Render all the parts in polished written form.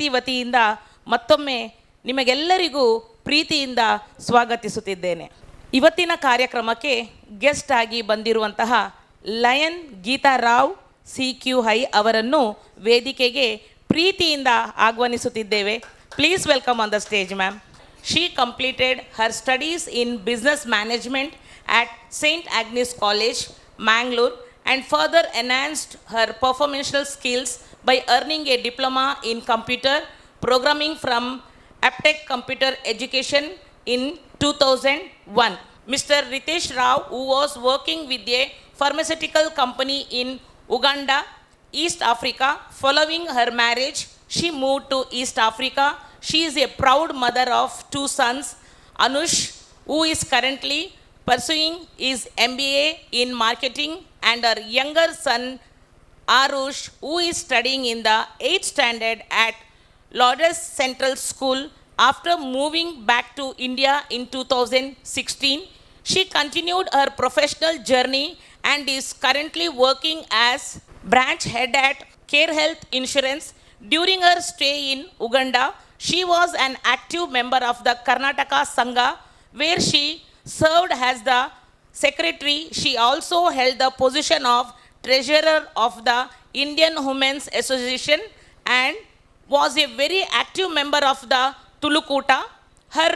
ಶಕ್ತಿ ವತಿಯಿಂದ ಮತ್ತೊಮ್ಮೆ ನಿಮಗೆಲ್ಲರಿಗೂ ಪ್ರೀತಿಯಿಂದ ಸ್ವಾಗತಿಸುತ್ತಿದ್ದೇನೆ. ಇವತ್ತಿನ ಕಾರ್ಯಕ್ರಮಕ್ಕೆ ಗೆಸ್ಟ್ ಆಗಿ ಬಂದಿರುವಂತಹ ಲಯನ್ ಗೀತಾ ರಾವ್ CQI ಅವರನ್ನು ವೇದಿಕೆಗೆ ಪ್ರೀತಿಯಿಂದ ಆಹ್ವಾನಿಸುತ್ತಿದ್ದೇವೆ. Please welcome on the stage ma'am. She completed her studies in business management at St. Agnes College, Mangalore, and further enhanced her performational skills by earning a diploma in computer programming from Aptech Computer Education in 2001. Mr. Ritesh Rao, who was working with a pharmaceutical company in Uganda, East Africa, following her marriage, she moved to East Africa. She is a proud mother of 2 sons, Anush, who is currently pursuing his MBA in marketing, and her younger son, Arush, who is studying in the 8th standard at Lourdes Central School. After moving back to India in 2016, she continued her professional journey and is currently working as branch head at Care Health Insurance. During her stay in Uganda, she was an active member of the Karnataka Sangha, where she served as the secretary. She also held the position of treasurer of the Indian Women's Association and was a very active member of the Tulukuta. Her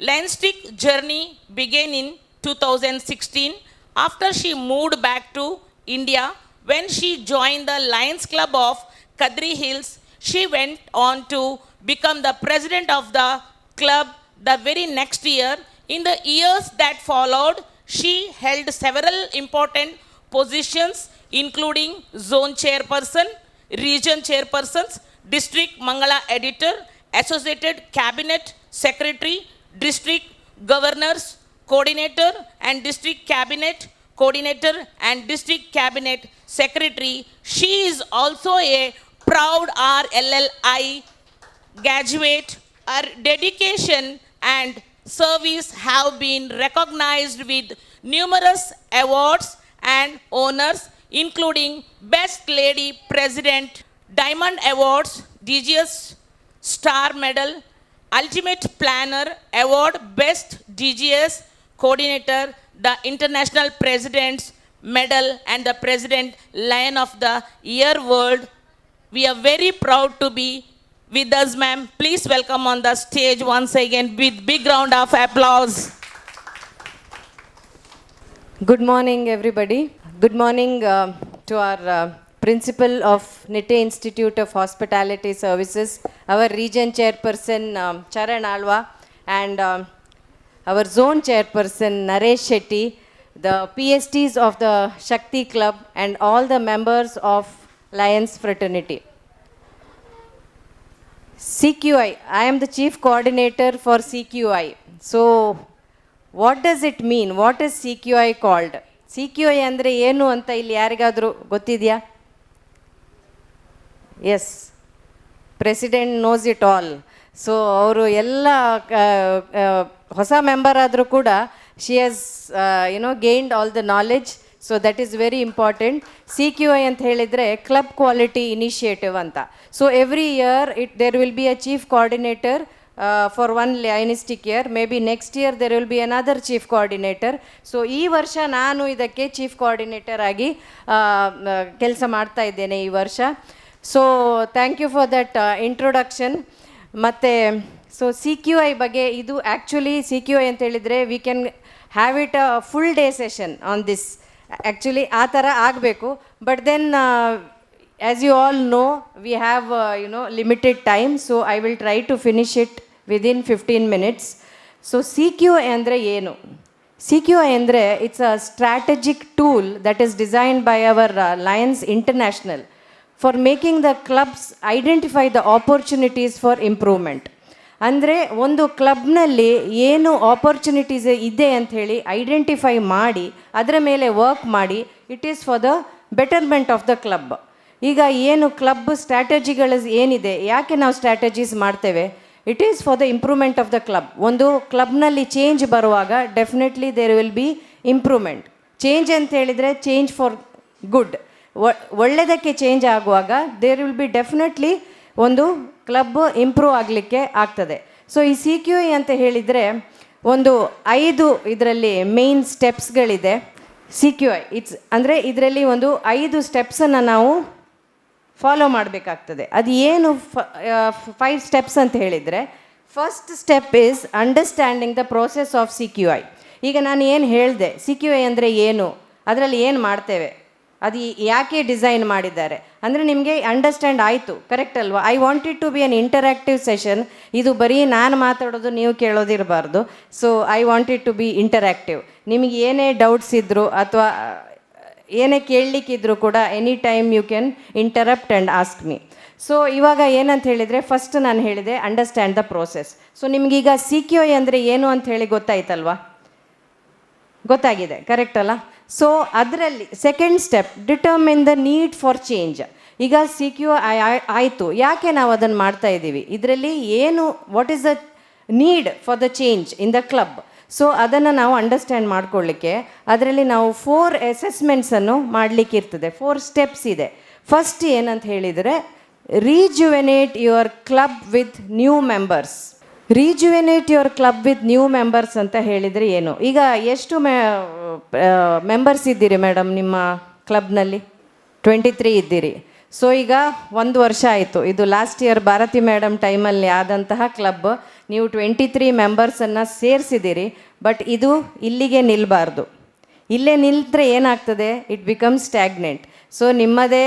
Lionstic journey began in 2016 after she moved back to India. When she joined the Lions Club of Kadri Hills, she went on to become the president of the club the very next year. In the years that followed, she held several important positions including zone chairperson, region chairpersons, district Mangala editor, associated cabinet secretary, district governors coordinator and district cabinet coordinator and district cabinet secretary. She is also a proud RLLI graduate. Her dedication and service have been recognized with numerous awards and honors, including Best Lady President, Diamond Awards, DGS Star Medal, Ultimate Planner Award, Best DGS Coordinator, the International President's Medal, and the President Lion of the Year World. We are very proud to be with us, ma'am. Please welcome on the stage once again with big round of applause. Good morning, everybody. Good morning to our principal of Nitte Institute of Hospitality Services, our region chairperson Charan Alwa, and our zone chairperson Naresh Shetty, the PSTs of the Shakti Club, and all the members of Lions Fraternity. CQI, I am the chief coordinator for CQI. So, what does it mean? What is CQI called? CQI ಅಂದರೆ ಏನು ಅಂತ ಇಲ್ಲಿ ಯಾರಿಗಾದರೂ ಗೊತ್ತಿದೆಯಾ? Yes, president knows it all. So ಅವರು ಎಲ್ಲ ಹೊಸ member ಆದರೂ ಕೂಡ she has gained all the knowledge. So that is very important. CQI ಅಂತ ಹೇಳಿದರೆ ಕ್ಲಬ್ ಕ್ವಾಲಿಟಿ ಇನಿಷಿಯೇಟಿವ್ ಅಂತ. So every year there will be a chief coordinator for one Lionistic year. Maybe next year there will be another chief coordinator. So ಈ ವರ್ಷ ನಾನು ಇದಕ್ಕೆ chief coordinator ಆಗಿ ಕೆಲಸ ಮಾಡ್ತಾ ಇದ್ದೇನೆ ಈ ವರ್ಷ. So thank you for that introduction. ಮತ್ತು ಸೊ CQI ಬಗ್ಗೆ ಇದು ಆ್ಯಕ್ಚುಲಿ CQI ಅಂತ ಹೇಳಿದರೆ we can have it a full day session on this. Actually ಆ ಥರ ಆಗಬೇಕು. But then as you all know, we have limited time, so I will try to finish it within 15 minutes. So CQI andre ಏನು? CQI andre it's a strategic tool that is designed by our Lions International for making the clubs identify the opportunities for improvement. ಅಂದರೆ ಒಂದು ಕ್ಲಬ್ನಲ್ಲಿ ಏನು opportunities ಇದೆ ಅಂಥೇಳಿ identify ಮಾಡಿ ಅದರ ಮೇಲೆ work ಮಾಡಿ, it is for the betterment of the club. ಈಗ ಏನು ಕ್ಲಬ್ ಸ್ಟ್ರಾಟಜಿಗಳು ಏನಿದೆ, ಯಾಕೆ ನಾವು ಸ್ಟ್ರಾಟಜೀಸ್ ಮಾಡ್ತೇವೆ? It is for the improvement of the club. ಒಂದು ಕ್ಲಬ್ನಲ್ಲಿ ಚೇಂಜ್ ಬರುವಾಗ definitely there will be improvement. Change ಅಂತ ಹೇಳಿದರೆ ಚೇಂಜ್ ಫಾರ್ ಗುಡ್, ಒಳ್ಳೆಯದಕ್ಕೆ ಚೇಂಜ್ ಆಗುವಾಗ ದೇರ್ ವಿಲ್ ಬಿ ಡೆಫಿನೆಟ್ಲಿ ಒಂದು ಕ್ಲಬ್ ಇಂಪ್ರೂವ್ ಆಗಲಿಕ್ಕೆ ಆಗ್ತದೆ. ಸೊ ಈ ಸಿ ಕ್ಯೂ ಐ ಅಂತ ಹೇಳಿದರೆ ಒಂದು 5 ಇದರಲ್ಲಿ ಮೇಯ್ನ್ ಸ್ಟೆಪ್ಸ್ಗಳಿದೆ. ಸಿ ಕ್ಯೂ ಐ ಅಂದರೆ ಇದರಲ್ಲಿ ಒಂದು 5 ಸ್ಟೆಪ್ಸನ್ನು ನಾವು ಫಾಲೋ ಮಾಡಬೇಕಾಗ್ತದೆ. ಅದು ಏನು 5 ಸ್ಟೆಪ್ಸ್ ಅಂತ ಹೇಳಿದರೆ, first step is understanding the process of C Q I. ಈಗ ನಾನು ಏನು ಹೇಳಿದೆ, ಸಿ ಕ್ಯೂ ಐ ಅಂದರೆ ಏನು, ಅದರಲ್ಲಿ ಏನು ಮಾಡ್ತೇವೆ, ಅದು ಯಾಕೆ ಡಿಸೈನ್ ಮಾಡಿದ್ದಾರೆ ಅಂದರೆ ನಿಮಗೆ ಅಂಡರ್ಸ್ಟ್ಯಾಂಡ್ ಆಯಿತು, ಕರೆಕ್ಟ್ ಅಲ್ವಾ? I wanted to be an interactive session. ಇದು ಬರೀ ನಾನು ಮಾತಾಡೋದು ನೀವು ಕೇಳೋದಿರಬಾರ್ದು. So I wanted to be interactive. ನಿಮಗೆ ಏನೇ ಡೌಟ್ಸ್ ಇದ್ದರೂ ಅಥವಾ ಏನೇ ಕೇಳಲಿಕ್ಕಿದ್ರು ಕೂಡ any time you can interrupt and ask me. So ಇವಾಗ ಏನಂತ ಹೇಳಿದರೆ, ಫಸ್ಟ್ ನಾನು ಹೇಳಿದೆ ಅಂಡರ್ಸ್ಟ್ಯಾಂಡ್ ದ ಪ್ರೋಸೆಸ್. ಸೊ ನಿಮಗೀಗ ಸಿ ಕ್ಯೂ ಐ ಅಂದರೆ ಏನು ಅಂತ ಹೇಳಿ ಗೊತ್ತಾಯ್ತಲ್ವಾ? ಗೊತ್ತಾಗಿದೆ, ಕರೆಕ್ಟ್ ಅಲ್ಲ? ಸೊ ಅದರಲ್ಲಿ second step, determine the need for change. ಈಗ ಸಿ ಕ್ಯೂ ಐ ಆಯಿತು, ಯಾಕೆ ನಾವು ಅದನ್ನು ಮಾಡ್ತಾ ಇದ್ದೀವಿ, ಇದರಲ್ಲಿ ಏನು, what is the need for the change in the club. So ಅದನ್ನು ನಾವು ಅಂಡರ್ಸ್ಟ್ಯಾಂಡ್ ಮಾಡ್ಕೊಳ್ಳಿಕ್ಕೆ ಅದರಲ್ಲಿ ನಾವು 4 ಅಸೆಸ್ಮೆಂಟ್ಸನ್ನು ಮಾಡಲಿಕ್ಕೆ ಇರ್ತದೆ. 4 ಸ್ಟೆಪ್ಸ್ ಇದೆ. ಫಸ್ಟ್ ಏನಂತ ಹೇಳಿದರೆ, rejuvenate your club with new members. Rejuvenate your club with new members ಅಂತ ಹೇಳಿದರೆ ಏನು? ಈಗ ಎಷ್ಟು ಮೆಂಬರ್ಸ್ ಇದ್ದೀರಿ ಮೇಡಮ್ ನಿಮ್ಮ ಕ್ಲಬ್ನಲ್ಲಿ? 23 ಇದ್ದೀರಿ. ಸೊ ಈಗ 1 ವರ್ಷ ಆಯಿತು. ಇದು ಲಾಸ್ಟ್ ಇಯರ್ ಭಾರತಿ ಮೇಡಮ್ ಟೈಮಲ್ಲಿ ಆದಂತಹ ಕ್ಲಬ್. ನೀವು 23 ಮೆಂಬರ್ಸನ್ನು ಸೇರಿಸಿದ್ದೀರಿ. ಬಟ್ ಇದು ಇಲ್ಲಿಗೆ ನಿಲ್ಲಬಾರ್ದು. ಇಲ್ಲೇ ನಿಲ್ತರೆ ಏನಾಗ್ತದೆ, ಇಟ್ ಬಿಕಮ್ ಸ್ಟ್ಯಾಗ್ನೆಂಟ್. ಸೊ ನಿಮ್ಮದೇ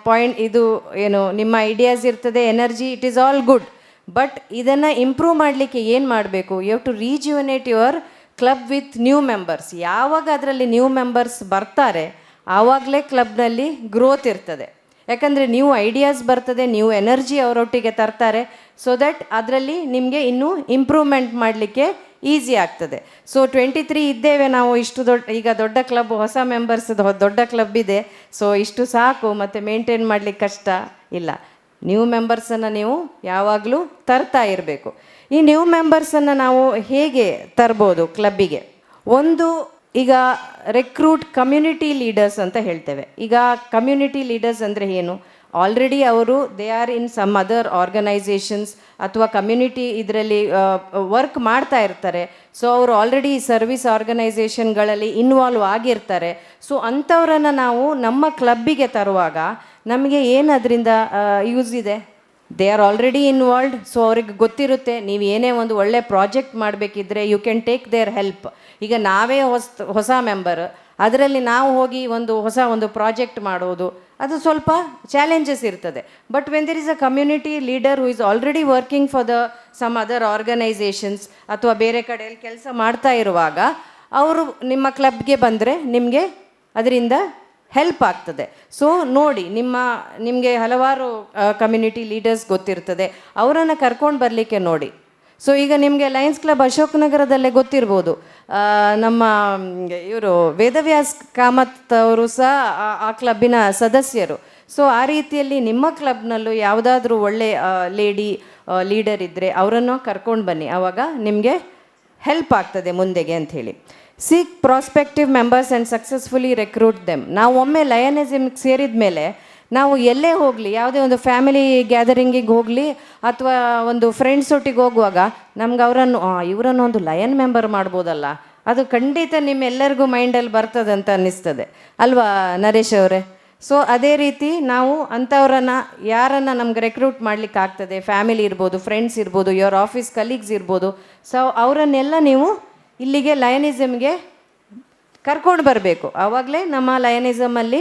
ಪಾಯಿಂಟ್ ಇದು ಏನು, ನಿಮ್ಮ ಐಡಿಯಾಸ್ ಇರ್ತದೆ, energy, it is all good. But ಇದನ್ನು ಇಂಪ್ರೂವ್ ಮಾಡಲಿಕ್ಕೆ ಏನು ಮಾಡಬೇಕು? You have to rejuvenate your club with new members. ಯಾವಾಗ ಅದರಲ್ಲಿ ನ್ಯೂ ಮೆಂಬರ್ಸ್ ಬರ್ತಾರೆ ಆವಾಗಲೇ ಕ್ಲಬ್ನಲ್ಲಿ ಗ್ರೋತ್ ಇರ್ತದೆ. ಯಾಕಂದರೆ ನ್ಯೂ ಐಡಿಯಾಸ್ ಬರ್ತದೆ, ನ್ಯೂ ಎನರ್ಜಿ ಅವರೊಟ್ಟಿಗೆ ತರ್ತಾರೆ. ಸೊ ದಟ್ ಅದರಲ್ಲಿ ನಿಮಗೆ ಇನ್ನೂ ಇಂಪ್ರೂವ್ಮೆಂಟ್ ಮಾಡಲಿಕ್ಕೆ ಈಸಿ ಆಗ್ತದೆ. ಸೊ 23 ಇದ್ದೇವೆ ನಾವು, ಇಷ್ಟು ಈಗ ದೊಡ್ಡ ಕ್ಲಬ್, ಹೊಸ ಮೆಂಬರ್ಸ್ ದೊಡ್ಡ ಕ್ಲಬ್ ಇದೆ. ಸೊ ಇಷ್ಟು ಸಾಕು, ಮತ್ತು ಮೇಂಟೈನ್ ಮಾಡಲಿಕ್ಕೆ ಕಷ್ಟ ಇಲ್ಲ. ನ್ಯೂ ಮೆಂಬರ್ಸನ್ನು ನೀವು ಯಾವಾಗಲೂ ತರ್ತಾ ಇರಬೇಕು. ಈ ನ್ಯೂ ಮೆಂಬರ್ಸನ್ನು ನಾವು ಹೇಗೆ ತರ್ಬೋದು ಕ್ಲಬ್ಬಿಗೆ? ಒಂದು, ಈಗ ರೆಕ್ರೂಟ್ ಕಮ್ಯುನಿಟಿ ಲೀಡರ್ಸ್ ಅಂತ ಹೇಳ್ತೇವೆ. ಈಗ ಕಮ್ಯುನಿಟಿ ಲೀಡರ್ಸ್ ಅಂದರೆ ಏನು? ಆಲ್ರೆಡಿ ಅವರು they are in some other organisations ಅಥವಾ ಕಮ್ಯುನಿಟಿ ಇದರಲ್ಲಿ ವರ್ಕ್ ಮಾಡ್ತಾ ಇರ್ತಾರೆ. ಸೊ ಅವರು ಆಲ್ರೆಡಿ ಸರ್ವಿಸ್ ಆರ್ಗನೈಸೇಷನ್ಗಳಲ್ಲಿ ಇನ್ವಾಲ್ವ್ ಆಗಿರ್ತಾರೆ. ಸೊ ಅಂಥವ್ರನ್ನು ನಾವು ನಮ್ಮ ಕ್ಲಬ್ಬಿಗೆ ತರುವಾಗ ನಮಗೆ ಏನು ಅದರಿಂದ ಯೂಸ್ ಇದೆ? They are already involved. So ಅವ್ರಿಗೆ ಗೊತ್ತಿರುತ್ತೆ, ನೀವು ಏನೇ ಒಂದು ಒಳ್ಳೆ ಪ್ರಾಜೆಕ್ಟ್ ಮಾಡಬೇಕಿದ್ರೆ you can take their help. ಈಗ ನಾವೇ ಹೊಸ ಮೆಂಬರ್, ಅದರಲ್ಲಿ ನಾವು ಹೋಗಿ ಹೊಸ ಪ್ರಾಜೆಕ್ಟ್ ಮಾಡೋದು, ಅದು ಸ್ವಲ್ಪ ಚಾಲೆಂಜಸ್ ಇರ್ತದೆ. But when there is a community leader who is already working for some other organisations ಅಥವಾ ಬೇರೆ ಕಡೆಯಲ್ಲಿ ಕೆಲಸ ಮಾಡ್ತಾ ಇರುವಾಗ ಅವರು ನಿಮ್ಮ ಕ್ಲಬ್ಗೆ ಬಂದರೆ ನಿಮಗೆ ಅದರಿಂದ ಹೆಲ್ಪ್ ಆಗ್ತದೆ. ಸೊ ನೋಡಿ, ನಿಮಗೆ ಹಲವಾರು ಕಮ್ಯುನಿಟಿ ಲೀಡರ್ಸ್ ಗೊತ್ತಿರ್ತದೆ, ಅವರನ್ನು ಕರ್ಕೊಂಡು ಬರಲಿಕ್ಕೆ ನೋಡಿ. ಸೊ ಈಗ ನಿಮಗೆ ಲಯನ್ಸ್ ಕ್ಲಬ್ ಅಶೋಕ್ ನಗರದಲ್ಲೇ ಗೊತ್ತಿರ್ಬೋದು, ನಮ್ಮ ಇವರು ವೇದವ್ಯಾಸ್ ಕಾಮತ್ ಅವರು ಸಹ ಆ ಕ್ಲಬ್ಬಿನ ಸದಸ್ಯರು. ಸೊ ಆ ರೀತಿಯಲ್ಲಿ ನಿಮ್ಮ ಕ್ಲಬ್ನಲ್ಲೂ ಯಾವುದಾದ್ರೂ ಒಳ್ಳೆ ಲೇಡಿ ಲೀಡರ್ ಇದ್ದರೆ ಅವರನ್ನು ಕರ್ಕೊಂಡು ಬನ್ನಿ, ಆವಾಗ ನಿಮಗೆ ಹೆಲ್ಪ್ ಆಗ್ತದೆ ಮುಂದೆಗೆ ಅಂಥೇಳಿ. Seek prospective members and successfully recruit them. ನಾವು ಒಮ್ಮೆ ಲಯನಿಸಮ್ಗೆ ಸೇರಿದ ಮೇಲೆ ನಾವು ಎಲ್ಲೇ ಹೋಗಲಿ, ಯಾವುದೇ ಒಂದು ಫ್ಯಾಮಿಲಿ ಗ್ಯಾದರಿಂಗಿಗೆ ಹೋಗಲಿ ಅಥವಾ ಒಂದು ಫ್ರೆಂಡ್ಸ್ ಒಟ್ಟಿಗೆ ಹೋಗುವಾಗ ನಮ್ಗೆ ಇವರನ್ನು ಒಂದು ಲಯನ್ ಮೆಂಬರ್ ಮಾಡ್ಬೋದಲ್ಲ, ಅದು ಖಂಡಿತ ನಿಮ್ಮೆಲ್ಲರಿಗೂ ಮೈಂಡಲ್ಲಿ ಬರ್ತದಂತ ಅನ್ನಿಸ್ತದೆ ಅಲ್ವಾ ನರೇಶ್ ಅವರೇ? ಸೊ ಅದೇ ರೀತಿ ನಾವು ಅಂಥವ್ರನ್ನು ಯಾರನ್ನು ನಮ್ಗೆ ರೆಕ್ರೂಟ್ ಮಾಡಲಿಕ್ಕೆ ಆಗ್ತದೆ, ಫ್ಯಾಮಿಲಿ ಇರ್ಬೋದು, ಫ್ರೆಂಡ್ಸ್ ಇರ್ಬೋದು, ಯುವರ್ ಆಫೀಸ್ ಕಲೀಗ್ಸ್ ಇರ್ಬೋದು. ಸೊ ಅವರನ್ನೆಲ್ಲ ನೀವು ಇಲ್ಲಿಗೆ ಲಯನಿಸಮ್ಗೆ ಕರ್ಕೊಂಡು ಬರಬೇಕು. ಆವಾಗಲೇ ನಮ್ಮ ಲಯನಿಸಮಲ್ಲಿ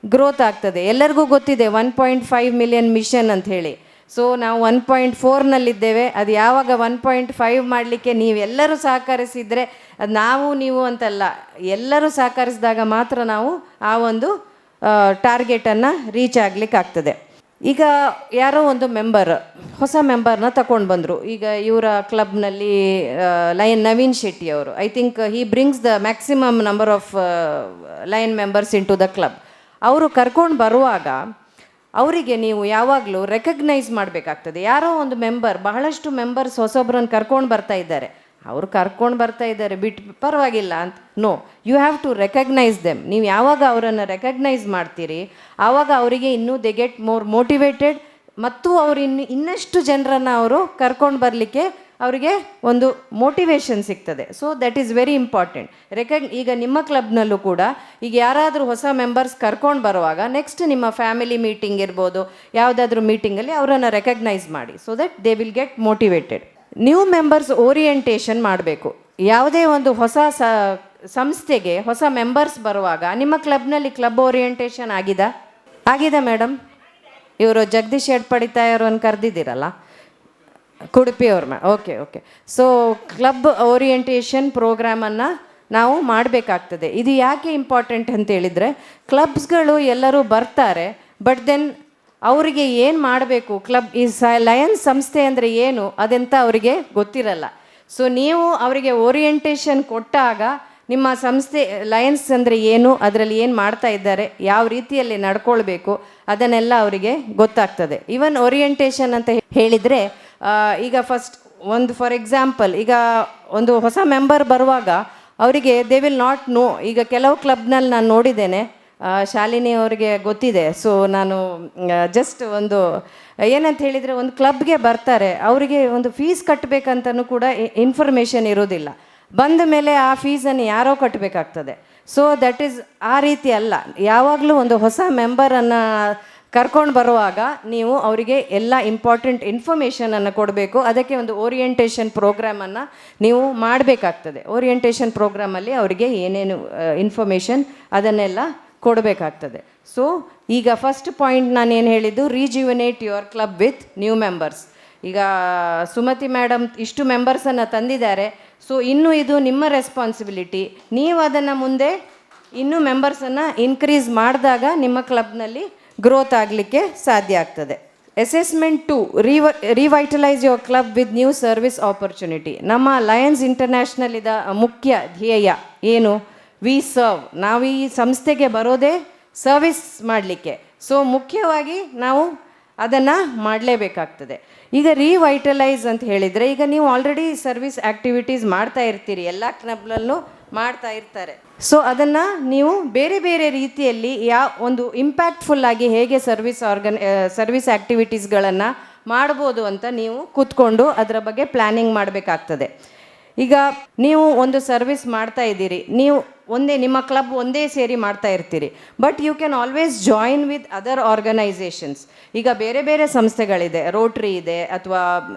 ಗ್ರೋತ್ ಆಗ್ತದೆ. ಎಲ್ಲರಿಗೂ ಗೊತ್ತಿದೆ 1.5 ಮಿಲಿಯನ್ ಮಿಷನ್ ಅಂತ ಹೇಳಿ. ಸೊ ನಾವು 1.4ನಲ್ಲಿದ್ದೇವೆ. ಅದು ಯಾವಾಗ 1.5 ಮಾಡಲಿಕ್ಕೆ ನೀವೆಲ್ಲರೂ ಸಹಕರಿಸಿದರೆ, ಅದು ನಾವು ನೀವು ಅಂತಲ್ಲ, ಎಲ್ಲರೂ ಸಹಕರಿಸಿದಾಗ ಮಾತ್ರ ನಾವು ಆ ಒಂದು ಟಾರ್ಗೆಟನ್ನು ರೀಚ್ ಆಗಲಿಕ್ಕೆ ಆಗ್ತದೆ. ಈಗ ಯಾರೋ ಒಂದು ಹೊಸ ಮೆಂಬರ್ನ ತಗೊಂಡು ಬಂದರು. ಈಗ ಇವರ ಕ್ಲಬ್ನಲ್ಲಿ ಲಯನ್ ನವೀನ್ ಶೆಟ್ಟಿ ಅವರು, I think he brings the maximum number of Lion members into the club. ಅವರು ಕರ್ಕೊಂಡು ಬರುವಾಗ ಅವರಿಗೆ ನೀವು ಯಾವಾಗಲೂ ರೆಕಗ್ನೈಸ್ ಮಾಡಬೇಕಾಗ್ತದೆ. ಯಾರೋ ಒಂದು ಬಹಳಷ್ಟು ಮೆಂಬರ್ಸ್ ಹೊಸೊಬ್ಬರನ್ನು ಕರ್ಕೊಂಡು ಬರ್ತಾ ಇದ್ದಾರೆ, ಅವರು ಕರ್ಕೊಂಡು ಬರ್ತಾ ಇದ್ದಾರೆ ಬಿಟ್ಟು ಪರವಾಗಿಲ್ಲ ಅಂತ. No, you have to recognise them. ನೀವು ಯಾವಾಗ ಅವರನ್ನು ರೆಕಗ್ನೈಸ್ ಮಾಡ್ತೀರಿ ಆವಾಗ ಅವರಿಗೆ ಇನ್ನೂ ದೆ ಗೆಟ್ ಮೋರ್ ಮೋಟಿವೇಟೆಡ್, ಮತ್ತು ಅವರು ಇನ್ನಷ್ಟು ಜನರನ್ನು ಅವರು ಕರ್ಕೊಂಡು ಬರಲಿಕ್ಕೆ ಅವರಿಗೆ ಒಂದು ಮೋಟಿವೇಶನ್ ಸಿಗ್ತದೆ. So that is very important. ಈಗ ನಿಮ್ಮ ಕ್ಲಬ್ನಲ್ಲೂ ಕೂಡ ಈಗ ಯಾರಾದರೂ ಹೊಸ ಮೆಂಬರ್ಸ್ ಕರ್ಕೊಂಡು ಬರುವಾಗ ನೆಕ್ಸ್ಟ್ ನಿಮ್ಮ ಫ್ಯಾಮಿಲಿ ಮೀಟಿಂಗ್ ಇರ್ಬೋದು, ಯಾವುದಾದ್ರೂ ಮೀಟಿಂಗಲ್ಲಿ ಅವರನ್ನು ರೆಕಗ್ನೈಸ್ ಮಾಡಿ, so that they will get motivated. New members orientation ಮಾಡಬೇಕು. ಯಾವುದೇ ಒಂದು ಹೊಸ ಸಂಸ್ಥೆಗೆ ಹೊಸ ಮೆಂಬರ್ಸ್ ಬರುವಾಗ ನಿಮ್ಮ ಕ್ಲಬ್ನಲ್ಲಿ ಕ್ಲಬ್ ಓರಿಯೆಂಟೇಷನ್ ಆಗಿದೆ ಮೇಡಮ್? ಇವರು ಜಗದೀಶ್ ಎಡ್ಪಡಿತಾ ಅವರನ್ನು ಕರೆದಿದ್ದೀರಲ್ಲ, ಕುಡುಪಿಯವ್ರ ಓಕೆ. ಸೊ ಕ್ಲಬ್ ಓರಿಯೆಂಟೇಷನ್ ಪ್ರೋಗ್ರಾಮನ್ನು ನಾವು ಮಾಡಬೇಕಾಗ್ತದೆ. ಇದು ಯಾಕೆ ಇಂಪಾರ್ಟೆಂಟ್ ಅಂತೇಳಿದರೆ, ಕ್ಲಬ್ಸ್ಗಳು ಎಲ್ಲರೂ ಬರ್ತಾರೆ, ಬಟ್ ದೆನ್ ಅವರಿಗೆ ಏನು ಮಾಡಬೇಕು, ಕ್ಲಬ್ ಈ ಲಯನ್ಸ್ ಸಂಸ್ಥೆ ಅಂದರೆ ಏನು ಅದೆಂತ ಅವರಿಗೆ ಗೊತ್ತಿರಲ್ಲ. ಸೊ ನೀವು ಅವರಿಗೆ ಓರಿಯೆಂಟೇಷನ್ ಕೊಟ್ಟಾಗ ನಿಮ್ಮ ಸಂಸ್ಥೆ ಲಯನ್ಸ್ ಅಂದರೆ ಏನು, ಅದರಲ್ಲಿ ಏನು ಮಾಡ್ತಾ ಇದ್ದಾರೆ, ಯಾವ ರೀತಿಯಲ್ಲಿ ನಡ್ಕೊಳ್ಬೇಕು ಅದನ್ನೆಲ್ಲ ಅವರಿಗೆ ಗೊತ್ತಾಗ್ತದೆ. ಈವನ್ ಓರಿಯೆಂಟೇಷನ್ ಅಂತ ಹೇಳಿದರೆ, ಈಗ ಫಸ್ಟ್ ಫಾರ್ ಎಕ್ಸಾಂಪಲ್, ಈಗ ಒಂದು ಹೊಸ ಮೆಂಬರ್ ಬರುವಾಗ ಅವರಿಗೆ ದೇ ವಿಲ್ ನಾಟ್ ನೋ. ಈಗ ಕೆಲವು ಕ್ಲಬ್ನಲ್ಲಿ ನಾನು ನೋಡಿದ್ದೇನೆ, ಶಾಲಿನಿ ಅವರಿಗೆ ಗೊತ್ತಿದೆ. ಸೊ ನಾನು ಜಸ್ಟ್ ಏನಂತ ಹೇಳಿದರೆ, ಒಂದು ಕ್ಲಬ್ಗೆ ಬರ್ತಾರೆ, ಅವರಿಗೆ ಒಂದು ಫೀಸ್ ಕಟ್ಟಬೇಕಂತನೂ ಕೂಡ ಇನ್ಫಾರ್ಮೇಷನ್ ಇರೋದಿಲ್ಲ. ಬಂದ ಮೇಲೆ ಆ ಫೀಸನ್ನು ಯಾರೋ ಕಟ್ಟಬೇಕಾಗ್ತದೆ. ಸೊ ದಟ್ ಈಸ್ ಆ ರೀತಿ ಅಲ್ಲ. ಯಾವಾಗಲೂ ಒಂದು ಹೊಸ ಮೆಂಬರನ್ನು ಕರ್ಕೊಂಡು ಬರುವಾಗ ನೀವು ಅವರಿಗೆ ಎಲ್ಲ ಇಂಪಾರ್ಟೆಂಟ್ ಇನ್ಫಾರ್ಮೇಷನನ್ನು ಕೊಡಬೇಕು. ಅದಕ್ಕೆ ಒಂದು ಓರಿಯೆಂಟೇಷನ್ ಪ್ರೋಗ್ರಾಮನ್ನು ನೀವು ಮಾಡಬೇಕಾಗ್ತದೆ. ಓರಿಯೆಂಟೇಷನ್ ಪ್ರೋಗ್ರಾಮಲ್ಲಿ ಅವರಿಗೆ ಏನೇನು ಇನ್ಫಾರ್ಮೇಷನ್ ಅದನ್ನೆಲ್ಲ ಕೊಡಬೇಕಾಗ್ತದೆ. ಸೊ ಈಗ ಫಸ್ಟ್ ಪಾಯಿಂಟ್ ನಾನೇನು ಹೇಳಿದ್ದು, rejuvenate your club with new members. ಈಗ ಸುಮತಿ ಮೇಡಮ್ ಇಷ್ಟು ಮೆಂಬರ್ಸನ್ನು ತಂದಿದ್ದಾರೆ. ಸೊ ಇನ್ನು ಇದು ನಿಮ್ಮ ರೆಸ್ಪಾನ್ಸಿಬಿಲಿಟಿ. ನೀವು ಅದನ್ನು ಮುಂದೆ ಇನ್ನೂ ಮೆಂಬರ್ಸನ್ನು ಇನ್ಕ್ರೀಸ್ ಮಾಡಿದಾಗ ನಿಮ್ಮ ಕ್ಲಬ್ನಲ್ಲಿ ಗ್ರೋತ್ ಆಗಲಿಕ್ಕೆ ಸಾಧ್ಯ ಆಗ್ತದೆ. Assessment 2, revitalise your club with new service opportunity. ನಮ್ಮ ಲಯನ್ಸ್ ಇಂಟರ್ನ್ಯಾಷನಲ್ ಮುಖ್ಯ ಧ್ಯೇಯ ಏನು? We serve. ನಾವು ಈ ಸಂಸ್ಥೆಗೆ ಬರೋದೇ ಸರ್ವಿಸ್ ಮಾಡಲಿಕ್ಕೆ. ಸೊ ಮುಖ್ಯವಾಗಿ ನಾವು ಅದನ್ನು ಮಾಡಲೇಬೇಕಾಗ್ತದೆ. ಈಗ ರಿವೈಟಲೈಸ್ ಅಂತ ಹೇಳಿದರೆ, ಈಗ ನೀವು ಆಲ್ರೆಡಿ ಸರ್ವಿಸ್ ಆ್ಯಕ್ಟಿವಿಟೀಸ್ ಮಾಡ್ತಾ ಇರ್ತೀರಿ, ಎಲ್ಲ ಕ್ಲಬ್ನಲ್ಲೂ ಮಾಡ್ತಾ ಇರ್ತಾರೆ. ಸೊ ಅದನ್ನು ನೀವು ಬೇರೆ ಬೇರೆ ರೀತಿಯಲ್ಲಿ ಒಂದು ಇಂಪ್ಯಾಕ್ಟ್ಫುಲ್ಲಾಗಿ ಹೇಗೆ ಸರ್ವಿಸ್ ಆ್ಯಕ್ಟಿವಿಟೀಸ್ಗಳನ್ನು ಮಾಡ್ಬೋದು ಅಂತ ನೀವು ಕೂತ್ಕೊಂಡು ಅದರ ಬಗ್ಗೆ ಪ್ಲ್ಯಾನಿಂಗ್ ಮಾಡಬೇಕಾಗ್ತದೆ. ಈಗ ನೀವು ಒಂದು ಸರ್ವಿಸ್ ಮಾಡ್ತಾ ಇದ್ದೀರಿ, ನೀವು ನಿಮ್ಮ ಕ್ಲಬ್ ಒಂದೇ ಸೇರಿ ಮಾಡ್ತಾ ಇರ್ತೀರಿ, but you can always join with other organisations. ಈಗ ಬೇರೆ ಬೇರೆ ಸಂಸ್ಥೆಗಳಿದೆ, ರೋಟ್ರಿ ಇದೆ, ಅಥವಾ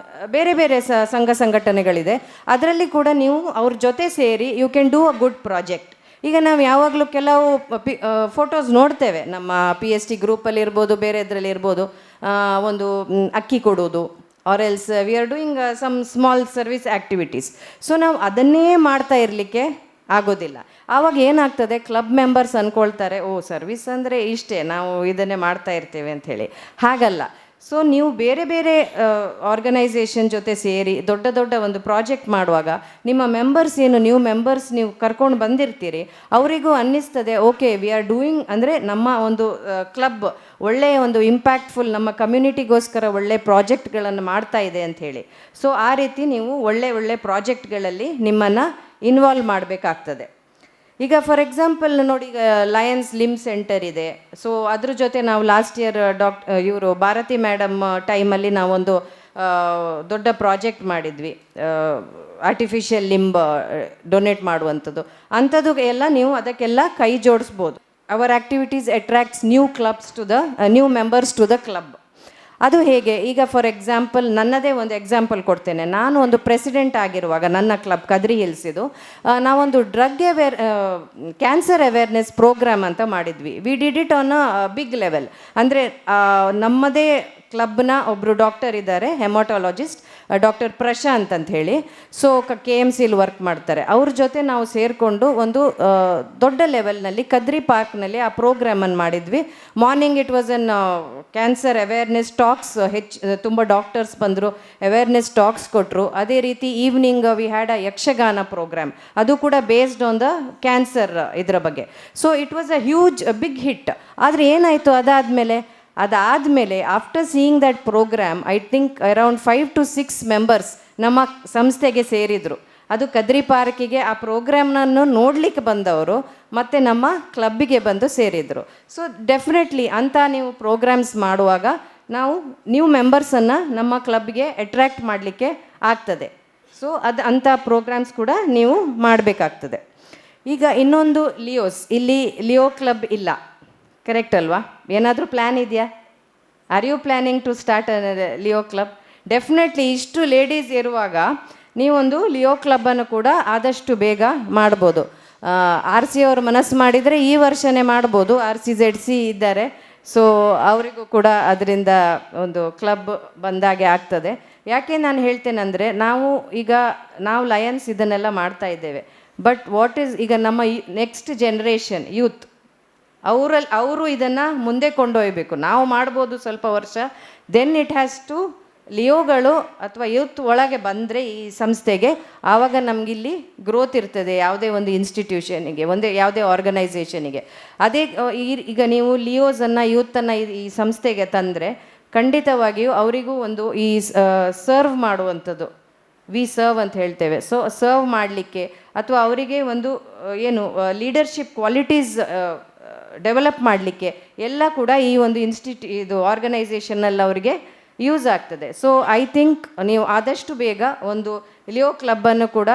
ಬೇರೆ ಬೇರೆ ಸಂಘ ಸಂಘಟನೆಗಳಿದೆ. ಅದರಲ್ಲಿ ಕೂಡ ನೀವು ಅವ್ರ ಜೊತೆ ಸೇರಿ you can do a good project. ಈಗ ನಾವು ಯಾವಾಗಲೂ ಕೆಲವು ಫೋಟೋಸ್ ನೋಡ್ತೇವೆ, ನಮ್ಮ PST ಗ್ರೂಪಲ್ಲಿ ಇರ್ಬೋದು, ಬೇರೆ ಇದರಲ್ಲಿ ಇರ್ಬೋದು, ಒಂದು ಅಕ್ಕಿ ಕೊಡೋದು, or else we are doing some small service activities. So ನಾವು ಅದನ್ನೇ ಮಾಡ್ತಾ ಇರಲಿಕ್ಕೆ ಆಗೋದಿಲ್ಲ. ಆವಾಗ ಏನಾಗ್ತದೆ, ಕ್ಲಬ್ ಮೆಂಬರ್ಸ್ ಅಂದ್ಕೊಳ್ತಾರೆ, ಓ ಸರ್ವಿಸ್ ಅಂದರೆ ಇಷ್ಟೇ, ನಾವು ಇದನ್ನೇ ಮಾಡ್ತಾ ಇರ್ತೇವೆ ಅಂಥೇಳಿ. ಹಾಗಲ್ಲ. ಸೊ ನೀವು ಬೇರೆ ಬೇರೆ ಆರ್ಗನೈಸೇಷನ್ ಜೊತೆ ಸೇರಿ ದೊಡ್ಡ ದೊಡ್ಡ ಒಂದು ಪ್ರಾಜೆಕ್ಟ್ ಮಾಡುವಾಗ ನಿಮ್ಮ ಮೆಂಬರ್ಸ್ ನ್ಯೂ ಮೆಂಬರ್ಸ್ ನೀವು ಕರ್ಕೊಂಡು ಬಂದಿರ್ತೀರಿ, ಅವರಿಗೂ ಅನ್ನಿಸ್ತದೆ, ಓಕೆ ವಿ ಆರ್ ಡೂಯಿಂಗ್, ಅಂದರೆ ನಮ್ಮ ಒಂದು ಕ್ಲಬ್ ಒಳ್ಳೆಯ ಒಂದು ಇಂಪ್ಯಾಕ್ಟ್ಫುಲ್, ನಮ್ಮ ಕಮ್ಯುನಿಟಿಗೋಸ್ಕರ ಒಳ್ಳೆಯ ಪ್ರಾಜೆಕ್ಟ್ಗಳನ್ನು ಮಾಡ್ತಾ ಇದೆ ಅಂಥೇಳಿ. ಸೊ ಆ ರೀತಿ ನೀವು ಒಳ್ಳೆ ಪ್ರಾಜೆಕ್ಟ್ಗಳಲ್ಲಿ ನಿಮ್ಮನ್ನು ಇನ್ವಾಲ್ವ್ ಮಾಡಬೇಕಾಗ್ತದೆ. ಈಗ ಫಾರ್ ಎಕ್ಸಾಂಪಲ್ ನೋಡಿ, ಈಗ ಲಯನ್ಸ್ ಲಿಮ್ ಸೆಂಟರ್ ಇದೆ. ಸೊ ಅದ್ರ ಜೊತೆ ನಾವು ಲಾಸ್ಟ್ ಇಯರ್ ಇವರು ಭಾರತಿ ಮೇಡಮ್ ಟೈಮಲ್ಲಿ ನಾವೊಂದು ದೊಡ್ಡ ಪ್ರಾಜೆಕ್ಟ್ ಮಾಡಿದ್ವಿ, ಆರ್ಟಿಫಿಷಿಯಲ್ ಲಿಂಬ್ ಡೊನೇಟ್ ಮಾಡುವಂಥದ್ದು. ಅಂಥದ್ದು ಎಲ್ಲ ನೀವು ಅದಕ್ಕೆಲ್ಲ ಕೈ ಜೋಡಿಸ್ಬೋದು. Our activities attracts new members to the club. ಅದು ಹೇಗೆ? ಈಗ ಫಾರ್ ಎಕ್ಸಾಂಪಲ್ ನನ್ನದೇ ಒಂದು ಎಕ್ಸಾಂಪಲ್ ಕೊಡ್ತೇನೆ. ನಾನು ಒಂದು ಪ್ರೆಸಿಡೆಂಟ್ ಆಗಿರುವಾಗ ನನ್ನ ಕ್ಲಬ್ ಕದ್ರಿ ಹಿಲ್ಸಿದು ನಾವೊಂದು ಕ್ಯಾನ್ಸರ್ ಅವೇರ್ನೆಸ್ ಪ್ರೋಗ್ರಾಮ್ ಅಂತ ಮಾಡಿದ್ವಿ. We did it on a big level. ಅಂದರೆ ನಮ್ಮದೇ ಕ್ಲಬ್ನ ಒಬ್ಬರು ಡಾಕ್ಟರ್ ಇದ್ದಾರೆ, ಹೆಮಾಟಾಲಜಿಸ್ಟ್, ಡಾಕ್ಟರ್ ಪ್ರಶಾಂತ್ ಅಂತ ಹೇಳಿ. ಸೊ KMCಲಿ ವರ್ಕ್ ಮಾಡ್ತಾರೆ. ಅವ್ರ ಜೊತೆ ನಾವು ಸೇರಿಕೊಂಡು ಒಂದು ದೊಡ್ಡ ಲೆವೆಲ್ನಲ್ಲಿ ಕದ್ರಿ ಪಾರ್ಕ್ನಲ್ಲಿ ಆ ಪ್ರೋಗ್ರಾಮನ್ನು ಮಾಡಿದ್ವಿ. Morning it was an cancer awareness talks, ತುಂಬ ಡಾಕ್ಟರ್ಸ್ ಬಂದರು, ಅವೇರ್ನೆಸ್ ಟಾಕ್ಸ್ ಕೊಟ್ಟರು. ಅದೇ ರೀತಿ evening we had a Yakshagana programme, ಅದು ಕೂಡ ಬೇಸ್ಡ್ ಆನ್ ದ ಕ್ಯಾನ್ಸರ್ ಇದರ ಬಗ್ಗೆ. So it was a huge big hit. ಆದರೆ ಏನಾಯಿತು ಅದಾದಮೇಲೆ after seeing that programme, I think around 5 to 6 members ನಮ್ಮ ಸಂಸ್ಥೆಗೆ ಸೇರಿದರು. ಅದು ಕದ್ರಿ ಪಾರ್ಕಿಗೆ ಆ ಪ್ರೋಗ್ರಾಮ್ನನ್ನು ನೋಡಲಿಕ್ಕೆ ಬಂದವರು ಮತ್ತು ನಮ್ಮ ಕ್ಲಬ್ಬಿಗೆ ಬಂದು ಸೇರಿದರು. ಸೊ ಡೆಫಿನೆಟ್ಲಿ ಅಂತ ನೀವು ಪ್ರೋಗ್ರಾಮ್ಸ್ ಮಾಡುವಾಗ ನಾವು ನ್ಯೂ ಮೆಂಬರ್ಸನ್ನು ನಮ್ಮ ಕ್ಲಬ್ಗೆ ಅಟ್ರ್ಯಾಕ್ಟ್ ಮಾಡಲಿಕ್ಕೆ ಆಗ್ತದೆ. ಸೊ ಅದು ಅಂಥ ಪ್ರೋಗ್ರಾಮ್ಸ್ ಕೂಡ ನೀವು ಮಾಡಬೇಕಾಗ್ತದೆ. ಈಗ ಇನ್ನೊಂದು ಲಿಯೋಸ್, ಇಲ್ಲಿ ಲಿಯೋ ಕ್ಲಬ್ ಇಲ್ಲ, ಕರೆಕ್ಟ್ ಅಲ್ವಾ? ಏನಾದರೂ ಪ್ಲ್ಯಾನ್ ಇದೆಯಾ? Are you planning to start Leo club? Definitely ಇಷ್ಟು ಲೇಡೀಸ್ ಇರುವಾಗ ನೀವೊಂದು ಲಿಯೋ ಕ್ಲಬ್ಬನ್ನು ಕೂಡ ಆದಷ್ಟು ಬೇಗ ಮಾಡ್ಬೋದು. ಆರ್ ಸಿ ಅವರು ಮನಸ್ಸು ಮಾಡಿದರೆ ಈ ವರ್ಷವೇ ಮಾಡ್ಬೋದು. RCZC ಇದ್ದಾರೆ, ಸೊ ಅವರಿಗೂ ಕೂಡ ಅದರಿಂದ ಒಂದು ಕ್ಲಬ್ ಬಂದಾಗೆ ಆಗ್ತದೆ. ಯಾಕೆ ನಾನು ಹೇಳ್ತೇನೆಂದರೆ, ನಾವು ಲಯನ್ಸ್ ಇದನ್ನೆಲ್ಲ ಮಾಡ್ತಾ ಇದ್ದೇವೆ, ಬಟ್ ವಾಟ್ ಈಸ್ ಈಗ ನಮ್ಮ ನೆಕ್ಸ್ಟ್ ಜನ್ರೇಷನ್ ಯೂತ್ ಅವರು ಇದನ್ನು ಮುಂದೆ ಕೊಂಡೊಯ್ಯಬೇಕು. ನಾವು ಮಾಡ್ಬೋದು ಸ್ವಲ್ಪ ವರ್ಷ, ದೆನ್ ಇಟ್ ಹ್ಯಾಸ್ ಟು ಲಿಯೋಗಳು ಅಥವಾ ಯೂತ್ ಒಳಗೆ ಬಂದರೆ ಈ ಸಂಸ್ಥೆಗೆ, ಆವಾಗ ನಮಗಿಲ್ಲಿ ಗ್ರೋತ್ ಇರ್ತದೆ ಯಾವುದೇ ಒಂದು ಇನ್ಸ್ಟಿಟ್ಯೂಷನಿಗೆ, ಯಾವುದೇ ಆರ್ಗನೈಸೇಷನಿಗೆ. ಅದೇ ಈಗ ನೀವು ಲಿಯೋಸನ್ನು ಯೂತನ್ನು ಈ ಸಂಸ್ಥೆಗೆ ತಂದರೆ ಖಂಡಿತವಾಗಿಯೂ ಅವರಿಗೂ ಒಂದು ಈ ಸರ್ವ್ ಮಾಡುವಂಥದ್ದು, ವಿ ಸರ್ವ್ ಅಂತ ಹೇಳ್ತೇವೆ. ಸೊ ಸರ್ವ್ ಮಾಡಲಿಕ್ಕೆ ಅಥವಾ ಅವರಿಗೆ ಒಂದು ಏನು ಲೀಡರ್ಶಿಪ್ ಕ್ವಾಲಿಟೀಸ್ ಡೆವಲಪ್ ಮಾಡಲಿಕ್ಕೆ ಎಲ್ಲ ಕೂಡ ಈ ಒಂದು ಇದು ಆರ್ಗನೈಸೇಷನಲ್ಲಿ ಅವರಿಗೆ ಯೂಸ್ ಆಗ್ತದೆ. ಸೊ ಐ ಥಿಂಕ್ ನೀವು ಆದಷ್ಟು ಬೇಗ ಒಂದು ಲಿಯೋ ಕ್ಲಬ್ಬನ್ನು ಕೂಡ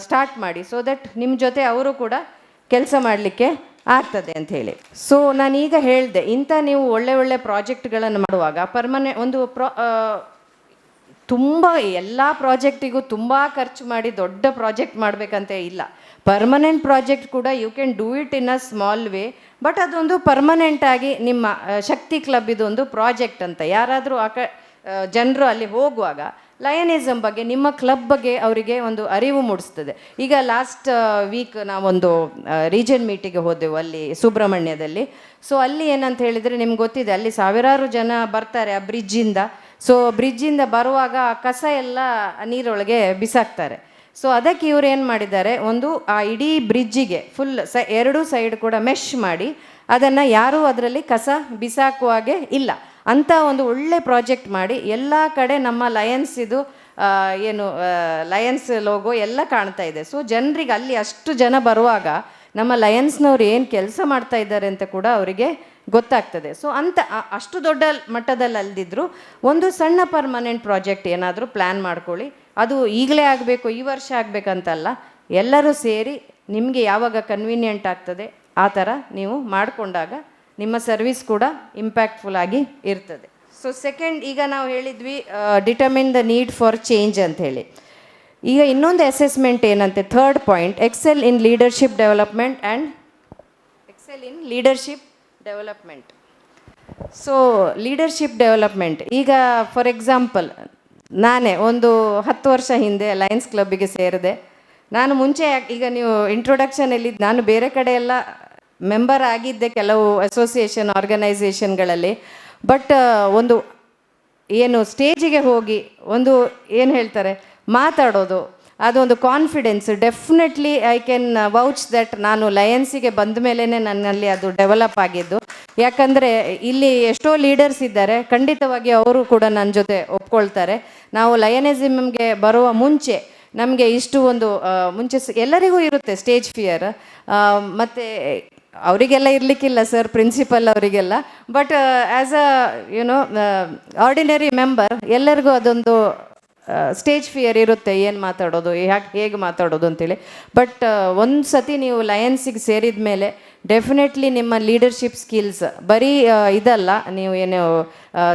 ಸ್ಟಾರ್ಟ್ ಮಾಡಿ, ಸೊ ದಟ್ ನಿಮ್ಮ ಜೊತೆ ಅವರು ಕೂಡ ಕೆಲಸ ಮಾಡಲಿಕ್ಕೆ ಆಗ್ತದೆ ಅಂತ ಹೇಳಿ. ಸೊ ನಾನೀಗ ಹೇಳಿದೆ, ಇಂಥ ನೀವು ಒಳ್ಳೆ ಪ್ರಾಜೆಕ್ಟ್ಗಳನ್ನು ಮಾಡುವಾಗ ತುಂಬ ಎಲ್ಲ ಪ್ರಾಜೆಕ್ಟಿಗೂ ತುಂಬ ಖರ್ಚು ಮಾಡಿ ದೊಡ್ಡ ಪ್ರಾಜೆಕ್ಟ್ ಮಾಡಬೇಕಂತ ಇಲ್ಲ. ಪರ್ಮನೆಂಟ್ ಪ್ರಾಜೆಕ್ಟ್ ಕೂಡ you can do it in a small way, but ಅದೊಂದು ಪರ್ಮನೆಂಟಾಗಿ ನಿಮ್ಮ ಶಕ್ತಿ ಕ್ಲಬ್ ಇದೊಂದು ಪ್ರಾಜೆಕ್ಟ್ ಅಂತ ಯಾರಾದರೂ ಜನರು ಅಲ್ಲಿ ಹೋಗುವಾಗ ಲಯನಿಸಮ್ ಬಗ್ಗೆ, ನಿಮ್ಮ ಕ್ಲಬ್ ಬಗ್ಗೆ ಅವರಿಗೆ ಒಂದು ಅರಿವು ಮೂಡಿಸ್ತದೆ. ಈಗ ಲಾಸ್ಟ್ ವೀಕ್ ನಾವೊಂದು ರೀಜನ್ ಮೀಟಿಗೆ ಹೋದೆವು ಅಲ್ಲಿ ಸುಬ್ರಹ್ಮಣ್ಯದಲ್ಲಿ. ಸೊ ಅಲ್ಲಿ ಏನಂತ ಹೇಳಿದರೆ, ನಿಮ್ಗೆ ಗೊತ್ತಿದೆ, ಅಲ್ಲಿ ಸಾವಿರಾರು ಜನ ಬರ್ತಾರೆ ಆ ಬ್ರಿಡ್ಜಿಂದ. ಸೊ ಬ್ರಿಡ್ಜಿಂದ ಬರುವಾಗ ಕಸ ಎಲ್ಲ ನೀರೊಳಗೆ ಬಿಸಾಕ್ತಾರೆ. ಸೊ ಅದಕ್ಕೆ ಇವ್ರು ಏನು ಮಾಡಿದ್ದಾರೆ, ಒಂದು ಆ ಇಡೀ ಬ್ರಿಡ್ಜಿಗೆ ಫುಲ್ ಎರಡೂ ಸೈಡ್ ಕೂಡ ಮೆಶ್ ಮಾಡಿ ಅದನ್ನು ಯಾರೂ ಅದರಲ್ಲಿ ಕಸ ಬಿಸಾಕುವಾಗೆ ಇಲ್ಲ ಅಂತ ಒಂದು ಒಳ್ಳೆ ಪ್ರಾಜೆಕ್ಟ್ ಮಾಡಿ ಎಲ್ಲ ಕಡೆ ನಮ್ಮ ಲಯನ್ಸ್ ಲಯನ್ಸ್ ಲೋಗೋ ಎಲ್ಲ ಕಾಣ್ತಾ ಇದೆ. ಸೊ ಜನರಿಗೆ ಅಲ್ಲಿ ಅಷ್ಟು ಜನ ಬರುವಾಗ ನಮ್ಮ ಲಯನ್ಸ್ನವ್ರು ಏನು ಕೆಲಸ ಮಾಡ್ತಾ ಇದ್ದಾರೆ ಅಂತ ಕೂಡ ಅವರಿಗೆ ಗೊತ್ತಾಗ್ತದೆ. ಸೊ ಅಷ್ಟು ದೊಡ್ಡ ಮಟ್ಟದಲ್ಲಿ ಅಲ್ದಿದ್ರು ಒಂದು ಸಣ್ಣ ಪರ್ಮನೆಂಟ್ ಪ್ರಾಜೆಕ್ಟ್ ಏನಾದರೂ ಪ್ಲ್ಯಾನ್ ಮಾಡ್ಕೊಳ್ಳಿ. ಅದು ಈಗಲೇ ಆಗಬೇಕು, ಈ ವರ್ಷ ಆಗಬೇಕಂತಲ್ಲ, ಎಲ್ಲರೂ ಸೇರಿ ನಿಮಗೆ ಯಾವಾಗ ಕನ್ವೀನಿಯೆಂಟ್ ಆಗ್ತದೆ ಆ ಥರ ನೀವು ಮಾಡಿಕೊಂಡಾಗ ನಿಮ್ಮ ಸರ್ವಿಸ್ ಕೂಡ ಇಂಪ್ಯಾಕ್ಟ್ಫುಲ್ ಆಗಿ ಇರ್ತದೆ. ಸೊ ಸೆಕೆಂಡ್, ಈಗ ನಾವು ಹೇಳಿದ್ವಿ determine the need for change ಅಂತ ಹೇಳಿ. ಈಗ ಇನ್ನೊಂದು ಅಸೆಸ್ಮೆಂಟ್ ಏನಂತೆ, third point, excel in leadership development so leadership development, ಈಗ ಫಾರ್ ಎಕ್ಸಾಂಪಲ್ ನಾನೇ ಒಂದು 10 ವರ್ಷ ಹಿಂದೆ ಲಯನ್ಸ್ ಕ್ಲಬ್ಬಿಗೆ ಸೇರಿದೆ. ನಾನು ಮುಂಚೆ ಈಗ ನೀವು ಇಂಟ್ರೊಡಕ್ಷನಲ್ಲಿ ನಾನು ಬೇರೆ ಕಡೆ ಎಲ್ಲ ಮೆಂಬರ್ ಆಗಿದ್ದೆ ಕೆಲವು ಅಸೋಸಿಯೇಷನ್ ಆರ್ಗನೈಸೇಷನ್ಗಳಲ್ಲಿ. ಬಟ್ ಒಂದು ಏನು ಸ್ಟೇಜಿಗೆ ಹೋಗಿ ಒಂದು ಏನು ಹೇಳ್ತಾರೆ ಮಾತಾಡೋದು, ಅದೊಂದು confidence, definitely I can vouch that ನಾನು ಲಯನ್ಸಿಗೆ ಬಂದ ಮೇಲೇ ನನ್ನಲ್ಲಿ ಅದು ಡೆವಲಪ್ ಆಗಿದ್ದು. ಯಾಕಂದರೆ ಇಲ್ಲಿ ಎಷ್ಟೋ ಲೀಡರ್ಸ್ ಇದ್ದಾರೆ, ಖಂಡಿತವಾಗಿ ಅವರು ಕೂಡ ನನ್ನ ಜೊತೆ ಒಪ್ಕೊಳ್ತಾರೆ. ನಾವು ಲಯನಿಸಮ್ಗೆ ಬರುವ ಮುಂಚೆ ನಮಗೆ ಇಷ್ಟು ಒಂದು ಮುಂಚೆ ಎಲ್ಲರಿಗೂ ಇರುತ್ತೆ ಸ್ಟೇಜ್ ಫಿಯರ್, ಮತ್ತು ಅವರಿಗೆಲ್ಲ ಇರಲಿಕ್ಕಿಲ್ಲ ಸರ್, ಪ್ರಿನ್ಸಿಪಲ್ ಅವರಿಗೆಲ್ಲ. But as a ordinary member ಎಲ್ಲರಿಗೂ ಅದೊಂದು ಸ್ಟೇಜ್ ಫಿಯರ್ ಇರುತ್ತೆ, ಏನು ಮಾತಾಡೋದು, ಹೇಗೆ ಮಾತಾಡೋದು ಅಂತೇಳಿ. ಬಟ್ ಒಂದು ಸತಿ ನೀವು ಲಯನ್ಸಿಗೆ ಸೇರಿದ ಮೇಲೆ ಡೆಫಿನೆಟ್ಲಿ ನಿಮ್ಮ ಲೀಡರ್ಶಿಪ್ ಸ್ಕಿಲ್ಸ್ ಬರೀ ಇದಲ್ಲ, ನೀವು ಏನು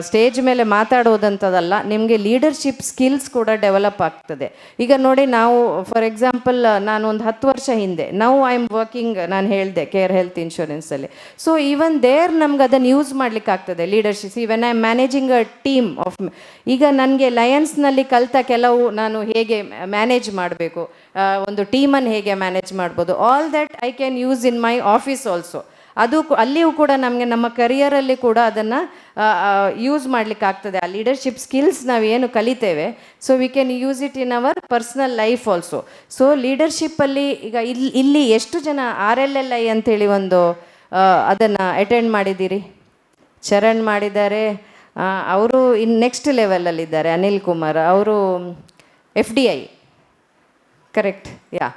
ಸ್ಟೇಜ್ ಮೇಲೆ ಮಾತಾಡೋದಂಥದ್ದಲ್ಲ, ನಿಮಗೆ ಲೀಡರ್ಶಿಪ್ ಸ್ಕಿಲ್ಸ್ ಕೂಡ ಡೆವಲಪ್ ಆಗ್ತದೆ. ಈಗ ನೋಡಿ, ನಾವು ಫಾರ್ ಎಕ್ಸಾಂಪಲ್ ನಾನು ಒಂದು 10 ವರ್ಷ ಹಿಂದೆ, ಐ ಆಮ್ ವರ್ಕಿಂಗ್, ನಾನು ಹೇಳಿದೆ ಕೇರ್ ಹೆಲ್ತ್ ಇನ್ಶೂರೆನ್ಸಲ್ಲಿ. ಸೊ ಈವನ್ ದೇರ್ ನಮ್ಗೆ ಅದನ್ನು ಯೂಸ್ ಮಾಡಲಿಕ್ಕೆ ಆಗ್ತದೆ leadership. Even I am managing a team of, ಈಗ ನನಗೆ ಲಯನ್ಸ್ನಲ್ಲಿ ಕಲಿತ ಕೆಲವು ನಾನು ಹೇಗೆ ಮ್ಯಾನೇಜ್ ಮಾಡಬೇಕು, ಒಂದು ಟೀಮನ್ನು ಹೇಗೆ ಮ್ಯಾನೇಜ್ ಮಾಡ್ಬೋದು, all that I can use in my office also. ಅಲ್ಲಿಯೂ ಕೂಡ ನಮಗೆ ನಮ್ಮ ಕರಿಯರಲ್ಲಿ ಕೂಡ ಅದನ್ನು ಯೂಸ್ ಮಾಡಲಿಕ್ಕೆ ಆಗ್ತದೆ. ಆ ಲೀಡರ್ಶಿಪ್ ಸ್ಕಿಲ್ಸ್ ನಾವೇನು ಕಲಿತೇವೆ, so we can use it in our personal life also. So ಲೀಡರ್ಶಿಪ್ಪಲ್ಲಿ ಈಗ ಇಲ್ಲಿ ಎಷ್ಟು ಜನ RLLI ಅಂಥೇಳಿ ಒಂದು ಅದನ್ನು ಅಟೆಂಡ್ ಮಾಡಿದ್ದೀರಿ? ಚರಣ್ ಮಾಡಿದ್ದಾರೆ, ಅವರು ನೆಕ್ಸ್ಟ್ ಲೆವೆಲಲ್ಲಿದ್ದಾರೆ. ಅನಿಲ್ ಕುಮಾರ್ ಅವರು FDI, ಕರೆಕ್ಟ್, ಯಾ.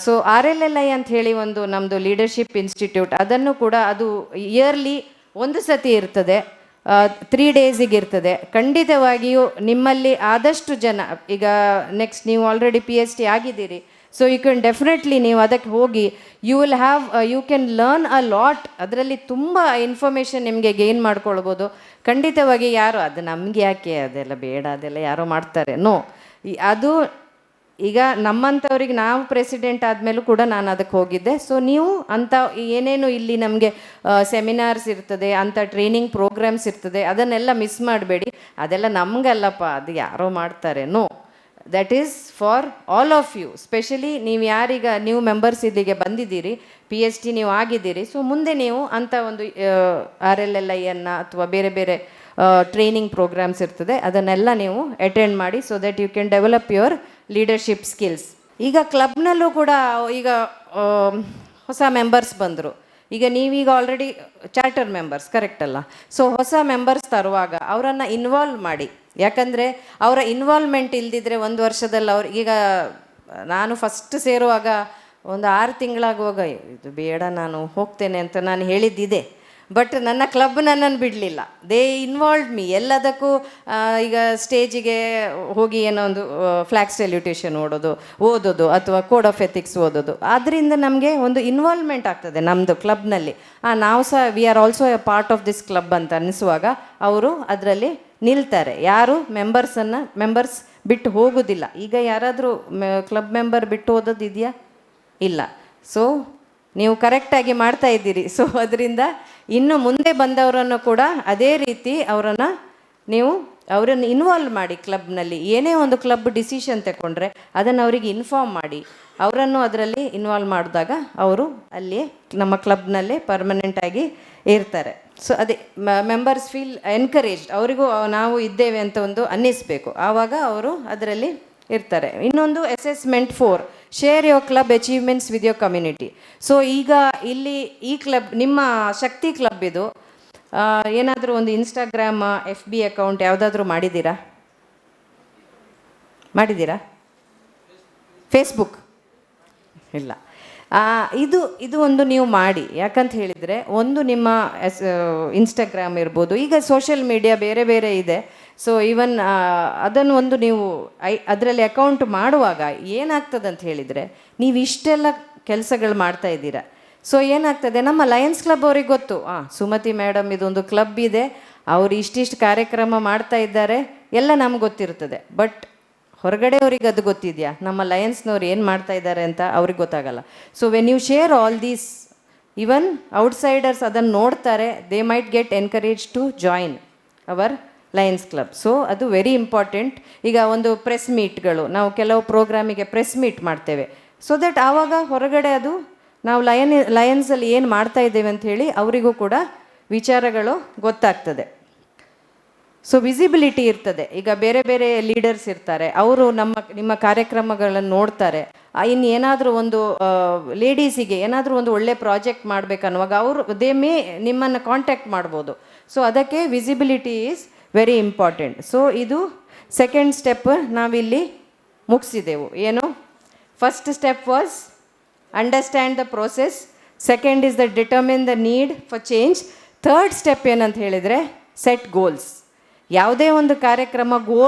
ಸೊ RLLI ಅಂತ ಹೇಳಿ ಒಂದು ನಮ್ಮದು ಲೀಡರ್ಶಿಪ್ ಇನ್ಸ್ಟಿಟ್ಯೂಟ್, ಅದನ್ನು ಕೂಡ ಅದು ಇಯರ್ಲಿ ಒಂದು ಸತಿ ಇರ್ತದೆ. 3 ಡೇಸಿಗೆ ಇರ್ತದೆ. ಖಂಡಿತವಾಗಿಯೂ ನಿಮ್ಮಲ್ಲಿ ಆದಷ್ಟು ಜನ, ಈಗ ನೆಕ್ಸ್ಟ್ ನೀವು ಆಲ್ರೆಡಿ PhD ಆಗಿದ್ದೀರಿ, ಸೊ ಯು ಕ್ಯಾನ್ ಡೆಫಿನೆಟ್ಲಿ ನೀವು ಅದಕ್ಕೆ ಹೋಗಿ you can learn a lot. ಅದರಲ್ಲಿ ತುಂಬ ಇನ್ಫಾರ್ಮೇಷನ್ ನಿಮಗೆ ಗೇನ್ ಮಾಡ್ಕೊಳ್ಬೋದು. ಖಂಡಿತವಾಗಿ ಯಾರು ಅದು ನಮಗೆ ಯಾಕೆ ಅದೆಲ್ಲ ಬೇಡ, ಅದೆಲ್ಲ ಯಾರೋ ಮಾಡ್ತಾರೆ, ನೋ. ಅದು ಈಗ ನಮ್ಮಂಥವ್ರಿಗೆ, ನಾವು ಪ್ರೆಸಿಡೆಂಟ್ ಆದಮೇಲೂ ಕೂಡ ನಾನು ಅದಕ್ಕೆ ಹೋಗಿದ್ದೆ. ಸೊ ನೀವು ಅಂಥ ಏನೇನು ಇಲ್ಲಿ ನಮಗೆ ಸೆಮಿನಾರ್ಸ್ ಇರ್ತದೆ, ಅಂಥ ಟ್ರೈನಿಂಗ್ ಪ್ರೋಗ್ರಾಮ್ಸ್ ಇರ್ತದೆ, ಅದನ್ನೆಲ್ಲ ಮಿಸ್ ಮಾಡಬೇಡಿ. ಅದೆಲ್ಲ ನಮಗಲ್ಲಪ್ಪ, ಅದು ಯಾರೋ ಮಾಡ್ತಾರೆ, no. That is for all of you. Specially ನೀವು ಯಾರೀಗ ನ್ಯೂ ಮೆಂಬರ್ಸ್ ಇಲ್ಲಿಗೆ ಬಂದಿದ್ದೀರಿ, PhD ನೀವು ಆಗಿದ್ದೀರಿ, ಸೊ ಮುಂದೆ ನೀವು ಅಂಥ ಒಂದು RLLI ಅಥವಾ ಬೇರೆ ಬೇರೆ ಟ್ರೈನಿಂಗ್ ಪ್ರೋಗ್ರಾಮ್ಸ್ ಇರ್ತದೆ, ಅದನ್ನೆಲ್ಲ ನೀವು ಅಟೆಂಡ್ ಮಾಡಿ, so that you can develop your leadership skills. ಈಗ ಕ್ಲಬ್ನಲ್ಲೂ ಕೂಡ ಈಗ ಹೊಸ ಮೆಂಬರ್ಸ್ ಬಂದರು. ಈಗ ನೀವೀಗ ಆಲ್ರೆಡಿ ಚಾರ್ಟರ್ ಮೆಂಬರ್ಸ್, ಕರೆಕ್ಟ್ ಅಲ್ಲ? ಸೊ ಹೊಸ ಮೆಂಬರ್ಸ್ ತರುವಾಗ ಅವರನ್ನು ಇನ್ವಾಲ್ವ್ ಮಾಡಿ. ಯಾಕಂದರೆ ಅವರ ಇನ್ವಾಲ್ವ್ಮೆಂಟ್ ಇಲ್ದಿದ್ರೆ 1 ವರ್ಷದಲ್ಲಿ ಈಗ ನಾನು ಫಸ್ಟ್ ಸೇರುವಾಗ ಒಂದು 6 ತಿಂಗಳಾಗುವಾಗ ಇದು ಬೇಡ, ನಾನು ಹೋಗ್ತೇನೆ ಅಂತ ನಾನು ಹೇಳಿದ್ದಿದೆ. ಬಟ್ ನನ್ನ ಕ್ಲಬ್ ನನ್ನನ್ನು ಬಿಡಲಿಲ್ಲ. ದೇ ಇನ್ವಾಲ್ವ್ಡ್ ಮೀ ಎಲ್ಲದಕ್ಕೂ. ಈಗ ಸ್ಟೇಜಿಗೆ ಹೋಗಿ ಏನೋ ಒಂದು ಫ್ಲ್ಯಾಗ್ ಸೆಲ್ಯೂಟೇಷನ್ ಓದೋದು ಅಥವಾ ಕೋಡ್ ಆಫ್ ಎಥಿಕ್ಸ್ ಓದೋದು, ಅದರಿಂದ ನಮಗೆ ಒಂದು ಇನ್ವಾಲ್ವ್ಮೆಂಟ್ ಆಗ್ತದೆ ನಮ್ಮದು ಕ್ಲಬ್ನಲ್ಲಿ. ನಾವು ಸಹ we are also A part of this club ಅಂತ ಅನ್ನಿಸುವಾಗ ಅವರು ಅದರಲ್ಲಿ ನಿಲ್ತಾರೆ. ಯಾರು ಮೆಂಬರ್ಸ್ ಬಿಟ್ಟು ಹೋಗೋದಿಲ್ಲ. ಈಗ ಯಾರಾದರೂ ಕ್ಲಬ್ ಮೆಂಬರ್ ಬಿಟ್ಟು ಓದೋದಿದೆಯಾ? ಇಲ್ಲ. ಸೊ ನೀವು ಕರೆಕ್ಟಾಗಿ ಮಾಡ್ತಾ ಇದ್ದೀರಿ. ಸೊ ಅದರಿಂದ ಇನ್ನು ಮುಂದೆ ಬಂದವರನ್ನು ಕೂಡ ಅದೇ ರೀತಿ ಅವರನ್ನು ಇನ್ವಾಲ್ವ್ ಮಾಡಿ. ಕ್ಲಬ್ನಲ್ಲಿ ಏನೇ ಒಂದು ಕ್ಲಬ್ ಡಿಸಿಷನ್ ತಗೊಂಡ್ರೆ ಅದನ್ನು ಅವರಿಗೆ ಇನ್ಫಾರ್ಮ್ ಮಾಡಿ, ಅವರನ್ನು ಅದರಲ್ಲಿ ಇನ್ವಾಲ್ವ್ ಮಾಡಿದಾಗ ಅವರು ಅಲ್ಲಿ ನಮ್ಮ ಕ್ಲಬ್ನಲ್ಲೇ ಪರ್ಮನೆಂಟಾಗಿ ಇರ್ತಾರೆ. ಸೊ ಅದೇ ಮೆಂಬರ್ಸ್ ಫೀಲ್ ಎನ್ಕರೇಜ್ಡ್, ಅವರಿಗೂ ನಾವು ಇದ್ದೇವೆ ಅಂತ ಒಂದು ಅನ್ನಿಸ್ಬೇಕು, ಆವಾಗ ಅವರು ಅದರಲ್ಲಿ ಇರ್ತಾರೆ. ಇನ್ನೊಂದು assessment 4, share your club achievements with your community. So ಈಗ ಇಲ್ಲಿ ಈ ಕ್ಲಬ್ ನಿಮ್ಮ ಶಕ್ತಿ ಕ್ಲಬ್ ಇದು ಏನಾದರೂ ಒಂದು ಇನ್ಸ್ಟಾಗ್ರಾಮ್ FB ಅಕೌಂಟ್ ಯಾವುದಾದ್ರೂ ಮಾಡಿದ್ದೀರಾ? ಫೇಸ್ಬುಕ್ ಇಲ್ಲ. ಇದು ಒಂದು ನೀವು ಮಾಡಿ. ಯಾಕಂತ ಹೇಳಿದರೆ, ಒಂದು ನಿಮ್ಮ ಇನ್ಸ್ಟಾಗ್ರಾಮ್ ಇರ್ಬೋದು, ಈಗ ಸೋಷಿಯಲ್ ಮೀಡಿಯಾ ಬೇರೆ ಬೇರೆ ಇದೆ. ಸೊ ಈವನ್ ಅದನ್ನು ಒಂದು ನೀವು ಅದರಲ್ಲಿ ಅಕೌಂಟ್ ಮಾಡುವಾಗ ಏನಾಗ್ತದೆ ಅಂತ ಹೇಳಿದರೆ, ನೀವು ಇಷ್ಟೆಲ್ಲ ಕೆಲಸಗಳು ಮಾಡ್ತಾ ಇದ್ದೀರಾ. ಸೊ ಏನಾಗ್ತದೆ, ನಮ್ಮ ಲಯನ್ಸ್ ಕ್ಲಬ್ ಅವ್ರಿಗೆ ಗೊತ್ತು, ಸುಮತಿ ಮೇಡಮ್ ಇದೊಂದು ಕ್ಲಬ್ ಇದೆ, ಅವರು ಇಷ್ಟಿಷ್ಟು ಕಾರ್ಯಕ್ರಮ ಮಾಡ್ತಾ ಇದ್ದಾರೆ, ಎಲ್ಲ ನಮ್ಗೆ ಗೊತ್ತಿರ್ತದೆ. ಬಟ್ ಹೊರಗಡೆ ಅವ್ರಿಗೆ ಅದು ಗೊತ್ತಿದೆಯಾ, ನಮ್ಮ ಲಯನ್ಸ್ನವ್ರು ಏನು ಮಾಡ್ತಾ ಇದ್ದಾರೆ ಅಂತ ಅವ್ರಿಗೆ ಗೊತ್ತಾಗಲ್ಲ. So when you share all these, even outsiders ಅದನ್ನು ನೋಡ್ತಾರೆ, they might get encourage to join our Lions club. So ಅದು ವೆರಿ ಇಂಪಾರ್ಟೆಂಟ್. ಈಗ ಒಂದು ಪ್ರೆಸ್ ಮೀಟ್ಗಳು, ನಾವು ಕೆಲವು ಪ್ರೋಗ್ರಾಮಿಗೆ ಪ್ರೆಸ್ ಮೀಟ್ ಮಾಡ್ತೇವೆ. ಸೊ ದಟ್ ಆವಾಗ ಹೊರಗಡೆ ಅದು ನಾವು ಲಯನ್ಸಲ್ಲಿ ಏನು ಮಾಡ್ತಾ ಇದ್ದೇವೆ ಅಂತ ಹೇಳಿ ಅವರಿಗೂ ಕೂಡ ವಿಚಾರಗಳು ಗೊತ್ತಾಗ್ತದೆ. ಸೊ ವಿಸಿಬಿಲಿಟಿ ಇರ್ತದೆ. ಈಗ ಬೇರೆ ಬೇರೆ ಲೀಡರ್ಸ್ ಇರ್ತಾರೆ, ಅವರು ನಿಮ್ಮ ಕಾರ್ಯಕ್ರಮಗಳನ್ನು ನೋಡ್ತಾರೆ. ಇನ್ನು ಏನಾದರೂ ಒಂದು ಲೇಡೀಸಿಗೆ ಏನಾದರೂ ಒಂದು ಒಳ್ಳೆ ಪ್ರಾಜೆಕ್ಟ್ ಮಾಡಬೇಕನ್ನುವಾಗ ದೇ ಮೇ ನಿಮ್ಮನ್ನು ಕಾಂಟ್ಯಾಕ್ಟ್ ಮಾಡ್ಬೋದು. ಸೊ ಅದಕ್ಕೆ visibility is very important. So ಇದು ಸೆಕೆಂಡ್ ಸ್ಟೆಪ್ ನಾವಿಲ್ಲಿ ಮುಗಿಸಿದೆವು. ಏನು? First step was understand the process, second is the determine the need for change, third step ಏನಂತ ಹೇಳಿದರೆ ಸೆಟ್ ಗೋಲ್ಸ್. ಯಾವುದೇ ಒಂದು ಕಾರ್ಯಕ್ರಮ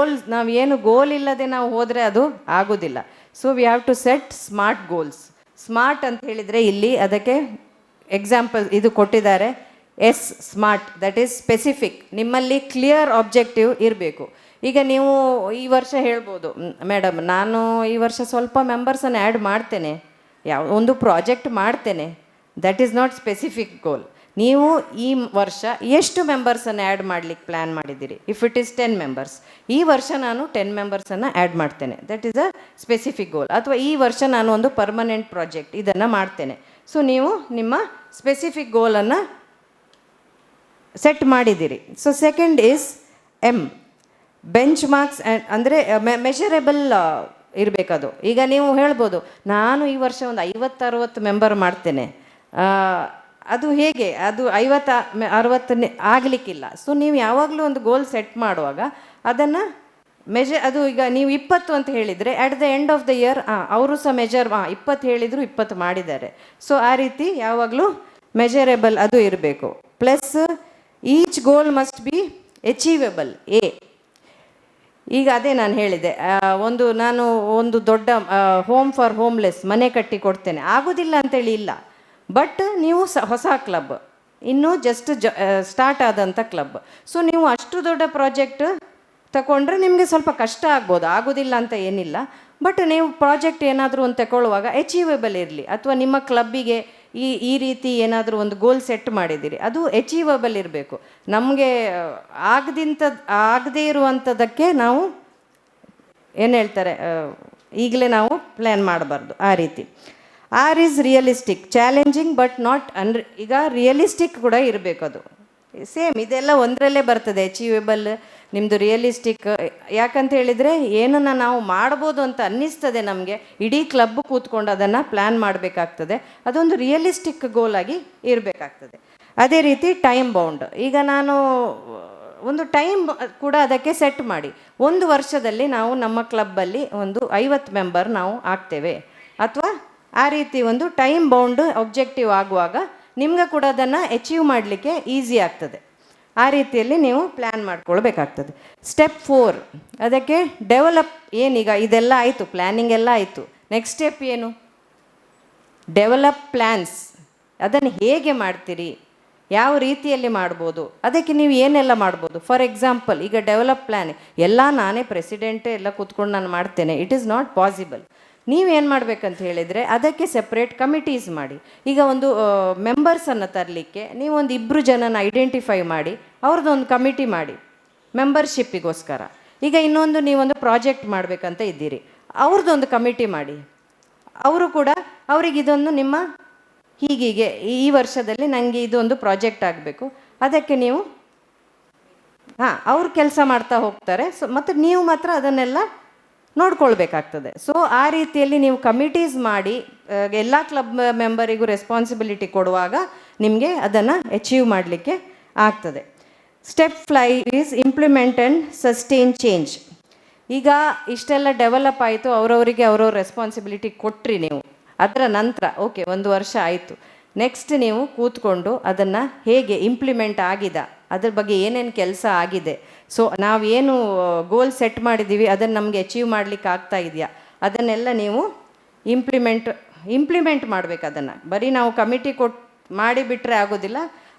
ನಾವೇನು ಗೋಲ್ ಇಲ್ಲದೆ ನಾವು ಹೋದರೆ ಅದು ಆಗೋದಿಲ್ಲ. So we have to set smart goals. Smart ಅಂತ ಹೇಳಿದರೆ ಇಲ್ಲಿ ಅದಕ್ಕೆ ಎಕ್ಸಾಂಪಲ್ ಇದು ಕೊಟ್ಟಿದ್ದಾರೆ, ಸ್ಮಾರ್ಟ್, ದಟ್ ಈಸ್ ಸ್ಪೆಸಿಫಿಕ್. ನಿಮ್ಮಲ್ಲಿ ಕ್ಲಿಯರ್ ಆಬ್ಜೆಕ್ಟಿವ್ ಇರಬೇಕು. ಈಗ ನೀವು ಈ ವರ್ಷ ಹೇಳ್ಬೋದು, ಮೇಡಮ್ ನಾನು ಈ ವರ್ಷ ಸ್ವಲ್ಪ ಮೆಂಬರ್ಸನ್ನು ಆ್ಯಡ್ ಮಾಡ್ತೇನೆ, ಒಂದು ಪ್ರಾಜೆಕ್ಟ್ ಮಾಡ್ತೇನೆ. ದಟ್ ಈಸ್ ನಾಟ್ ಸ್ಪೆಸಿಫಿಕ್ ಗೋಲ್. ನೀವು ಈ ವರ್ಷ ಎಷ್ಟು ಮೆಂಬರ್ಸನ್ನು ಆ್ಯಡ್ ಮಾಡಲಿಕ್ಕೆ ಪ್ಲ್ಯಾನ್ ಮಾಡಿದ್ದೀರಿ? ಇಫ್ ಇಟ್ ಈಸ್ 10 ಮೆಂಬರ್ಸ್, ಈ ವರ್ಷ ನಾನು 10 ಮೆಂಬರ್ಸನ್ನು ಆ್ಯಡ್ ಮಾಡ್ತೇನೆ, ದಟ್ ಈಸ್ ಅ ಸ್ಪೆಸಿಫಿಕ್ ಗೋಲ್. ಅಥವಾ ಈ ವರ್ಷ ನಾನು ಒಂದು ಪರ್ಮನೆಂಟ್ ಪ್ರಾಜೆಕ್ಟ್ ಇದನ್ನು ಮಾಡ್ತೇನೆ. ಸೊ ನೀವು ನಿಮ್ಮ ಸ್ಪೆಸಿಫಿಕ್ ಗೋಲನ್ನು ಸೆಟ್ ಮಾಡಿದ್ದೀರಿ. So second is bench marks, ಅಂದರೆ ಮೆಷರೇಬಲ್ ಇರಬೇಕದು. ಈಗ ನೀವು ಹೇಳ್ಬೋದು, ನಾನು ಈ ವರ್ಷ ಒಂದು 50-60 ಮೆಂಬರ್ ಮಾಡ್ತೇನೆ, ಅದು ಹೇಗೆ? ಅದು 50-60 ಆಗಲಿಕ್ಕಿಲ್ಲ. ಸೊ ನೀವು ಯಾವಾಗಲೂ ಒಂದು ಗೋಲ್ ಸೆಟ್ ಮಾಡುವಾಗ ಅದನ್ನು ಅದು ಈಗ ನೀವು 20 ಅಂತ ಹೇಳಿದರೆ at the end of the year ಅವರು ಸಹ 20 ಹೇಳಿದರು, 20 ಮಾಡಿದ್ದಾರೆ. ಸೊ ಆ ರೀತಿ ಯಾವಾಗಲೂ ಮೆಜರೇಬಲ್ ಅದು ಇರಬೇಕು. Plus each goal must be achievable. ಈಗ ಅದೇ ನಾನು ಹೇಳಿದೆ, ನಾನು ಒಂದು ದೊಡ್ಡ ಹೋಮ್ ಫಾರ್ ಹೋಮ್ಲೆಸ್ ಮನೆ ಕಟ್ಟಿ ಕೊಡ್ತೇನೆ, ಆಗೋದಿಲ್ಲ ಅಂತೇಳಿ ಇಲ್ಲ. ಬಟ್ ನೀವು ಹೊಸ ಕ್ಲಬ್, ಇನ್ನೂ ಜಸ್ಟ್ ಸ್ಟಾರ್ಟ್ ಆದಂಥ ಕ್ಲಬ್. ಸೊ ನೀವು ಅಷ್ಟು ದೊಡ್ಡ ಪ್ರಾಜೆಕ್ಟ್ ತಗೊಂಡ್ರೆ ನಿಮಗೆ ಸ್ವಲ್ಪ ಕಷ್ಟ ಆಗ್ಬೋದು, ಆಗೋದಿಲ್ಲ ಅಂತ ಏನಿಲ್ಲ. ಬಟ್ ನೀವು ಪ್ರಾಜೆಕ್ಟ್ ಏನಾದರೂ ಒಂದು ತಗೊಳ್ಳುವಾಗ ಅಚೀವೆಬಲ್ ಇರಲಿ. ಅಥವಾ ನಿಮ್ಮ ಕ್ಲಬ್ಬಿಗೆ ಈ ರೀತಿ ಏನಾದರೂ ಒಂದು ಗೋಲ್ ಸೆಟ್ ಮಾಡಿದ್ದೀರಿ, ಅದು ಅಚೀವಬಲ್ ಇರಬೇಕು. ನಮಗೆ ಆಗದೇ ಇರುವಂಥದ್ದಕ್ಕೆ ನಾವು ಏನು ಹೇಳ್ತಾರೆ, ಈಗಲೇ ನಾವು ಪ್ಲ್ಯಾನ್ ಮಾಡಬಾರ್ದು. ಆ ರೀತಿ is realistic, challenging but not ಈಗ ರಿಯಲಿಸ್ಟಿಕ್ ಕೂಡ ಇರಬೇಕು. ಅದು ಸೇಮ್ ಇದೆಲ್ಲ ಒಂದರಲ್ಲೇ ಬರ್ತದೆ, ಅಚೀವೆಬಲ್, ನಿಮ್ಮದು ರಿಯಲಿಸ್ಟಿಕ್. ಯಾಕಂತ ಹೇಳಿದರೆ ಏನನ್ನು ನಾವು ಮಾಡ್ಬೋದು ಅಂತ ಅನ್ನಿಸ್ತದೆ ನಮಗೆ, ಇಡೀ ಕ್ಲಬ್ ಕೂತ್ಕೊಂಡು ಅದನ್ನು ಪ್ಲ್ಯಾನ್ ಮಾಡಬೇಕಾಗ್ತದೆ. ಅದೊಂದು ರಿಯಲಿಸ್ಟಿಕ್ ಗೋಲ್ ಆಗಿ ಇರಬೇಕಾಗ್ತದೆ. ಅದೇ ರೀತಿ ಟೈಮ್ ಬೌಂಡ್. ಈಗ ನಾನು ಒಂದು ಟೈಮ್ ಕೂಡ ಅದಕ್ಕೆ ಸೆಟ್ ಮಾಡಿ, 1 ವರ್ಷದಲ್ಲಿ ನಾವು ನಮ್ಮ ಕ್ಲಬ್ಬಲ್ಲಿ ಒಂದು 50 ಮೆಂಬರ್ ನಾವು ಆಗ್ತೇವೆ, ಅಥವಾ ಆ ರೀತಿ ಒಂದು ಟೈಮ್ ಬೌಂಡ್ ಒಬ್ಜೆಕ್ಟಿವ್ ಆಗುವಾಗ ನಿಮ್ಗೆ ಕೂಡ ಅದನ್ನು ಅಚೀವ್ ಮಾಡಲಿಕ್ಕೆ ಈಸಿ ಆಗ್ತದೆ. ಆ ರೀತಿಯಲ್ಲಿ ನೀವು ಪ್ಲ್ಯಾನ್ ಮಾಡ್ಕೊಳ್ಬೇಕಾಗ್ತದೆ. ಸ್ಟೆಪ್ 4, ಅದಕ್ಕೆ ಡೆವಲಪ್. ಏನೀಗ ಇದೆಲ್ಲ ಆಯಿತು, ಪ್ಲ್ಯಾನಿಂಗ್ ಎಲ್ಲ ಆಯಿತು. ನೆಕ್ಸ್ಟ್ ಸ್ಟೆಪ್ ಏನು? Develop plans. ಅದನ್ನು ಹೇಗೆ ಮಾಡ್ತೀರಿ, ಯಾವ ರೀತಿಯಲ್ಲಿ ಮಾಡ್ಬೋದು, ಅದಕ್ಕೆ ನೀವು ಏನೆಲ್ಲ ಮಾಡ್ಬೋದು. ಫಾರ್ ಎಕ್ಸಾಂಪಲ್, ಈಗ ಡೆವಲಪ್ ಪ್ಲ್ಯಾನ್ ಎಲ್ಲ ನಾನೇ ಪ್ರೆಸಿಡೆಂಟೇ ಎಲ್ಲ ಕೂತ್ಕೊಂಡು ನಾನು ಮಾಡ್ತೇನೆ, ಇಟ್ ಈಸ್ ನಾಟ್ ಪಾಸಿಬಲ್. ನೀವೇನು ಮಾಡಬೇಕಂತ ಹೇಳಿದರೆ ಅದಕ್ಕೆ ಸೆಪ್ರೇಟ್ ಕಮಿಟೀಸ್ ಮಾಡಿ. ಈಗ ಒಂದು ಮೆಂಬರ್ಸನ್ನು ತರಲಿಕ್ಕೆ ನೀವು ಒಂದು 2 ಜನನ ಐಡೆಂಟಿಫೈ ಮಾಡಿ ಅವ್ರದ್ದೊಂದು ಕಮಿಟಿ ಮಾಡಿ ಮೆಂಬರ್ಶಿಪ್ಪಿಗೋಸ್ಕರ. ಈಗ ಇನ್ನೊಂದು ನೀವೊಂದು ಪ್ರಾಜೆಕ್ಟ್ ಮಾಡಬೇಕಂತ ಇದ್ದೀರಿ, ಅವ್ರದ್ದೊಂದು ಕಮಿಟಿ ಮಾಡಿ. ಅವರು ಕೂಡ ಅವರಿಗೆ ಇದೊಂದು ನಿಮ್ಮ ಹೀಗೀಗೆ ಈ ವರ್ಷದಲ್ಲಿ ನನಗೆ ಇದೊಂದು ಪ್ರಾಜೆಕ್ಟ್ ಆಗಬೇಕು, ಅದಕ್ಕೆ ನೀವು ಅವ್ರು ಕೆಲಸ ಮಾಡ್ತಾ ಹೋಗ್ತಾರೆ. ಸೊ ಮತ್ತು ನೀವು ಮಾತ್ರ ಅದನ್ನೆಲ್ಲ ನೋಡ್ಕೊಳ್ಬೇಕಾಗ್ತದೆ. ಸೊ ಆ ರೀತಿಯಲ್ಲಿ ನೀವು ಕಮಿಟೀಸ್ ಮಾಡಿ ಎಲ್ಲ ಕ್ಲಬ್ ಮೆಂಬರಿಗೂ ರೆಸ್ಪಾನ್ಸಿಬಿಲಿಟಿ ಕೊಡುವಾಗ ನಿಮಗೆ ಅದನ್ನು ಅಚೀವ್ ಮಾಡಲಿಕ್ಕೆ ಆಗ್ತದೆ. Step 5 is implement and sustain change. ಈಗ ಇಷ್ಟೆಲ್ಲ ಡೆವಲಪ್ ಆಯಿತು, ಅವರವರಿಗೆ ಅವ್ರವ್ರ ರೆಸ್ಪಾನ್ಸಿಬಿಲಿಟಿ ಕೊಟ್ರಿ ನೀವು. ಅದರ ನಂತರ ಓಕೆ 1 ವರ್ಷ ಆಯಿತು, ನೆಕ್ಸ್ಟ್ ನೀವು ಕೂತ್ಕೊಂಡು ಅದನ್ನು ಹೇಗೆ ಇಂಪ್ಲಿಮೆಂಟ್ ಆಗಿದೆ, ಅದ್ರ ಬಗ್ಗೆ ಏನೇನು ಕೆಲಸ ಆಗಿದೆ, ಸೊ ನಾವೇನು ಗೋಲ್ ಸೆಟ್ ಮಾಡಿದ್ದೀವಿ ಅದನ್ನು ನಮಗೆ ಅಚೀವ್ ಮಾಡಲಿಕ್ಕೆ ಆಗ್ತಾ ಇದೆಯಾ, ಅದನ್ನೆಲ್ಲ ನೀವು ಇಂಪ್ಲಿಮೆಂಟ್ ಮಾಡಬೇಕು. ಅದನ್ನು ಬರೀ ನಾವು ಕಮಿಟಿ ಮಾಡಿಬಿಟ್ರೆ ಆಗೋದಿಲ್ಲ,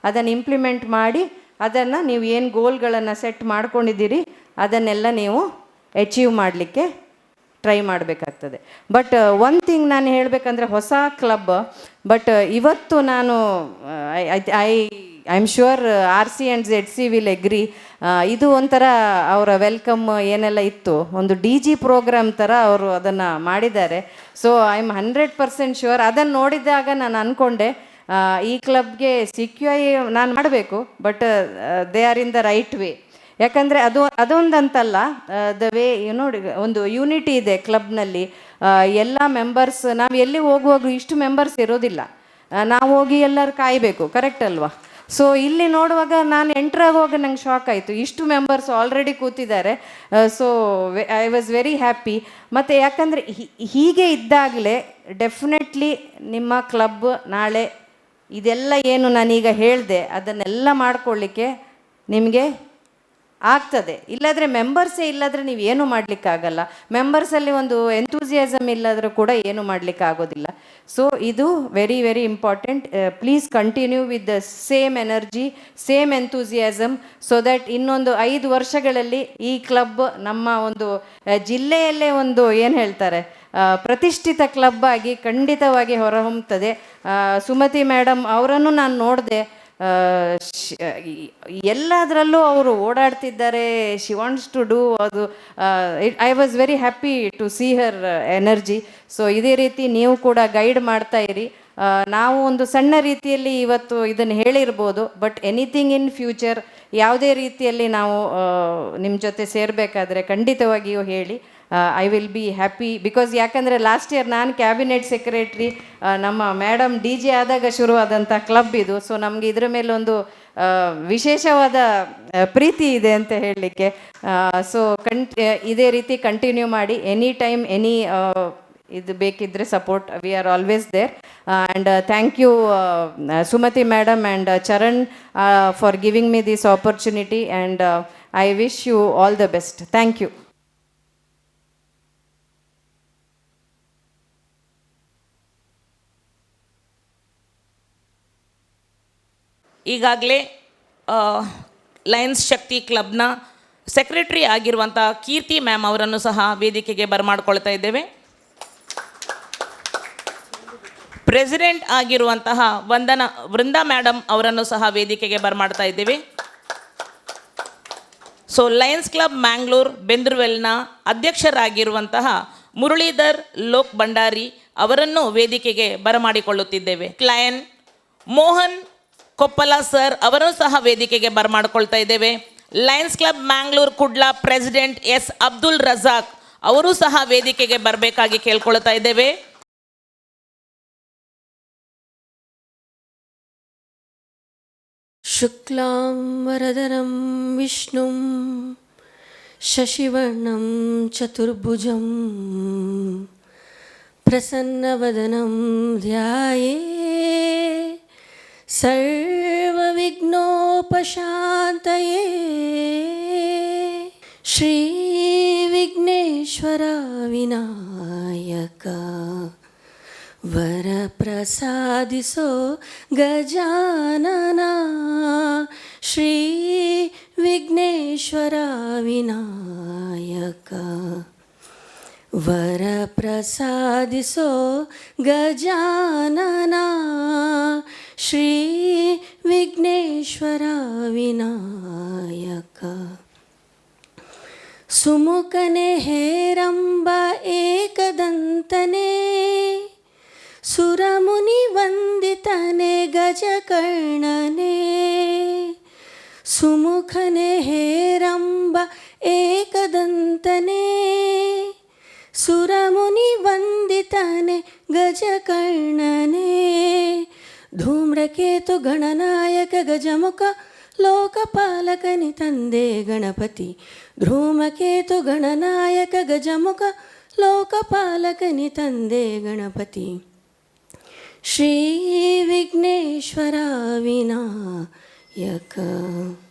ಅದನ್ನು ಇಂಪ್ಲಿಮೆಂಟ್ ಮಾಡಿ ಅದನ್ನು ನೀವು ಏನು ಗೋಲ್ಗಳನ್ನು ಸೆಟ್ ಮಾಡ್ಕೊಂಡಿದ್ದೀರಿ ಅದನ್ನೆಲ್ಲ ನೀವು ಅಚೀವ್ ಮಾಡಲಿಕ್ಕೆ ಟ್ರೈ ಮಾಡಬೇಕಾಗ್ತದೆ. ಬಟ್ ಒನ್ ಥಿಂಗ್ ನಾನು ಹೇಳಬೇಕಂದ್ರೆ, ಹೊಸ ಕ್ಲಬ್, ಬಟ್ ಇವತ್ತು ನಾನು I am sure RC and ZC will agree, ಇದು ಒಂಥರ ಅವರ ವೆಲ್ಕಮ್ ಏನೆಲ್ಲ ಇತ್ತು, ಒಂದು DG ಪ್ರೋಗ್ರಾಮ್ ಥರ ಅವರು ಅದನ್ನು ಮಾಡಿದ್ದಾರೆ. So I am 100% sure. ಅದನ್ನು ನೋಡಿದಾಗ ನಾನು ಅಂದ್ಕೊಂಡೆ ಈ ಕ್ಲಬ್ಗೆ CQI ನಾನು ಮಾಡಬೇಕು, but they are in the right way. ಯಾಕಂದರೆ ಅದೊಂದಂತಲ್ಲ, ದ ವೇ ನೋಡಿ, ಒಂದು ಯೂನಿಟಿ ಇದೆ ಕ್ಲಬ್ನಲ್ಲಿ. ಎಲ್ಲ ಮೆಂಬರ್ಸ್, ನಾವು ಎಲ್ಲಿ ಹೋಗುವಾಗ ಇಷ್ಟು ಮೆಂಬರ್ಸ್ ಇರೋದಿಲ್ಲ, ನಾವು ಹೋಗಿ ಎಲ್ಲರೂ ಕಾಯಬೇಕು, ಕರೆಕ್ಟ್ ಅಲ್ವಾ? ಸೊ ಇಲ್ಲಿ ನೋಡುವಾಗ ನಾನು ಎಂಟ್ರಾಗುವಾಗ ನಂಗೆ ಶಾಕ್ ಆಯಿತು, ಇಷ್ಟು ಮೆಂಬರ್ಸ್ ಆಲ್ರೆಡಿ ಕೂತಿದ್ದಾರೆ. So I was very happy. ಮತ್ತು ಯಾಕಂದರೆ ಹೀಗೆ ಇದ್ದಾಗಲೇ ಡೆಫಿನೆಟ್ಲಿ ನಿಮ್ಮ ಕ್ಲಬ್ ನಾಳೆ ಇದೆಲ್ಲ ಏನು ನಾನೀಗ ಹೇಳಿದೆ ಅದನ್ನೆಲ್ಲ ಮಾಡ್ಕೊಳ್ಳಿಕ್ಕೆ ನಿಮಗೆ ಆಗ್ತದೆ. ಇಲ್ಲಾದರೆ ಮೆಂಬರ್ಸೇ ಇಲ್ಲಾದರೆ ನೀವು ಏನೂ ಮಾಡಲಿಕ್ಕಾಗಲ್ಲ. ಮೆಂಬರ್ಸಲ್ಲಿ ಒಂದು ಎಂಥೂಸಿಯಾಸಮ್ ಇಲ್ಲಾದರೂ ಕೂಡ ಏನೂ ಮಾಡಲಿಕ್ಕೆ ಆಗೋದಿಲ್ಲ. ಸೊ ಇದು very very important. Please continue with the same energy, same enthusiasm, so that ಇನ್ನೊಂದು 5 ವರ್ಷಗಳಲ್ಲಿ ಈ ಕ್ಲಬ್ ನಮ್ಮ ಒಂದು ಜಿಲ್ಲೆಯಲ್ಲೇ ಒಂದು ಏನು ಹೇಳ್ತಾರೆ ಪ್ರತಿಷ್ಠಿತ ಕ್ಲಬ್ ಆಗಿ ಖಂಡಿತವಾಗಿ ಹೊರಹೊಮ್ಮುತ್ತದೆ. ಸುಮತಿ ಮೇಡಮ್ ಅವರನ್ನು ನಾನು ನೋಡಿದೆ, ಎಲ್ಲದರಲ್ಲೂ ಅವರು ಓಡಾಡ್ತಿದ್ದಾರೆ. ಶಿ ವಾಂಟ್ಸ್ ಟು ಡೂ ಅದು. I was very happy to see her energy. So ಇದೇ ರೀತಿ ನೀವು ಕೂಡ ಗೈಡ್ ಮಾಡ್ತಾ ಇರಿ. ನಾವು ಒಂದು ಸಣ್ಣ ರೀತಿಯಲ್ಲಿ ಇವತ್ತು ಇದನ್ನು ಹೇಳಿರ್ಬೋದು, ಬಟ್ ಎನಿಥಿಂಗ್ ಇನ್ ಫ್ಯೂಚರ್ ಯಾವುದೇ ರೀತಿಯಲ್ಲಿ ನಾವು ನಿಮ್ಮ ಜೊತೆ ಸೇರಬೇಕಾದ್ರೆ ಖಂಡಿತವಾಗಿಯೂ ಹೇಳಿ. I will be happy. Because ಯಾಕಂದರೆ ಲಾಸ್ಟ್ ಇಯರ್ ನಾನು ಕ್ಯಾಬಿನೆಟ್ ಸೆಕ್ರೆಟ್ರಿ, ನಮ್ಮ ಮೇಡಮ್ DG ಆದಾಗ ಶುರುವಾದಂಥ ಕ್ಲಬ್ ಇದು. ಸೊ ನಮಗೆ ಇದರ ಮೇಲೊಂದು ವಿಶೇಷವಾದ ಪ್ರೀತಿ ಇದೆ ಅಂತ ಹೇಳಲಿಕ್ಕೆ. ಸೊ ಇದೇ ರೀತಿ ಕಂಟಿನ್ಯೂ ಮಾಡಿ. ಎನಿ ಟೈಮ್ ಇದು ಬೇಕಿದ್ದರೆ support, we are always there. And thank you Sumathi madam and Charan for giving me this opportunity, and I wish you all the best. Thank you. ಈಗಾಗಲೇ ಲಯನ್ಸ್ ಶಕ್ತಿ ಕ್ಲಬ್ನ ಸೆಕ್ರೆಟರಿ ಆಗಿರುವಂಥ ಕೀರ್ತಿ ಮ್ಯಾಮ್ ಅವರನ್ನು ಸಹ ವೇದಿಕೆಗೆ ಬರಮಾಡ್ಕೊಳ್ತಾ ಇದ್ದೇವೆ. ಪ್ರೆಸಿಡೆಂಟ್ ಆಗಿರುವಂತಹ ವೃಂದಾ ಮೇಡಮ್ ಅವರನ್ನು ಸಹ ವೇದಿಕೆಗೆ ಬರಮಾಡ್ತಾ ಇದ್ದೇವೆ. ಸೊ ಲಯನ್ಸ್ ಕ್ಲಬ್ ಮ್ಯಾಂಗ್ಳೂರ್ ಬೆಂದ್ರವೆಲ್ನ ಅಧ್ಯಕ್ಷರಾಗಿರುವಂತಹ ಮುರಳೀಧರ್ ಲೋಕ್ ಭಂಡಾರಿ ಅವರನ್ನು ವೇದಿಕೆಗೆ ಬರಮಾಡಿಕೊಳ್ಳುತ್ತಿದ್ದೇವೆ. ಲಯನ್ ಮೋಹನ್ ಕೊಪ್ಪಲ ಸರ್ ಅವರನ್ನು ಸಹ ವೇದಿಕೆಗೆ ಬರಮಾಡ್ಕೊಳ್ತಾ ಇದ್ದೇವೆ. Lions club Mangalore Kudla president S Abdul Razak ಅವರು ಸಹ ವೇದಿಕೆಗೆ ಬರಬೇಕಾಗಿ ಕೇಳ್ಕೊಳ್ತಾ ಇದ್ದೇವೆ. ಶುಕ್ಲಾಂ ವರದರಂ ವಿಷ್ಣುಂ ಶಶಿವರ್ಣಂ ಚತುರ್ಭುಜಂ ಪ್ರಸನ್ನವದನಂ ಧ್ಯಾಯೇ ಸರ್ವವಿಘ್ನೋಪಶಾಂತಯೇ. ಶ್ರೀ ವಿಘ್ನೇಶ್ವರ ವಿನಾಯಕ ವರಪ್ರಸಾದಿಸೋ ಗಜಾನನ. ಶ್ರೀ ವಿಘ್ನೇಶ್ವರ ವಿನಾಯಕ ವರಪ್ರಸಾದಿಸೋ ಗಜಾನನ. ಶ್ರೀ ವಿಘ್ನೇಶ್ವರ ವಿನಾಯಕ. ಸುಮುಖನೆ ಹೇರಂಬ ಏಕದಂತನೇ ಸುರಮುನಿ ವಂದಿತನೆ ಗಜಕರ್ಣನೆ. ಸುಮುಖನೆ ಹೇರಂಬ ಏಕದಂತನೇ ಸುರಮುನಿ ವಂದಿತನೆ ಗಜಕರ್ಣನೆ. ಧೂಮ್ರಕೇತು ಗಣನಾಯಕ ಗಜಮುಖ ಲೋಕಪಾಲಕನಿ ತಂದೆ ಗಣಪತಿ. ಧೂಮಕೇತು ಗಣನಾಯಕ ಗಜಮುಖ ಲೋಕಪಾಲಕನಿ ತಂದೆ ಗಣಪತಿ. ಶ್ರೀ ವಿಘ್ನೇಶ್ವರ ವಿನಾಯಕ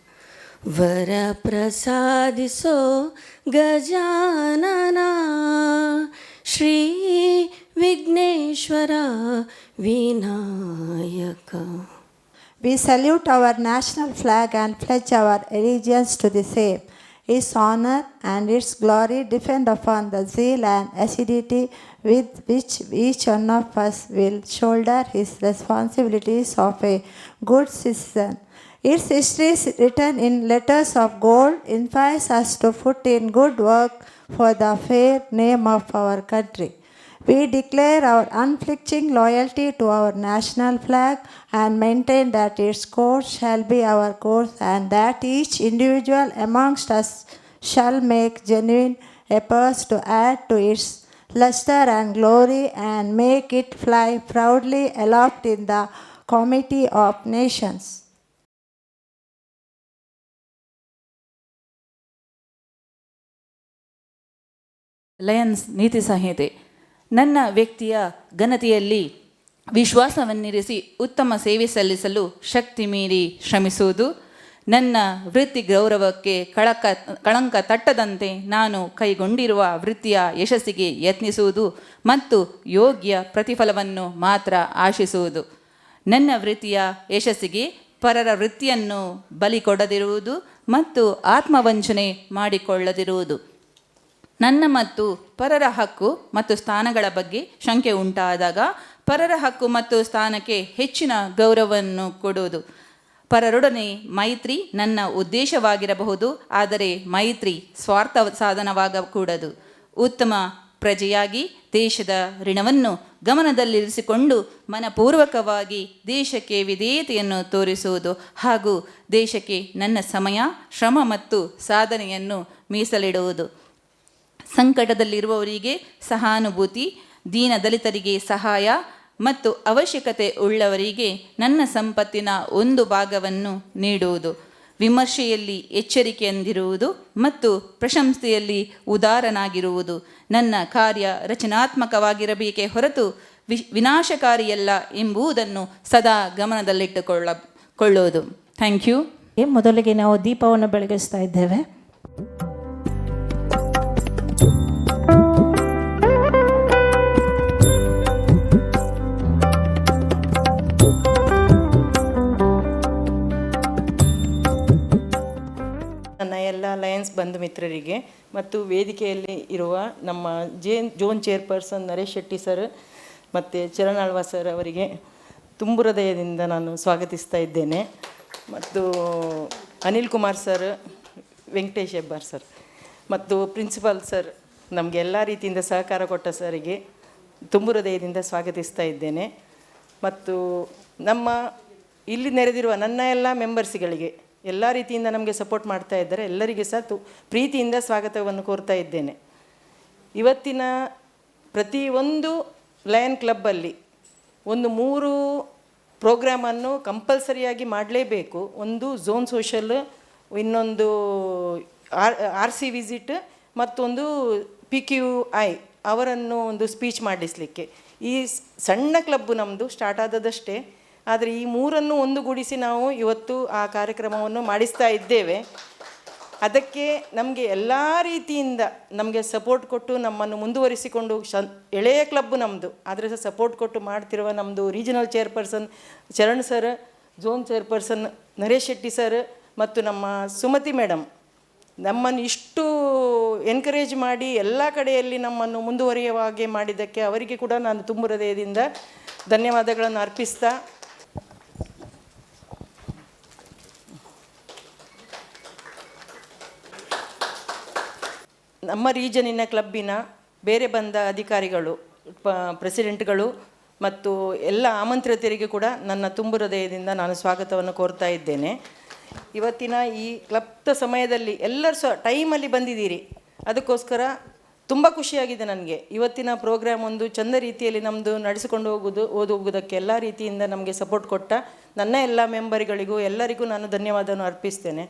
ವರಪ್ರಸಾದಿಸೋ Gajanana. Shri Vighneshwara Vinayaka. We salute our national flag and pledge our allegiance to the same. Its honor and its glory depend upon the zeal and assiduity with which each one of us will shoulder his responsibilities of a good citizen. Its history, written in letters of gold, inspires us to put in good work for the fair name of our country. We declare our unflinching loyalty to our national flag and maintain that its course shall be our course, and that each individual amongst us shall make genuine efforts to add to its luster and glory and make it fly proudly aloft in the comity of nations. Lions ನೀತಿ ಸಂಹಿತೆ. ನನ್ನ ವ್ಯಕ್ತಿಯ ಘನತೆಯಲ್ಲಿ ವಿಶ್ವಾಸವನ್ನಿರಿಸಿ ಉತ್ತಮ ಸೇವೆ ಸಲ್ಲಿಸಲು ಶಕ್ತಿ ಮೀರಿ ಶ್ರಮಿಸುವುದು, ನನ್ನ ವೃತ್ತಿ ಗೌರವಕ್ಕೆ ಕಳಂಕ ತಟ್ಟದಂತೆ ನಾನು ಕೈಗೊಂಡಿರುವ ವೃತ್ತಿಯ ಯಶಸ್ಸಿಗೆ ಯತ್ನಿಸುವುದು ಮತ್ತು ಯೋಗ್ಯ ಪ್ರತಿಫಲವನ್ನು ಮಾತ್ರ ಆಶಿಸುವುದು, ನನ್ನ ವೃತ್ತಿಯ ಯಶಸ್ಸಿಗೆ ಪರರ ವೃತ್ತಿಯನ್ನು ಬಲಿ ಕೊಡದಿರುವುದು ಮತ್ತು ಆತ್ಮವಂಚನೆ ಮಾಡಿಕೊಳ್ಳದಿರುವುದು, ನನ್ನ ಮತ್ತು ಪರರ ಹಕ್ಕು ಮತ್ತು ಸ್ಥಾನಗಳ ಬಗ್ಗೆ ಶಂಕೆ ಉಂಟಾದಾಗ ಪರರ ಹಕ್ಕು ಮತ್ತು ಸ್ಥಾನಕ್ಕೆ ಹೆಚ್ಚಿನ ಗೌರವವನ್ನು ಕೊಡುವುದು, ಪರರೊಡನೆ ಮೈತ್ರಿ ನನ್ನ ಉದ್ದೇಶವಾಗಿರಬಹುದು, ಆದರೆ ಮೈತ್ರಿ ಸ್ವಾರ್ಥ ಸಾಧನವಾಗಕೂಡದು, ಉತ್ತಮ ಪ್ರಜೆಯಾಗಿ ದೇಶದ ಋಣವನ್ನು ಗಮನದಲ್ಲಿರಿಸಿಕೊಂಡು ಮನಪೂರ್ವಕವಾಗಿ ದೇಶಕ್ಕೆ ವಿಧೇಯತೆಯನ್ನು ತೋರಿಸುವುದು ಹಾಗೂ ದೇಶಕ್ಕೆ ನನ್ನ ಸಮಯ, ಶ್ರಮ ಮತ್ತು ಸಾಧನೆಯನ್ನು ಮೀಸಲಿಡುವುದು, ಸಂಕಟದಲ್ಲಿರುವವರಿಗೆ ಸಹಾನುಭೂತಿ, ದೀನ ದಲಿತರಿಗೆ ಸಹಾಯ ಮತ್ತು ಅವಶ್ಯಕತೆ ಉಳ್ಳವರಿಗೆ ನನ್ನ ಸಂಪತ್ತಿನ ಒಂದು ಭಾಗವನ್ನು ನೀಡುವುದು, ವಿಮರ್ಶೆಯಲ್ಲಿ ಎಚ್ಚರಿಕೆಯಿಂದಿರುವುದು ಮತ್ತು ಪ್ರಶಂಸೆಯಲ್ಲಿ ಉದಾರನಾಗಿರುವುದು. ನನ್ನ ಕಾರ್ಯ ರಚನಾತ್ಮಕವಾಗಿರಬೇಕೇ ಹೊರತು ವಿನಾಶಕಾರಿಯಲ್ಲ ಎಂಬುದನ್ನು ಸದಾ ಗಮನದಲ್ಲಿಟ್ಟುಕೊಳ್ಳೋದು. Thank you. ಮೊದಲಿಗೆ ನಾವು ದೀಪವನ್ನು ಬೆಳಗಿಸ್ತಾ ಇದ್ದೇವೆ. ನನ್ನ ಎಲ್ಲ ಲಯನ್ಸ್ ಬಂಧು ಮಿತ್ರರಿಗೆ ಮತ್ತು ವೇದಿಕೆಯಲ್ಲಿ ಇರುವ ನಮ್ಮ zone chairperson Naresh Shetty sir ಮತ್ತು ಚರಣ್ ಆಳ್ವಾ ಸರ್ ಅವರಿಗೆ ತುಂಬು ಹೃದಯದಿಂದ ನಾನು ಸ್ವಾಗತಿಸ್ತಾ ಇದ್ದೇನೆ. ಮತ್ತು ಅನಿಲ್ ಕುಮಾರ್ ಸರ್, ವೆಂಕಟೇಶ್ ಹೆಬ್ಬಾರ್ ಸರ್ ಮತ್ತು ಪ್ರಿನ್ಸಿಪಾಲ್ ಸರ್ ನಮಗೆ ಎಲ್ಲ ರೀತಿಯಿಂದ ಸಹಕಾರ ಕೊಟ್ಟ ಸರಿಗೆ ತುಂಬು ಹೃದಯದಿಂದ ಸ್ವಾಗತಿಸ್ತಾ ಇದ್ದೇನೆ. ಮತ್ತು ನಮ್ಮ ಇಲ್ಲಿ ನೆರೆದಿರುವ ನನ್ನ ಎಲ್ಲ ಮೆಂಬರ್ಸ್ಗಳಿಗೆ ಎಲ್ಲ ರೀತಿಯಿಂದ ನಮಗೆ ಸಪೋರ್ಟ್ ಮಾಡ್ತಾ ಇದ್ದಾರೆ. ಎಲ್ಲರಿಗೆ ಸಹ ಪ್ರೀತಿಯಿಂದ ಸ್ವಾಗತವನ್ನು ಕೋರ್ತಾ ಇದ್ದೇನೆ. ಇವತ್ತಿನ ಪ್ರತಿಯೊಂದು ಲಯನ್ ಕ್ಲಬ್ಬಲ್ಲಿ 3 ಪ್ರೋಗ್ರಾಮನ್ನು ಕಂಪಲ್ಸರಿಯಾಗಿ ಮಾಡಲೇಬೇಕು. ಒಂದು ಝೋನ್ ಸೋಷಲ್, ಇನ್ನೊಂದು RC ವಿಸಿಟ್, ಮತ್ತೊಂದು PQI ಅವರನ್ನು ಒಂದು ಸ್ಪೀಚ್ ಮಾಡಿಸಲಿಕ್ಕೆ. ಈ ಸಣ್ಣ ಕ್ಲಬ್ಬು ನಮ್ಮದು ಸ್ಟಾರ್ಟ್ ಆದದಷ್ಟೇ, ಆದರೆ ಈ 3 ಒಂದುಗೂಡಿಸಿ ನಾವು ಇವತ್ತು ಆ ಕಾರ್ಯಕ್ರಮವನ್ನು ಮಾಡಿಸ್ತಾ ಇದ್ದೇವೆ. ಅದಕ್ಕೆ ನಮಗೆ ಎಲ್ಲ ರೀತಿಯಿಂದ ನಮಗೆ ಸಪೋರ್ಟ್ ಕೊಟ್ಟು ನಮ್ಮನ್ನು ಮುಂದುವರಿಸಿಕೊಂಡು ಎಳೆಯ ಕ್ಲಬ್ಬು ನಮ್ಮದು, ಆದರೆ ಸಹ ಸಪೋರ್ಟ್ ಕೊಟ್ಟು ಮಾಡ್ತಿರುವ ನಮ್ಮದು regional chairperson Charan sir, zone chairperson Naresh Shetty sir ಮತ್ತು ನಮ್ಮ ಸುಮತಿ ಮೇಡಮ್ ನಮ್ಮನ್ನು ಇಷ್ಟು ಎನ್ಕರೇಜ್ ಮಾಡಿ ಎಲ್ಲ ಕಡೆಯಲ್ಲಿ ನಮ್ಮನ್ನು ಮುಂದುವರಿಯುವ ಹಾಗೆ ಮಾಡಿದ್ದಕ್ಕೆ ಅವರಿಗೆ ಕೂಡ ನಾನು ತುಂಬ ಹೃದಯದಿಂದ ಧನ್ಯವಾದಗಳನ್ನು ಅರ್ಪಿಸ್ತಾ, ನಮ್ಮ ರೀಜನಿನ ಕ್ಲಬ್ಬಿನ ಬೇರೆ ಬಂದ ಅಧಿಕಾರಿಗಳು, ಪ್ರೆಸಿಡೆಂಟ್ಗಳು ಮತ್ತು ಎಲ್ಲ ಆಮಂತ್ರಿತರಿಗೆ ಕೂಡ ನನ್ನ ತುಂಬು ಹೃದಯದಿಂದ ನಾನು ಸ್ವಾಗತವನ್ನು ಕೋರ್ತಾ ಇದ್ದೇನೆ. ಇವತ್ತಿನ ಈ ಕ್ಲಬ್ದ ಸಮಯದಲ್ಲಿ ಎಲ್ಲರೂ ಸಹ ಟೈಮಲ್ಲಿ ಬಂದಿದ್ದೀರಿ, ಅದಕ್ಕೋಸ್ಕರ ತುಂಬ ಖುಷಿಯಾಗಿದೆ ನನಗೆ. ಇವತ್ತಿನ ಪ್ರೋಗ್ರಾಮ್ ಒಂದು ಚಂದ ರೀತಿಯಲ್ಲಿ ನಮ್ಮದು ನಡೆಸಿಕೊಂಡು ಹೋಗುವುದಕ್ಕೆ ಎಲ್ಲ ರೀತಿಯಿಂದ ನಮಗೆ ಸಪೋರ್ಟ್ ಕೊಟ್ಟ ನನ್ನ ಎಲ್ಲ ಮೆಂಬರ್ಗಳಿಗೂ ಎಲ್ಲರಿಗೂ ನಾನು ಧನ್ಯವಾದವನ್ನು ಅರ್ಪಿಸ್ತೇನೆ.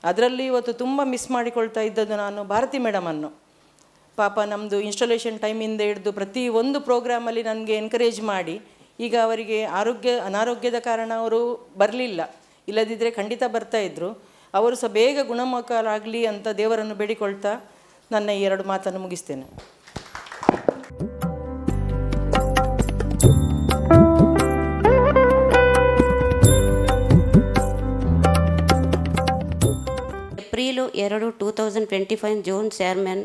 ಅದರಲ್ಲಿ ಇವತ್ತು ತುಂಬ ಮಿಸ್ ಮಾಡಿಕೊಳ್ತಾ ಇದ್ದದ್ದು ನಾನು ಭಾರತಿ ಮೇಡಮನ್ನು. ಪಾಪ ನಮ್ಮದು ಇನ್ಸ್ಟಾಲೇಷನ್ ಟೈಮಿಂದ ಹಿಡಿದು ಪ್ರತಿಯೊಂದು ಪ್ರೋಗ್ರಾಮಲ್ಲಿ ನನಗೆ ಎನ್ಕರೇಜ್ ಮಾಡಿ, ಈಗ ಅವರಿಗೆ ಅನಾರೋಗ್ಯದ ಕಾರಣ ಅವರು ಬರಲಿಲ್ಲ, ಇಲ್ಲದಿದ್ದರೆ ಖಂಡಿತ ಬರ್ತಾಯಿದ್ರು. ಅವರು ಸಹ ಬೇಗ ಗುಣಮುಖರಾಗಲಿ ಅಂತ ದೇವರನ್ನು ಬೇಡಿಕೊಳ್ತಾ ನನ್ನ ಈ 2 ಮಾತನ್ನು ಮುಗಿಸ್ತೇನೆ. April 2, 2025 zone chairman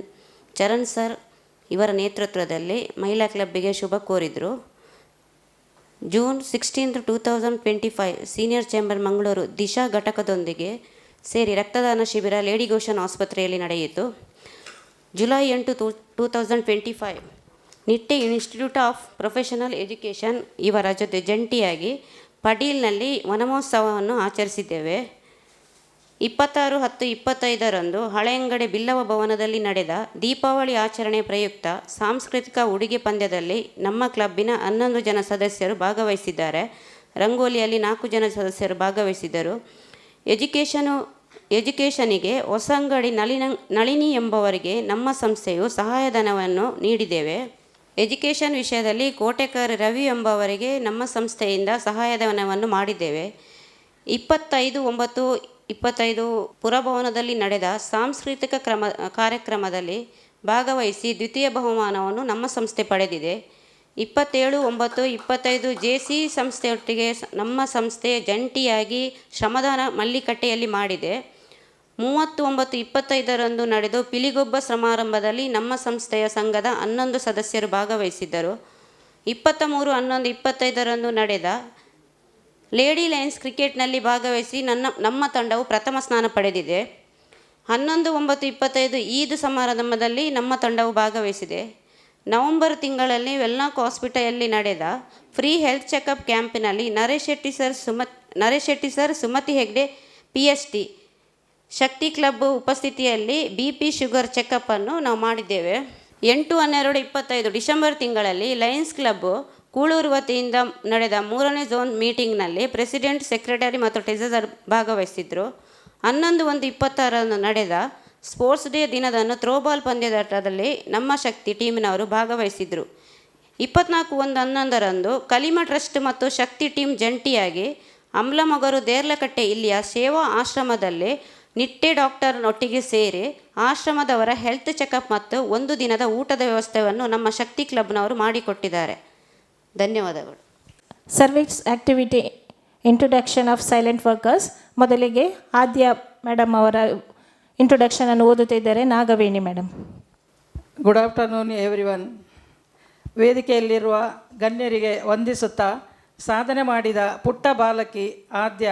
Charan sir ಇವರ ನೇತೃತ್ವದಲ್ಲಿ ಮಹಿಳಾ ಕ್ಲಬ್ಬಿಗೆ ಶುಭ ಕೋರಿದರು. June 16, 2025 senior chamber Mangaluru Disha ಘಟಕದೊಂದಿಗೆ ಸೇರಿ ರಕ್ತದಾನ ಶಿಬಿರ ಲೇಡಿ ಗೋಷನ್ ಆಸ್ಪತ್ರೆಯಲ್ಲಿ ನಡೆಯಿತು. July 8, 2025 Nitte institute of professional education ಇವರ ಜೊತೆ ಜಂಟಿಯಾಗಿ ಪಡೀಲ್ನಲ್ಲಿ ವನಮಹೋತ್ಸವವನ್ನು ಆಚರಿಸಿದ್ದೇವೆ. 26/10/25 ಹಳೆಯಂಗಡಿ ಬಿಲ್ಲವ ಭವನದಲ್ಲಿ ನಡೆದ ದೀಪಾವಳಿ ಆಚರಣೆ ಪ್ರಯುಕ್ತ ಸಾಂಸ್ಕೃತಿಕ ಉಡುಗೆ ಪಂದ್ಯದಲ್ಲಿ ನಮ್ಮ ಕ್ಲಬ್ಬಿನ 11 ಜನ ಸದಸ್ಯರು ಭಾಗವಹಿಸಿದ್ದಾರೆ. ರಂಗೋಲಿಯಲ್ಲಿ 4 ಜನ ಸದಸ್ಯರು ಭಾಗವಹಿಸಿದ್ದರು. ಎಜುಕೇಷನಿಗೆ ಹೊಸಂಗಡಿ ನಳಿನಿ ಎಂಬವರಿಗೆ ನಮ್ಮ ಸಂಸ್ಥೆಯು ಸಹಾಯಧನವನ್ನು ನೀಡಿದ್ದೇವೆ. ಎಜುಕೇಷನ್ ವಿಷಯದಲ್ಲಿ ಕೋಟೆಕರ್ ರವಿ ಎಂಬವರಿಗೆ ನಮ್ಮ ಸಂಸ್ಥೆಯಿಂದ ಸಹಾಯಧನವನ್ನು ಮಾಡಿದ್ದೇವೆ. 25/9/25 ಪುರಭವನದಲ್ಲಿ ನಡೆದ ಸಾಂಸ್ಕೃತಿಕ ಕಾರ್ಯಕ್ರಮದಲ್ಲಿ ಭಾಗವಹಿಸಿ ದ್ವಿತೀಯ ಬಹುಮಾನವನ್ನು ನಮ್ಮ ಸಂಸ್ಥೆ ಪಡೆದಿದೆ. 27/9/25 JC ಸಂಸ್ಥೆಯೊಟ್ಟಿಗೆ ನಮ್ಮ ಸಂಸ್ಥೆ ಜಂಟಿಯಾಗಿ ಶ್ರಮದಾನ ಮಲ್ಲಿಕಟ್ಟೆಯಲ್ಲಿ ಮಾಡಿದೆ. 30/9/25 ನಡೆದು ಪಿಲಿಗೊಬ್ಬ ಸಮಾರಂಭದಲ್ಲಿ ನಮ್ಮ ಸಂಸ್ಥೆಯ ಸಂಘದ 11 ಸದಸ್ಯರು ಭಾಗವಹಿಸಿದ್ದರು. 23/11/25 ನಡೆದ ಲೇಡಿ ಲಯನ್ಸ್ ಕ್ರಿಕೆಟ್ನಲ್ಲಿ ಭಾಗವಹಿಸಿ ನಮ್ಮ ತಂಡವು ಪ್ರಥಮ ಸ್ಥಾನ ಪಡೆದಿದೆ. 11/9/25 ಈದ್ ಸಮಾರಂಭದಲ್ಲಿ ನಮ್ಮ ತಂಡವು ಭಾಗವಹಿಸಿದೆ. ನವೆಂಬರ್ ತಿಂಗಳಲ್ಲಿ ವೆಲ್ನಾಕ್ ಹಾಸ್ಪಿಟಲಲ್ಲಿ ನಡೆದ ಫ್ರೀ ಹೆಲ್ತ್ ಚೆಕಪ್ ಕ್ಯಾಂಪಿನಲ್ಲಿ Naresh Shetty sir, Sumathi Hegde PST Shakti club ಉಪಸ್ಥಿತಿಯಲ್ಲಿ BP ಶುಗರ್ ಚೆಕಪ್ಪನ್ನು ನಾವು ಮಾಡಿದ್ದೇವೆ. 8/12/25 ಡಿಸೆಂಬರ್ ತಿಂಗಳಲ್ಲಿ ಲಯನ್ಸ್ ಕ್ಲಬ್ ಕೂಳೂರು ವತಿಯಿಂದ ನಡೆದ 3ನೇ ಝೋನ್ ಮೀಟಿಂಗ್ನಲ್ಲಿ ಪ್ರೆಸಿಡೆಂಟ್, ಸೆಕ್ರೆಟರಿ ಮತ್ತು ಟ್ರೆಸರರ್ ಭಾಗವಹಿಸಿದ್ರು. 11/1/26 ನಡೆದ ಸ್ಪೋರ್ಟ್ಸ್ ಡೇ ದಿನದಂದು ಥ್ರೋಬಾಲ್ ಪಂದ್ಯಾಟದಲ್ಲಿ ನಮ್ಮ ಶಕ್ತಿ ಟೀಮಿನವರು ಭಾಗವಹಿಸಿದರು. 24/1/11 ಕಲಿಮಾ ಟ್ರಸ್ಟ್ ಮತ್ತು ಶಕ್ತಿ ಟೀಮ್ ಜಂಟಿಯಾಗಿ ಅಮ್ಲಮೊಗರು ದೇರ್ಲಕಟ್ಟೆ ಇಲ್ಲಿಯ ಸೇವಾ ಆಶ್ರಮದಲ್ಲಿ ನಿಟ್ಟೆ ಡಾಕ್ಟರ್ನೊಟ್ಟಿಗೆ ಸೇರಿ ಆಶ್ರಮದವರ ಹೆಲ್ತ್ ಚೆಕಪ್ ಮತ್ತು 1 ದಿನದ ಊಟದ ವ್ಯವಸ್ಥೆಯನ್ನು ನಮ್ಮ ಶಕ್ತಿ ಕ್ಲಬ್ನವರು ಮಾಡಿಕೊಟ್ಟಿದ್ದಾರೆ. ಧನ್ಯವಾದಗಳು. Service activity introduction of silent workers. ಮೊದಲಿಗೆ ಆದ್ಯ ಮೇಡಮ್ ಅವರ ಇಂಟ್ರೊಡಕ್ಷನನ್ನು ಓದುತ್ತಿದ್ದಾರೆ. Nagaveni madam. Good afternoon everyone. ವೇದಿಕೆಯಲ್ಲಿರುವ ಗಣ್ಯರಿಗೆ ವಂದಿಸುತ್ತಾ ಸಾಧನೆ ಮಾಡಿದ ಪುಟ್ಟ ಬಾಲಕಿ ಆದ್ಯ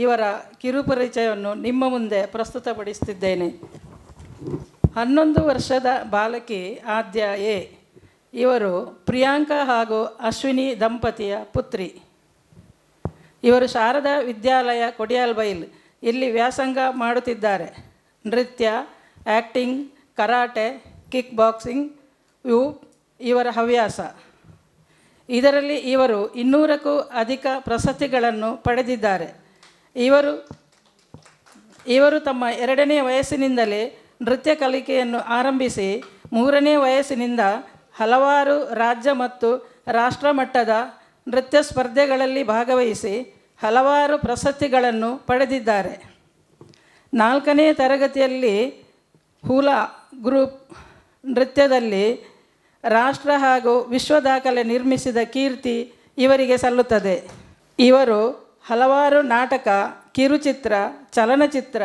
ಇವರ ಕಿರುಪರಿಚಯವನ್ನು ನಿಮ್ಮ ಮುಂದೆ ಪ್ರಸ್ತುತಪಡಿಸುತ್ತಿದ್ದೇನೆ. 11 ವರ್ಷದ ಬಾಲಕಿ ಆದ್ಯ ಎ. ಇವರು ಪ್ರಿಯಾಂಕಾ ಹಾಗೂ ಅಶ್ವಿನಿ ದಂಪತಿಯ ಪುತ್ರಿ. ಇವರು ಶಾರದಾ ವಿದ್ಯಾಲಯ ಕೊಡಿಯಾಲ್ಬೈಲ್ ಇಲ್ಲಿ ವ್ಯಾಸಂಗ ಮಾಡುತ್ತಿದ್ದಾರೆ. ನೃತ್ಯ, ಆ್ಯಕ್ಟಿಂಗ್, ಕರಾಟೆ, ಕಿಕ್ ಬಾಕ್ಸಿಂಗ್ ಇವು ಇವರ ಹವ್ಯಾಸ. ಇದರಲ್ಲಿ ಇವರು 200ಕ್ಕೂ ಅಧಿಕ ಪ್ರಶಸ್ತಿಗಳನ್ನು ಪಡೆದಿದ್ದಾರೆ. ಇವರು ತಮ್ಮ 2ನೇ ವಯಸ್ಸಿನಿಂದಲೇ ನೃತ್ಯ ಕಲಿಕೆಯನ್ನು ಆರಂಭಿಸಿ 3ನೇ ವಯಸ್ಸಿನಿಂದ ಹಲವಾರು ರಾಜ್ಯ ಮತ್ತು ರಾಷ್ಟ್ರ ಮಟ್ಟದ ನೃತ್ಯ ಸ್ಪರ್ಧೆಗಳಲ್ಲಿ ಭಾಗವಹಿಸಿ ಹಲವಾರು ಪ್ರಶಸ್ತಿಗಳನ್ನು ಪಡೆದಿದ್ದಾರೆ. 4ನೇ ತರಗತಿಯಲ್ಲಿ ಹೂಲಾ ಗ್ರೂಪ್ ನೃತ್ಯದಲ್ಲಿ ರಾಷ್ಟ್ರ ಹಾಗೂ ವಿಶ್ವ ದಾಖಲೆ ನಿರ್ಮಿಸಿದ ಕೀರ್ತಿ ಇವರಿಗೆ ಸಲ್ಲುತ್ತದೆ. ಇವರು ಹಲವಾರು ನಾಟಕ, ಕಿರುಚಿತ್ರ, ಚಲನಚಿತ್ರ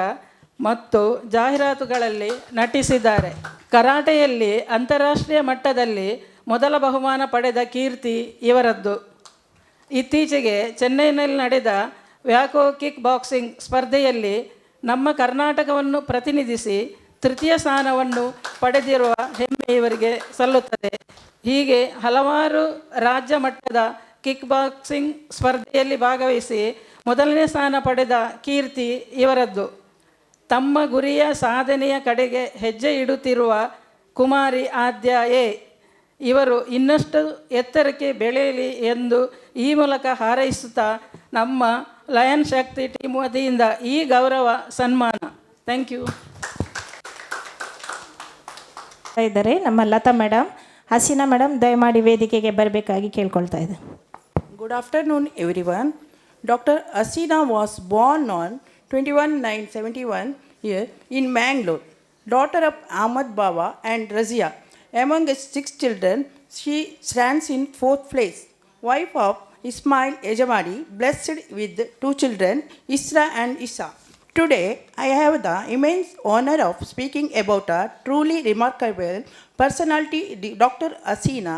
ಮತ್ತು ಜಾಹೀರಾತುಗಳಲ್ಲಿ ನಟಿಸಿದ್ದಾರೆ. ಕರಾಟೆಯಲ್ಲಿ ಅಂತಾರಾಷ್ಟ್ರೀಯ ಮಟ್ಟದಲ್ಲಿ ಮೊದಲ ಬಹುಮಾನ ಪಡೆದ ಕೀರ್ತಿ ಇವರದ್ದು. ಇತ್ತೀಚೆಗೆ ಚೆನ್ನೈನಲ್ಲಿ ನಡೆದ ವ್ಯಾಕೋ ಕಿಕ್ ಬಾಕ್ಸಿಂಗ್ ಸ್ಪರ್ಧೆಯಲ್ಲಿ ನಮ್ಮ ಕರ್ನಾಟಕವನ್ನು ಪ್ರತಿನಿಧಿಸಿ ತೃತೀಯ ಸ್ಥಾನವನ್ನು ಪಡೆದಿರುವ ಹೆಮ್ಮೆ ಇವರಿಗೆ ಸಲ್ಲುತ್ತದೆ. ಹೀಗೆ ಹಲವಾರು ರಾಜ್ಯ ಮಟ್ಟದ ಕಿಕ್ ಬಾಕ್ಸಿಂಗ್ ಸ್ಪರ್ಧೆಯಲ್ಲಿ ಭಾಗವಹಿಸಿ ಮೊದಲನೇ ಸ್ಥಾನ ಪಡೆದ ಕೀರ್ತಿ ಇವರದ್ದು. ತಮ್ಮ ಗುರಿಯ ಸಾಧನೆಯ ಕಡೆಗೆ ಹೆಜ್ಜೆ ಇಡುತ್ತಿರುವ ಕುಮಾರಿ ಆದ್ಯ ಎ. ಇವರು ಇನ್ನಷ್ಟು ಎತ್ತರಕ್ಕೆ ಬೆಳೆಯಲಿ ಎಂದು ಈ ಮೂಲಕ ಹಾರೈಸುತ್ತಾ ನಮ್ಮ ಲಯನ್ ಶಕ್ತಿ ಟೀಮ್ ವತಿಯಿಂದ ಈ ಗೌರವ ಸನ್ಮಾನ. Thank you. ಇದ್ದಾರೆ ನಮ್ಮ ಲತಾ ಮೇಡಮ್. ಹಸೀನಾ ಮೇಡಮ್ ದಯಮಾಡಿ ವೇದಿಕೆಗೆ ಬರಬೇಕಾಗಿ ಕೇಳ್ಕೊಳ್ತಾ ಇದೆ. Good afternoon everyone. Dr. Asina was born on 21/9/71 here in Mangalore, daughter of Ahmad Baba and Razia. Among his 6 children, she stands in 4th place. Wife of Ismail Ejamadi, blessed with 2 children, Isra and Isa. Today, I have the immense honor of speaking about a truly remarkable personality. Dr. Asina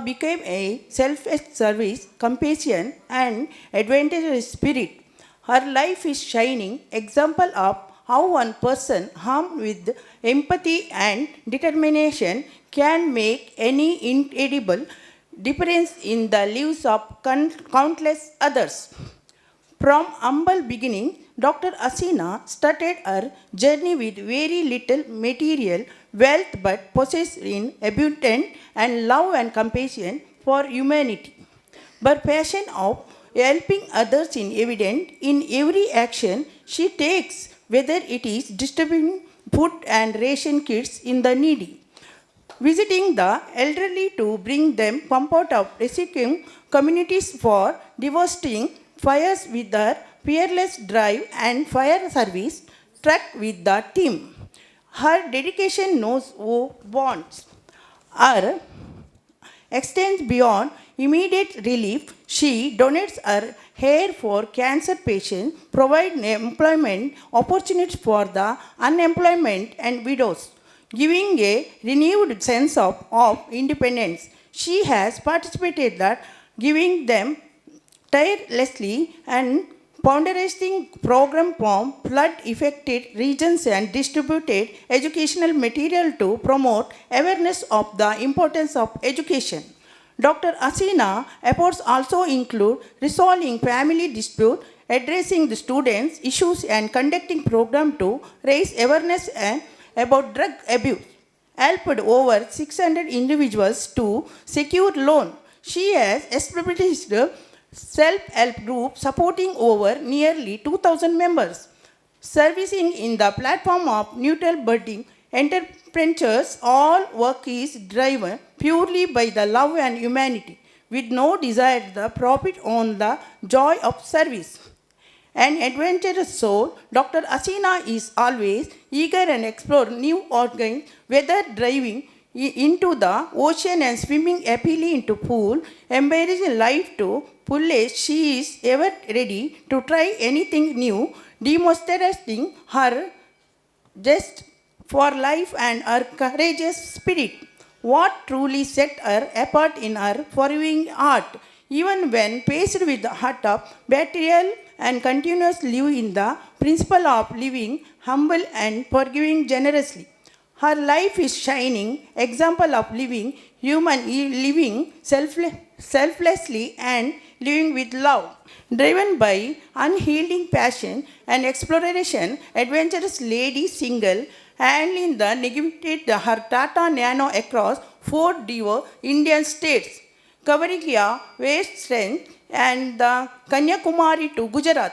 became a selfless service, compassion, and adventurous spirit. Her life is shining example of how one person armed with empathy and determination can make any incredible difference in the lives of countless others. From humble beginning, Dr. Asina started her journey with very little material wealth but possessed in abundance and love and compassion for humanity. Her passion of helping others is evident in every action she takes, whether it is distributing food and ration kits in the needy, visiting the elderly to bring them comfort, of rescuing communities for devastating fires with her fearless drive and fire service truck with the team. Her dedication knows no bounds. Her extends beyond immediate relief. She donates her hair for cancer patients, provides employment opportunities for the unemployment and widows, giving a renewed sense of independence. She has participated that giving them tirelessly and fundraising program from flood-affected regions and distributed educational material to promote awareness of the importance of education. Dr. Asina efforts also include resolving family dispute, addressing the students' issues, and conducting programs to raise awareness about drug abuse. Helped over 600 individuals to secure loan. She has established self-help group supporting over nearly 2,000 members. servicing in the platform of neutral budding entrepreneurs. All work is driven purely by the love and humanity, with no desire the profit on the joy of service. An adventurous soul, Dr. Asina is always eager and explore new organs, whether driving into the ocean and swimming happily into pool, embracing life to fullest. She is ever ready to try anything new, demonstrating her zest for life and her courageous spirit. What truly set her apart in her following art, even when faced with the heart of betrayal, and continues live in the principle of living humble and forgiving generously. Her life is shining example of living living selflessly and living with love. Driven by unyielding passion and exploration, adventurous lady single handling the navigated her Tata Nano across 4 diverse Indian states, covering the western and the Kanyakumari to Gujarat.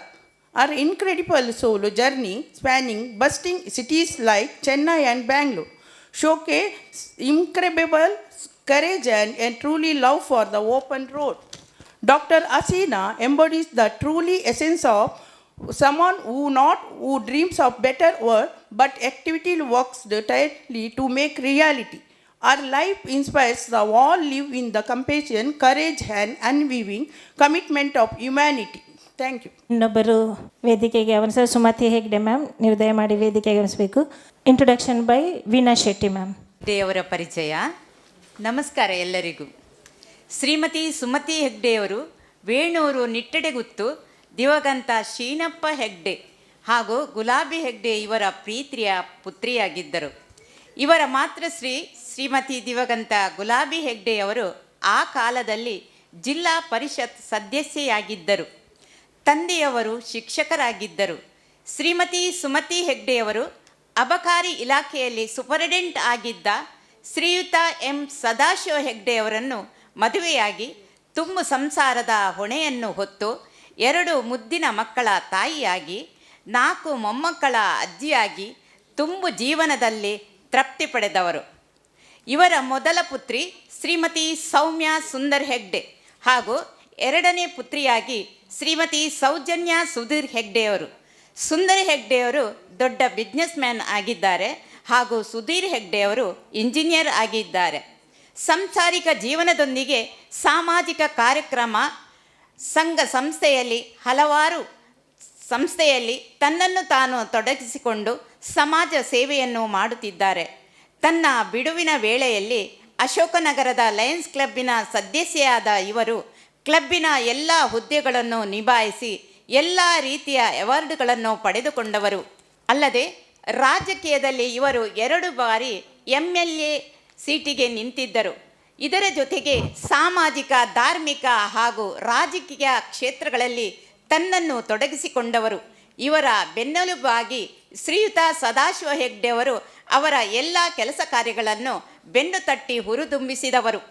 Her incredible solo journey spanning bustling cities like Chennai and Bangalore showcase incredible courage and truly love for the open road. Dr. Asina embodies the truly essence of someone who dreams of better world but actively works tirelessly to make reality. Our life inspires the all live in the compassion, courage and unweaving commitment of humanity. Thank you. ಇನ್ನೊಬ್ಬರು ವೇದಿಕೆಗೆ ಅವರ Sumathi Hegde ma'am, ನೀವು ದಯಮಾಡಿ ವೇದಿಕೆಗೆ ಆಗಮಿಸಬೇಕು. Introduction by Veena Shetty ma'am. ಹೆಗ್ಡೆಯವರ ಪರಿಚಯ. ನಮಸ್ಕಾರ ಎಲ್ಲರಿಗೂ. ಶ್ರೀಮತಿ ಸುಮತಿ ಹೆಗ್ಡೆಯವರು ವೇಣೂರು ನಿಟ್ಟೆಡೆಗುತ್ತು ದಿವಂಗತ ಶೀನಪ್ಪ ಹೆಗ್ಡೆ ಹಾಗೂ ಗುಲಾಬಿ ಹೆಗ್ಡೆ ಇವರ ಪ್ರೀತಿಯ ಪುತ್ರಿಯಾಗಿದ್ದರು. ಇವರ ಮಾತೃಶ್ರೀ ಶ್ರೀಮತಿ ದಿವಂಗತ ಗುಲಾಬಿ ಹೆಗ್ಡೆಯವರು ಆ ಕಾಲದಲ್ಲಿ ಜಿಲ್ಲಾ ಪರಿಷತ್ ಸದಸ್ಯೆಯಾಗಿದ್ದರು. ತಂದೆಯವರು ಶಿಕ್ಷಕರಾಗಿದ್ದರು. ಶ್ರೀಮತಿ ಸುಮತಿ ಹೆಗ್ಡೆಯವರು ಅಬಕಾರಿ ಇಲಾಖೆಯಲ್ಲಿ ಸೂಪರಿಂಟೆಂಡೆಂಟ್ ಆಗಿದ್ದ ಶ್ರೀಯುತ ಎಂ ಸದಾಶಿವ ಹೆಗ್ಡೆಯವರನ್ನು ಮದುವೆಯಾಗಿ ತುಂಬು ಸಂಸಾರದ ಹೊಣೆಯನ್ನು ಹೊತ್ತು 2 ಮುದ್ದಿನ ಮಕ್ಕಳ ತಾಯಿಯಾಗಿ 4 ಮೊಮ್ಮಕ್ಕಳ ಅಜ್ಜಿಯಾಗಿ ತುಂಬು ಜೀವನದಲ್ಲಿ ತೃಪ್ತಿ ಪಡೆದವರು. ಇವರ ಮೊದಲ ಪುತ್ರಿ ಶ್ರೀಮತಿ ಸೌಮ್ಯ ಸುಂದರ್ ಹೆಗ್ಡೆ ಹಾಗೂ 2ನೇ ಪುತ್ರಿಯಾಗಿ ಶ್ರೀಮತಿ ಸೌಜನ್ಯ ಸುಧೀರ್ ಹೆಗ್ಡೆಯವರು. ಸುಂದರ್ ಹೆಗ್ಡೆಯವರು ದೊಡ್ಡ ಬಿಸ್ನೆಸ್ ಮ್ಯಾನ್ ಆಗಿದ್ದಾರೆ ಹಾಗೂ ಸುಧೀರ್ ಹೆಗ್ಡೆಯವರು ಇಂಜಿನಿಯರ್ ಆಗಿದ್ದಾರೆ. ಸಾಂಸಾರಿಕ ಜೀವನದೊಂದಿಗೆ ಸಾಮಾಜಿಕ ಕಾರ್ಯಕ್ರಮ ಸಂಘ ಸಂಸ್ಥೆಯಲ್ಲಿ ಹಲವಾರು ಸಂಸ್ಥೆಯಲ್ಲಿ ತನ್ನನ್ನು ತಾನು ತೊಡಗಿಸಿಕೊಂಡು ಸಮಾಜ ಸೇವೆಯನ್ನು ಮಾಡುತ್ತಿದ್ದಾರೆ. ತನ್ನ ಬಿಡುವಿನ ವೇಳೆಯಲ್ಲಿ ಅಶೋಕನಗರದ ಲಯನ್ಸ್ ಕ್ಲಬ್ಬಿನ ಸದಸ್ಯೆಯಾದ ಇವರು ಕ್ಲಬ್ಬಿನ ಎಲ್ಲ ಹುದ್ದೆಗಳನ್ನು ನಿಭಾಯಿಸಿ ಎಲ್ಲ ರೀತಿಯ ಅವಾರ್ಡ್ಗಳನ್ನು ಪಡೆದುಕೊಂಡವರು. ಅಲ್ಲದೆ ರಾಜಕೀಯದಲ್ಲಿ ಇವರು 2 ಬಾರಿ MLA ಸೀಟಿಗೆ ನಿಂತಿದ್ದರು. ಇದರ ಜೊತೆಗೆ ಸಾಮಾಜಿಕ, ಧಾರ್ಮಿಕ ಹಾಗೂ ರಾಜಕೀಯ ಕ್ಷೇತ್ರಗಳಲ್ಲಿ ತನ್ನನ್ನು ತೊಡಗಿಸಿಕೊಂಡವರು. ಇವರ ಬೆನ್ನೆಲುಬಾಗಿ ಶ್ರೀಯುತ ಸದಾಶಿವ ಹೆಗ್ಡೆಯವರು ಅವರ ಎಲ್ಲ ಕೆಲಸ ಕಾರ್ಯಗಳನ್ನು ಬೆನ್ನು ತಟ್ಟಿ ಹುರಿದುಂಬಿಸಿದವರು.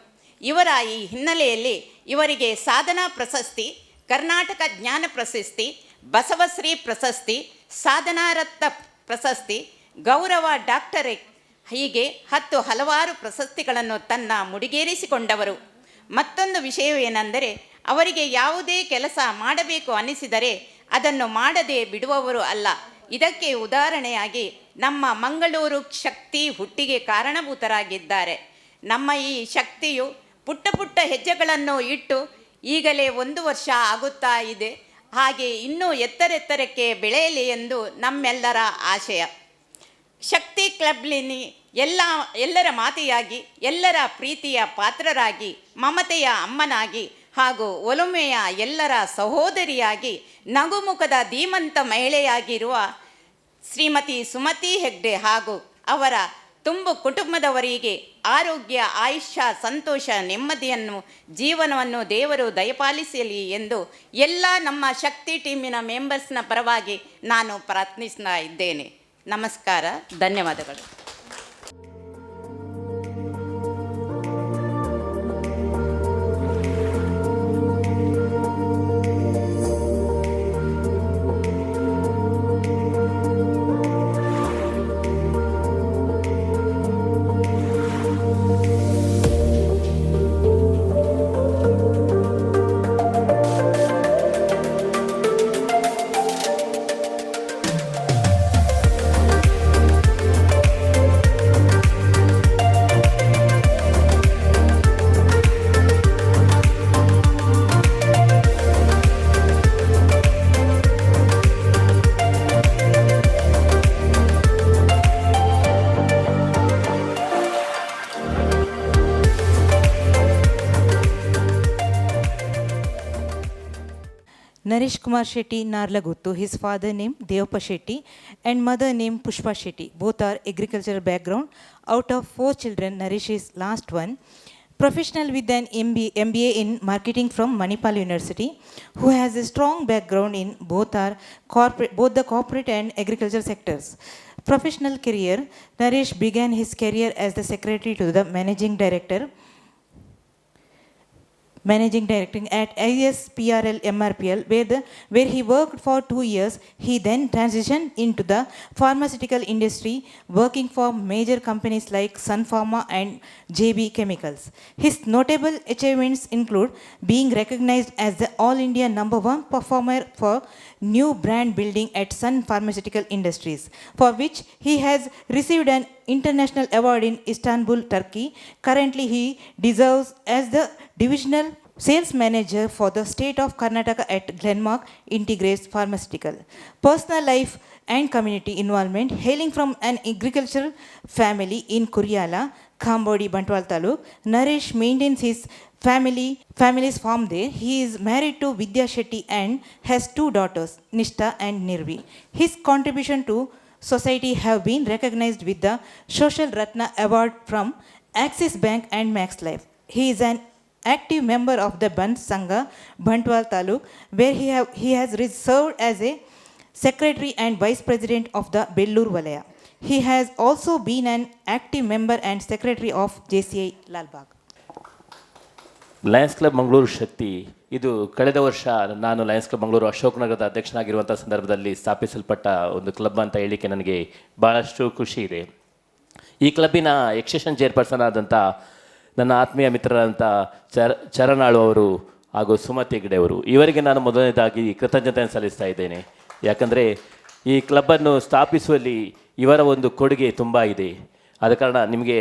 ಇವರ ಈ ಹಿನ್ನೆಲೆಯಲ್ಲಿ ಇವರಿಗೆ ಸಾಧನಾ ಪ್ರಶಸ್ತಿ, ಕರ್ನಾಟಕ ಜ್ಞಾನ ಪ್ರಶಸ್ತಿ, ಬಸವಶ್ರೀ ಪ್ರಶಸ್ತಿ, ಸಾಧನಾರತ್ನ ಪ್ರಶಸ್ತಿ, ಗೌರವ ಡಾಕ್ಟರೇಟ್ ಹೀಗೆ ಹಲವಾರು ಪ್ರಶಸ್ತಿಗಳನ್ನು ತನ್ನ ಮುಡಿಗೇರಿಸಿಕೊಂಡವರು. ಮತ್ತೊಂದು ವಿಷಯವೇನೆಂದರೆ ಅವರಿಗೆ ಯಾವುದೇ ಕೆಲಸ ಮಾಡಬೇಕು ಅನಿಸಿದರೆ ಅದನ್ನು ಮಾಡದೆ ಬಿಡುವವರು ಅಲ್ಲ. ಇದಕ್ಕೆ ಉದಾಹರಣೆಯಾಗಿ ನಮ್ಮ ಮಂಗಳೂರು ಶಕ್ತಿ ಹುಟ್ಟಿಗೆ ಕಾರಣಭೂತರಾಗಿದ್ದಾರೆ. ನಮ್ಮ ಈ ಶಕ್ತಿಯು ಪುಟ್ಟ ಪುಟ್ಟ ಹೆಜ್ಜೆಗಳನ್ನು ಇಟ್ಟು ಈಗಲೇ 1 ವರ್ಷ ಆಗುತ್ತಾ ಇದೆ. ಹಾಗೆ ಇನ್ನೂ ಎತ್ತರೆತ್ತರಕ್ಕೆ ಬೆಳೆಯಲಿ ಎಂದು ನಮ್ಮೆಲ್ಲರ ಆಶಯ. ಶಕ್ತಿ ಕ್ಲಬ್ಲಿನಿ ಎಲ್ಲರ ಮಾತೆಯಾಗಿ, ಎಲ್ಲರ ಪ್ರೀತಿಯ ಪಾತ್ರರಾಗಿ, ಮಮತೆಯ ಅಮ್ಮನಾಗಿ ಹಾಗೂ ಒಲುಮೆಯ ಎಲ್ಲರ ಸಹೋದರಿಯಾಗಿ, ನಗುಮುಖದ ಧೀಮಂತ ಮಹಿಳೆಯಾಗಿರುವ ಶ್ರೀಮತಿ ಸುಮತಿ ಹೆಗ್ಡೆ ಹಾಗೂ ಅವರ ತುಂಬು ಕುಟುಂಬದವರಿಗೆ ಆರೋಗ್ಯ, ಆಯುಷ್ಯ, ಸಂತೋಷ, ನೆಮ್ಮದಿಯನ್ನು ಜೀವನವನ್ನು ದೇವರು ದಯಪಾಲಿಸಲಿ ಎಂದು ಎಲ್ಲ ನಮ್ಮ ಶಕ್ತಿ ಟೀಮಿನ ಮೆಂಬರ್ಸ್ನ ಪರವಾಗಿ ನಾನು ಪ್ರಾರ್ಥಿಸ್ತಾ ಇದ್ದೇನೆ. ನಮಸ್ಕಾರ, ಧನ್ಯವಾದಗಳು. Naresh Kumar Shetty Narlaguttu, his father named Devappa Shetty and mother named Pushpa Shetty. Both are agricultural background. Out of 4 children, Naresh is last one. Professional with an MBA in marketing from Manipal University, who has a strong background in both the corporate and agriculture sectors. Professional career, Naresh began his career as the secretary to the managing director at ISPRL MRPL, where he worked for 2 years. He then transitioned into the pharmaceutical industry, working for major companies like Sun Pharma and JB Chemicals. His notable achievements include being recognized as the All India #1 performer for new brand building at Sun Pharmaceutical Industries, for which he has received an international award in Istanbul, Turkey. Currently, he deserves as the divisional sales manager for the state of Karnataka at Glenmark Integrates Pharmaceutical. Personal life and community involvement. Hailing from an agricultural family in Kuryala, Khambodi, Bantwal Taluk, Naresh maintains his family's farm there. He is married to Vidya Shetty and has 2 daughters, Nishta and Nirvi. His contribution to society have been recognized with the Social Ratna Award from Axis Bank and Max Life. He is an active member of the Band Sangha, Bantwal Taluk, where he has served as a secretary and vice president of the Bellur Valaya. He has also been an active member and secretary of JCI Lalbagh. Lions club Mangaluru Shakti ಇದು ಕಳೆದ ವರ್ಷ ನಾನು Lions club Mangaluru ಅಶೋಕನಗರದ ಅಧ್ಯಕ್ಷನಾಗಿರುವಂಥ ಸಂದರ್ಭದಲ್ಲಿ ಸ್ಥಾಪಿಸಲ್ಪಟ್ಟ ಒಂದು club ಅಂತ ಹೇಳಲಿಕ್ಕೆ ನನಗೆ ಭಾಳಷ್ಟು ಖುಷಿ ಇದೆ. ಈ ಕ್ಲಬ್ಬಿನ ಎಕ್ಸೆಷನ್ ಚೇರ್ಪರ್ಸನ್ ಆದಂಥ ನನ್ನ ಆತ್ಮೀಯ ಮಿತ್ರರಾದಂಥ ಚರಣಾಳು ಅವರು ಹಾಗೂ ಸುಮತಿ ಹೆಗ್ಡೆ ಅವರು, ಇವರಿಗೆ ನಾನು ಮೊದಲನೇದಾಗಿ ಕೃತಜ್ಞತೆಯನ್ನು ಸಲ್ಲಿಸ್ತಾ ಇದ್ದೇನೆ. ಯಾಕಂದರೆ ಈ ಕ್ಲಬ್ಬನ್ನು ಸ್ಥಾಪಿಸುವಲ್ಲಿ ಇವರ ಒಂದು ಕೊಡುಗೆ ತುಂಬ ಇದೆ. ಆದ ಕಾರಣ ನಿಮಗೆ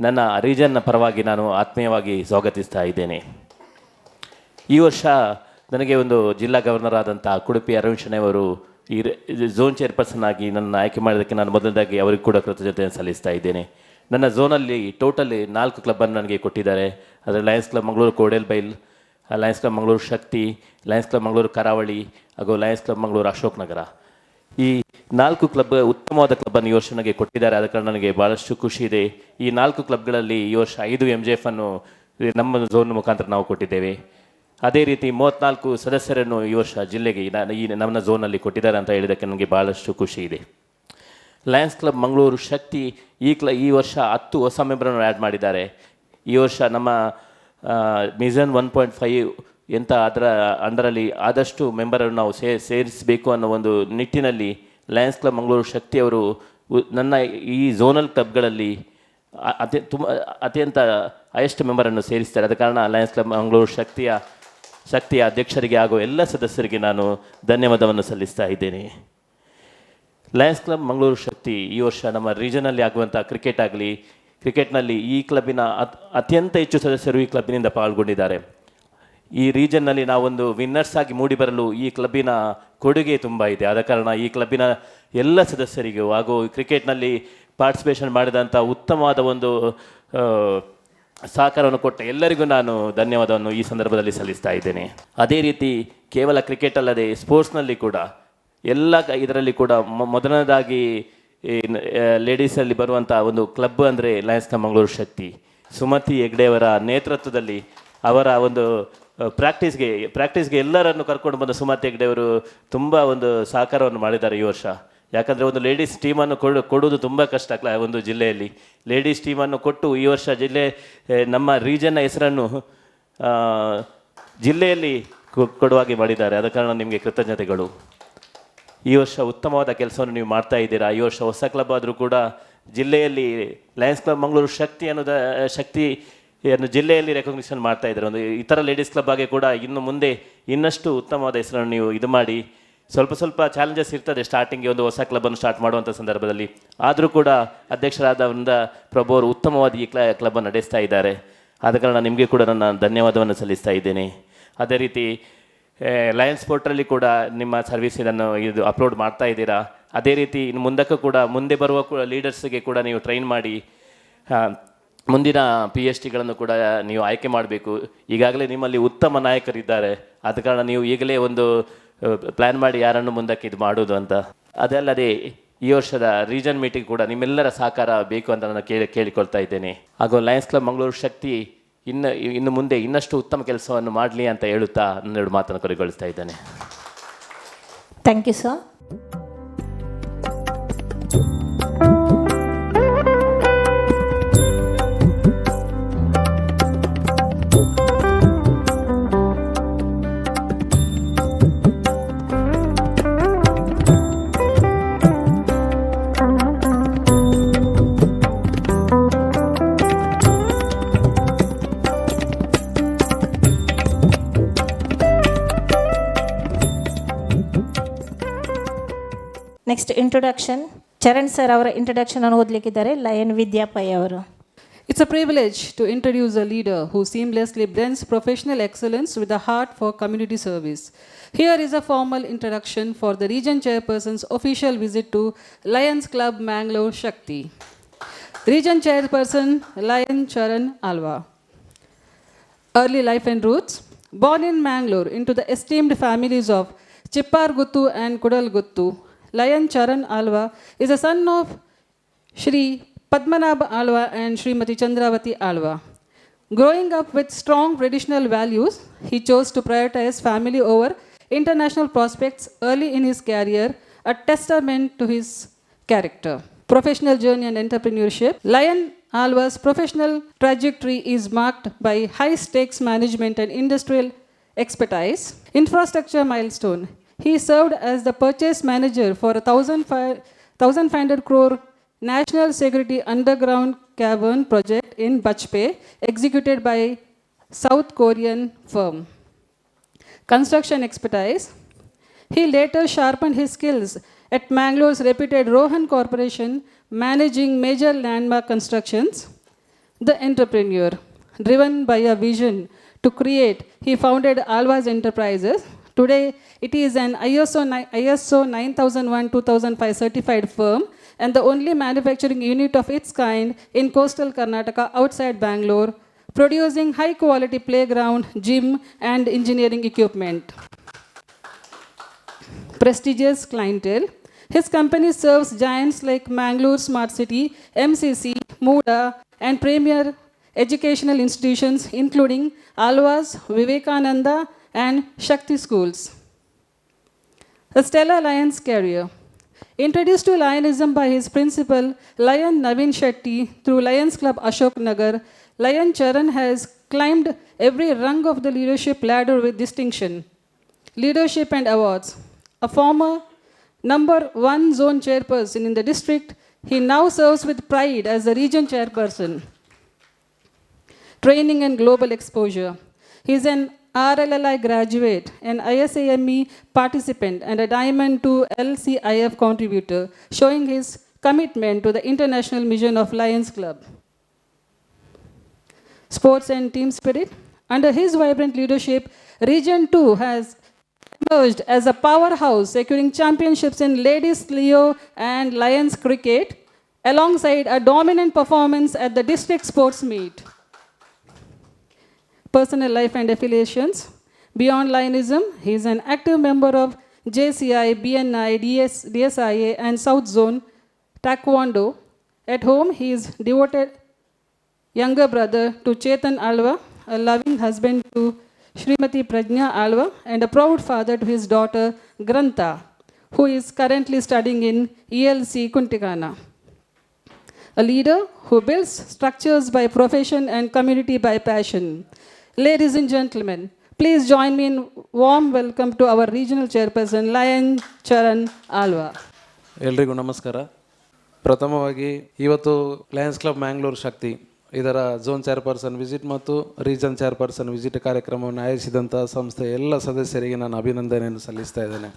ನನ್ನ ರೀಜನ್ನ ಪರವಾಗಿ ನಾನು ಆತ್ಮೀಯವಾಗಿ ಸ್ವಾಗತಿಸ್ತಾ ಇದ್ದೇನೆ. ಈ ವರ್ಷ ನನಗೆ ಒಂದು ಜಿಲ್ಲಾ ಗವರ್ನರ್ ಆದಂಥ ಕುಡುಪಿ ಅರವಿಂದ್ ಶೆಣೈ ಅವರು ಈ ಝೋನ್ ಚೇರ್ಪರ್ಸನ್ ಆಗಿ ನನ್ನ ಆಯ್ಕೆ ಮಾಡೋದಕ್ಕೆ ನಾನು ಮೊದಲದಾಗಿ ಅವರಿಗೆ ಕೂಡ ಕೃತಜ್ಞತೆಯನ್ನು ಸಲ್ಲಿಸ್ತಾ ಇದ್ದೇನೆ. ನನ್ನ ಝೋನಲ್ಲಿ ಟೋಟಲಿ 4 ಕ್ಲಬ್ಬನ್ನು ನನಗೆ ಕೊಟ್ಟಿದ್ದಾರೆ. ಅದರಲ್ಲಿ Lions club Mangaluru Kodialbail, Lions club Mangaluru Shakti, Lions club Mangaluru Karavali ಹಾಗೂ ಲಯನ್ಸ್ ಕ್ಲಬ್ ಮಂಗಳೂರು ಅಶೋಕನಗರ. ಈ 4 ಕ್ಲಬ್ ಉತ್ತಮವಾದ ಕ್ಲಬ್ಬನ್ನು ಈ ವರ್ಷ ನನಗೆ ಕೊಟ್ಟಿದ್ದಾರೆ. ಆದ ಕಾರಣ ನನಗೆ ಭಾಳಷ್ಟು ಖುಷಿ ಇದೆ. ಈ 4 ಕ್ಲಬ್ಗಳಲ್ಲಿ ಈ ವರ್ಷ 5 MJF ಅನ್ನು ನಮ್ಮ ಝೋನ್ ಮುಖಾಂತರ ನಾವು ಕೊಟ್ಟಿದ್ದೇವೆ. ಅದೇ ರೀತಿ 34 ಸದಸ್ಯರನ್ನು ಈ ವರ್ಷ ಜಿಲ್ಲೆಗೆ ಈ ನಮ್ಮ ಝೋನಲ್ಲಿ ಕೊಟ್ಟಿದ್ದಾರೆ ಅಂತ ಹೇಳಿದ್ದಕ್ಕೆ ನನಗೆ ಭಾಳಷ್ಟು ಖುಷಿ ಇದೆ. ಲಯನ್ಸ್ ಕ್ಲಬ್ ಮಂಗಳೂರು ಶಕ್ತಿ ಈ ವರ್ಷ 10 ಹೊಸ ಮೆಂಬರನ್ನು ಆ್ಯಡ್ ಮಾಡಿದ್ದಾರೆ. ಈ ವರ್ಷ ನಮ್ಮ ಮಿಷನ್ 1.5 ಎಂತ ಅದರ ಅಂಡರಲ್ಲಿ ಆದಷ್ಟು ಮೆಂಬರನ್ನು ನಾವು ಸೇರಿಸಬೇಕು ಅನ್ನೋ ಒಂದು ನಿಟ್ಟಿನಲ್ಲಿ ಲಯನ್ಸ್ ಕ್ಲಬ್ ಮಂಗಳೂರು ಶಕ್ತಿಯವರು ನನ್ನ ಈ ಝೋನಲ್ ಕ್ಲಬ್ಗಳಲ್ಲಿ ಅತ್ಯಂತ ಹೈಯೆಸ್ಟ್ ಮೆಂಬರನ್ನು ಸೇರಿಸ್ತಾರೆ. ಆದ ಕಾರಣ ಲಯನ್ಸ್ ಕ್ಲಬ್ ಮಂಗಳೂರು ಶಕ್ತಿಯ ಅಧ್ಯಕ್ಷರಿಗೆ ಹಾಗೂ ಎಲ್ಲ ಸದಸ್ಯರಿಗೆ ನಾನು ಧನ್ಯವಾದವನ್ನು ಸಲ್ಲಿಸ್ತಾ ಇದ್ದೇನೆ. ಲಯನ್ಸ್ ಕ್ಲಬ್ ಮಂಗಳೂರು ಶಕ್ತಿ ಈ ವರ್ಷ ನಮ್ಮ ರೀಜನಲ್ಲಿ ಆಗುವಂಥ ಕ್ರಿಕೆಟ್ನಲ್ಲಿ ಈ ಕ್ಲಬ್ಬಿನ ಅತ್ಯಂತ ಹೆಚ್ಚು ಸದಸ್ಯರು ಈ ಕ್ಲಬ್ಬಿನಿಂದ ಪಾಲ್ಗೊಂಡಿದ್ದಾರೆ. ಈ ರೀಜನ್ನಲ್ಲಿ ನಾವೊಂದು ವಿನ್ನರ್ಸ್ ಆಗಿ ಮೂಡಿಬರಲು ಈ ಕ್ಲಬ್ಬಿನ ಕೊಡುಗೆ ತುಂಬ ಇದೆ. ಆದ ಕಾರಣ ಈ ಕ್ಲಬ್ಬಿನ ಎಲ್ಲ ಸದಸ್ಯರಿಗೂ ಹಾಗೂ ಕ್ರಿಕೆಟ್ನಲ್ಲಿ ಪಾರ್ಟಿಸಿಪೇಷನ್ ಮಾಡಿದಂಥ ಉತ್ತಮವಾದ ಒಂದು ಸಹಕಾರವನ್ನು ಕೊಟ್ಟ ಎಲ್ಲರಿಗೂ ನಾನು ಧನ್ಯವಾದವನ್ನು ಈ ಸಂದರ್ಭದಲ್ಲಿ ಸಲ್ಲಿಸ್ತಾ ಇದ್ದೇನೆ. ಅದೇ ರೀತಿ ಕೇವಲ ಕ್ರಿಕೆಟ್ ಅಲ್ಲದೆ ಸ್ಪೋರ್ಟ್ಸ್ನಲ್ಲಿ ಕೂಡ ಎಲ್ಲ ಇದರಲ್ಲಿ ಕೂಡ ಮೊದಲನೇದಾಗಿ ಲೇಡೀಸಲ್ಲಿ ಬರುವಂಥ ಒಂದು ಕ್ಲಬ್ ಅಂದರೆ ಲಯನ್ಸ್ ಕ್ಲಬ್ ಮಂಗಳೂರು ಶಕ್ತಿ. ಸುಮತಿ ಹೆಗ್ಡೆಯವರ ನೇತೃತ್ವದಲ್ಲಿ ಅವರ ಒಂದು ಪ್ರಾಕ್ಟೀಸ್ಗೆ ಎಲ್ಲರನ್ನು ಕರ್ಕೊಂಡು ಬಂದ ಸುಮತಿ ಹೆಗ್ಡೆಯವರು ತುಂಬ ಒಂದು ಸಹಕಾರವನ್ನು ಮಾಡಿದ್ದಾರೆ ಈ ವರ್ಷ. ಯಾಕಂದರೆ ಒಂದು ಲೇಡೀಸ್ ಟೀಮನ್ನು ಕೊಡುವುದು ತುಂಬ ಕಷ್ಟ ಒಂದು ಜಿಲ್ಲೆಯಲ್ಲಿ. ಲೇಡೀಸ್ ಟೀಮನ್ನು ಕೊಟ್ಟು ಈ ವರ್ಷ ನಮ್ಮ ರೀಜನ್ನ ಹೆಸರನ್ನು ಜಿಲ್ಲೆಯಲ್ಲಿ ಕೊಡುವಾಗೆ ಮಾಡಿದ್ದಾರೆ. ಆದ ಕಾರಣ ನಿಮಗೆ ಕೃತಜ್ಞತೆಗಳು. ಈ ವರ್ಷ ಉತ್ತಮವಾದ ಕೆಲಸವನ್ನು ನೀವು ಮಾಡ್ತಾ ಇದ್ದೀರಾ. ಈ ವರ್ಷ ಹೊಸ ಕ್ಲಬ್ ಆದರೂ ಕೂಡ ಜಿಲ್ಲೆಯಲ್ಲಿ ಲಯನ್ಸ್ ಕ್ಲಬ್ ಮಂಗಳೂರು ಶಕ್ತಿಯನ್ನು ಜಿಲ್ಲೆಯಲ್ಲಿ ರೆಕಗ್ನಿಷನ್ ಮಾಡ್ತಾ ಇದ್ದಾರೆ. ಒಂದು ಇತರ ಲೇಡೀಸ್ ಕ್ಲಬ್ ಆಗಿ ಕೂಡ ಇನ್ನು ಮುಂದೆ ಇನ್ನಷ್ಟು ಉತ್ತಮವಾದ ಹೆಸರನ್ನು ನೀವು ಇದು ಮಾಡಿ. ಸ್ವಲ್ಪ ಚಾಲೆಂಜಸ್ ಇರ್ತದೆ ಸ್ಟಾರ್ಟಿಂಗ್ಗೆ ಒಂದು ಹೊಸ ಕ್ಲಬ್ಬನ್ನು ಸ್ಟಾರ್ಟ್ ಮಾಡುವಂಥ ಸಂದರ್ಭದಲ್ಲಿ. ಆದರೂ ಕೂಡ ಅಧ್ಯಕ್ಷರಾದ ಪ್ರಭು ಅವರು ಉತ್ತಮವಾದ ಈ ಕ್ಲಬ್ಬನ್ನು ನಡೆಸ್ತಾ ಇದ್ದಾರೆ. ಆದ ಕಾರಣ ನಿಮಗೆ ಕೂಡ ನನ್ನ ಧನ್ಯವಾದವನ್ನು ಸಲ್ಲಿಸ್ತಾ ಇದ್ದೇನೆ. ಅದೇ ರೀತಿ ಲಯನ್ಸ್ ಪೋರ್ಟಲ್ಲಿ ಕೂಡ ನಿಮ್ಮ ಸರ್ವಿಸ್ ಇದನ್ನು ಅಪ್ಲೋಡ್ ಮಾಡ್ತಾ ಇದ್ದೀರಾ. ಅದೇ ರೀತಿ ಇನ್ನು ಮುಂದಕ್ಕೂ ಕೂಡ ಮುಂದೆ ಬರುವ ಲೀಡರ್ಸ್ಗೆ ಕೂಡ ನೀವು ಟ್ರೈನ್ ಮಾಡಿ ಮುಂದಿನ PhDಗಳನ್ನು ಕೂಡ ನೀವು ಆಯ್ಕೆ ಮಾಡಬೇಕು. ಈಗಾಗಲೇ ನಿಮ್ಮಲ್ಲಿ ಉತ್ತಮ ನಾಯಕರಿದ್ದಾರೆ, ಆದ ಕಾರಣ ನೀವು ಈಗಲೇ ಒಂದು ಪ್ಲ್ಯಾನ್ ಮಾಡಿ ಯಾರನ್ನು ಮುಂದಕ್ಕೆ ಇದು ಮಾಡೋದು ಅಂತ. ಅದಲ್ಲದೆ ಈ ವರ್ಷದ ರೀಜನ್ ಮೀಟಿಂಗ್ ಕೂಡ ನಿಮ್ಮೆಲ್ಲರ ಸಹಕಾರ ಬೇಕು ಅಂತ ನಾನು ಕೇಳಿಕೊಳ್ತಾ ಇದ್ದೇನೆ. ಹಾಗೂ ಲಯನ್ಸ್ ಕ್ಲಬ್ ಮಂಗಳೂರು ಶಕ್ತಿ ಇನ್ನು ಮುಂದೆ ಇನ್ನಷ್ಟು ಉತ್ತಮ ಕೆಲಸವನ್ನು ಮಾಡಲಿ ಅಂತ ಹೇಳುತ್ತಾ ನನ್ನೆರಡು ಮಾತನ್ನು ಕೊನೆಗೊಳಿಸ್ತಾ ಇದ್ದೇನೆ. Thank you sir. Next introduction Charan sir ಅವರ ಇಂಟ್ರೊಡಕ್ಷನ್ ಅನ್ನು ಓದಲಿಕ್ಕಿದ್ದಾರೆ ಲಯನ್ ವಿದ್ಯಾ ಪೈ ಅವರು. It's a privilege to introduce a leader who seamlessly blends professional excellence with a heart for community service. Here is a formal introduction for the region chairperson's official visit to Lions Club Mangalore Shakti. Region chairperson Lion Charan Alva. Early life and roots. Born in Mangalore into the esteemed families of Chippar Guttu and Kudal Guttu, Lion Charan Alva is a son of Shri Padmanabha Alva and Srimati Chandravati Alva. Growing up with strong traditional values, he chose to prioritize family over international prospects early in his career, a testament to his character. Professional journey and entrepreneurship. Lion Alva's professional trajectory is marked by high-stakes management and industrial expertise. Infrastructure milestone. He served as the purchase manager for a 1,500 crore national security underground cavern project in Bachpe, executed by South Korean firm. Construction expertise. He later sharpened his skills at Mangalore's reputed Rohan Corporation, managing major landmark constructions. The entrepreneur. Driven by a vision to create, he founded Alva's Enterprises. Today, it is an ISO 9001-2005 certified firm and the only manufacturing unit of its kind in coastal Karnataka outside Bangalore, producing high-quality playground, gym, and engineering equipment. Prestigious clientele. His company serves giants like Mangalore Smart City, MCC, MUDA, and premier educational institutions including Alva's, Vivekananda, and Shakti schools. A stellar Lions career. Introduced to Lionism by his principal, Lion Naveen Shetty, through Lions Club Ashok Nagar, Lion Charan has climbed every rung of the leadership ladder with distinction. Leadership and awards. A former #1 zone chairperson in the district, he now serves with pride as the region chairperson. Training and global exposure. He is an RLLI graduate, an ISAME participant, and a Diamond 2 LCIF contributor, showing his commitment to the international mission of Lions Club. Sports and team spirit. Under his vibrant leadership, Region 2 has emerged as a powerhouse, securing championships in ladies Leo and Lions cricket, alongside a dominant performance at the district sports meet. Personal life and affiliations. Beyond Lionism, he is an active member of JCI, BNI, DSIA, and South Zone Taekwondo. At home, he is devoted younger brother to Chetan Alva, a loving husband to Srimati Prajna Alva, and a proud father to his daughter Grantha, who is currently studying in ELC Kuntikana. A leader who builds structures by profession and community by passion. Ladies and gentlemen, please join me in warm welcome to our regional chairperson, Lion Charan Alva. ಎಲ್ರಿಗೂ ನಮಸ್ಕಾರ. ಪ್ರಥಮವಾಗಿ ಇವತ್ತು Lions club Mangalore ಶಕ್ತಿ ಇದರ zone chairperson visit ಮತ್ತು region chairperson visit ಕಾರ್ಯಕ್ರಮವನ್ನು ಆಯೋಜಿಸಿದಂಥ ಸಂಸ್ಥೆ ಎಲ್ಲ ಸದಸ್ಯರಿಗೆ ನಾನು ಅಭಿನಂದನೆಯನ್ನು ಸಲ್ಲಿಸ್ತಾ ಇದ್ದೇನೆ.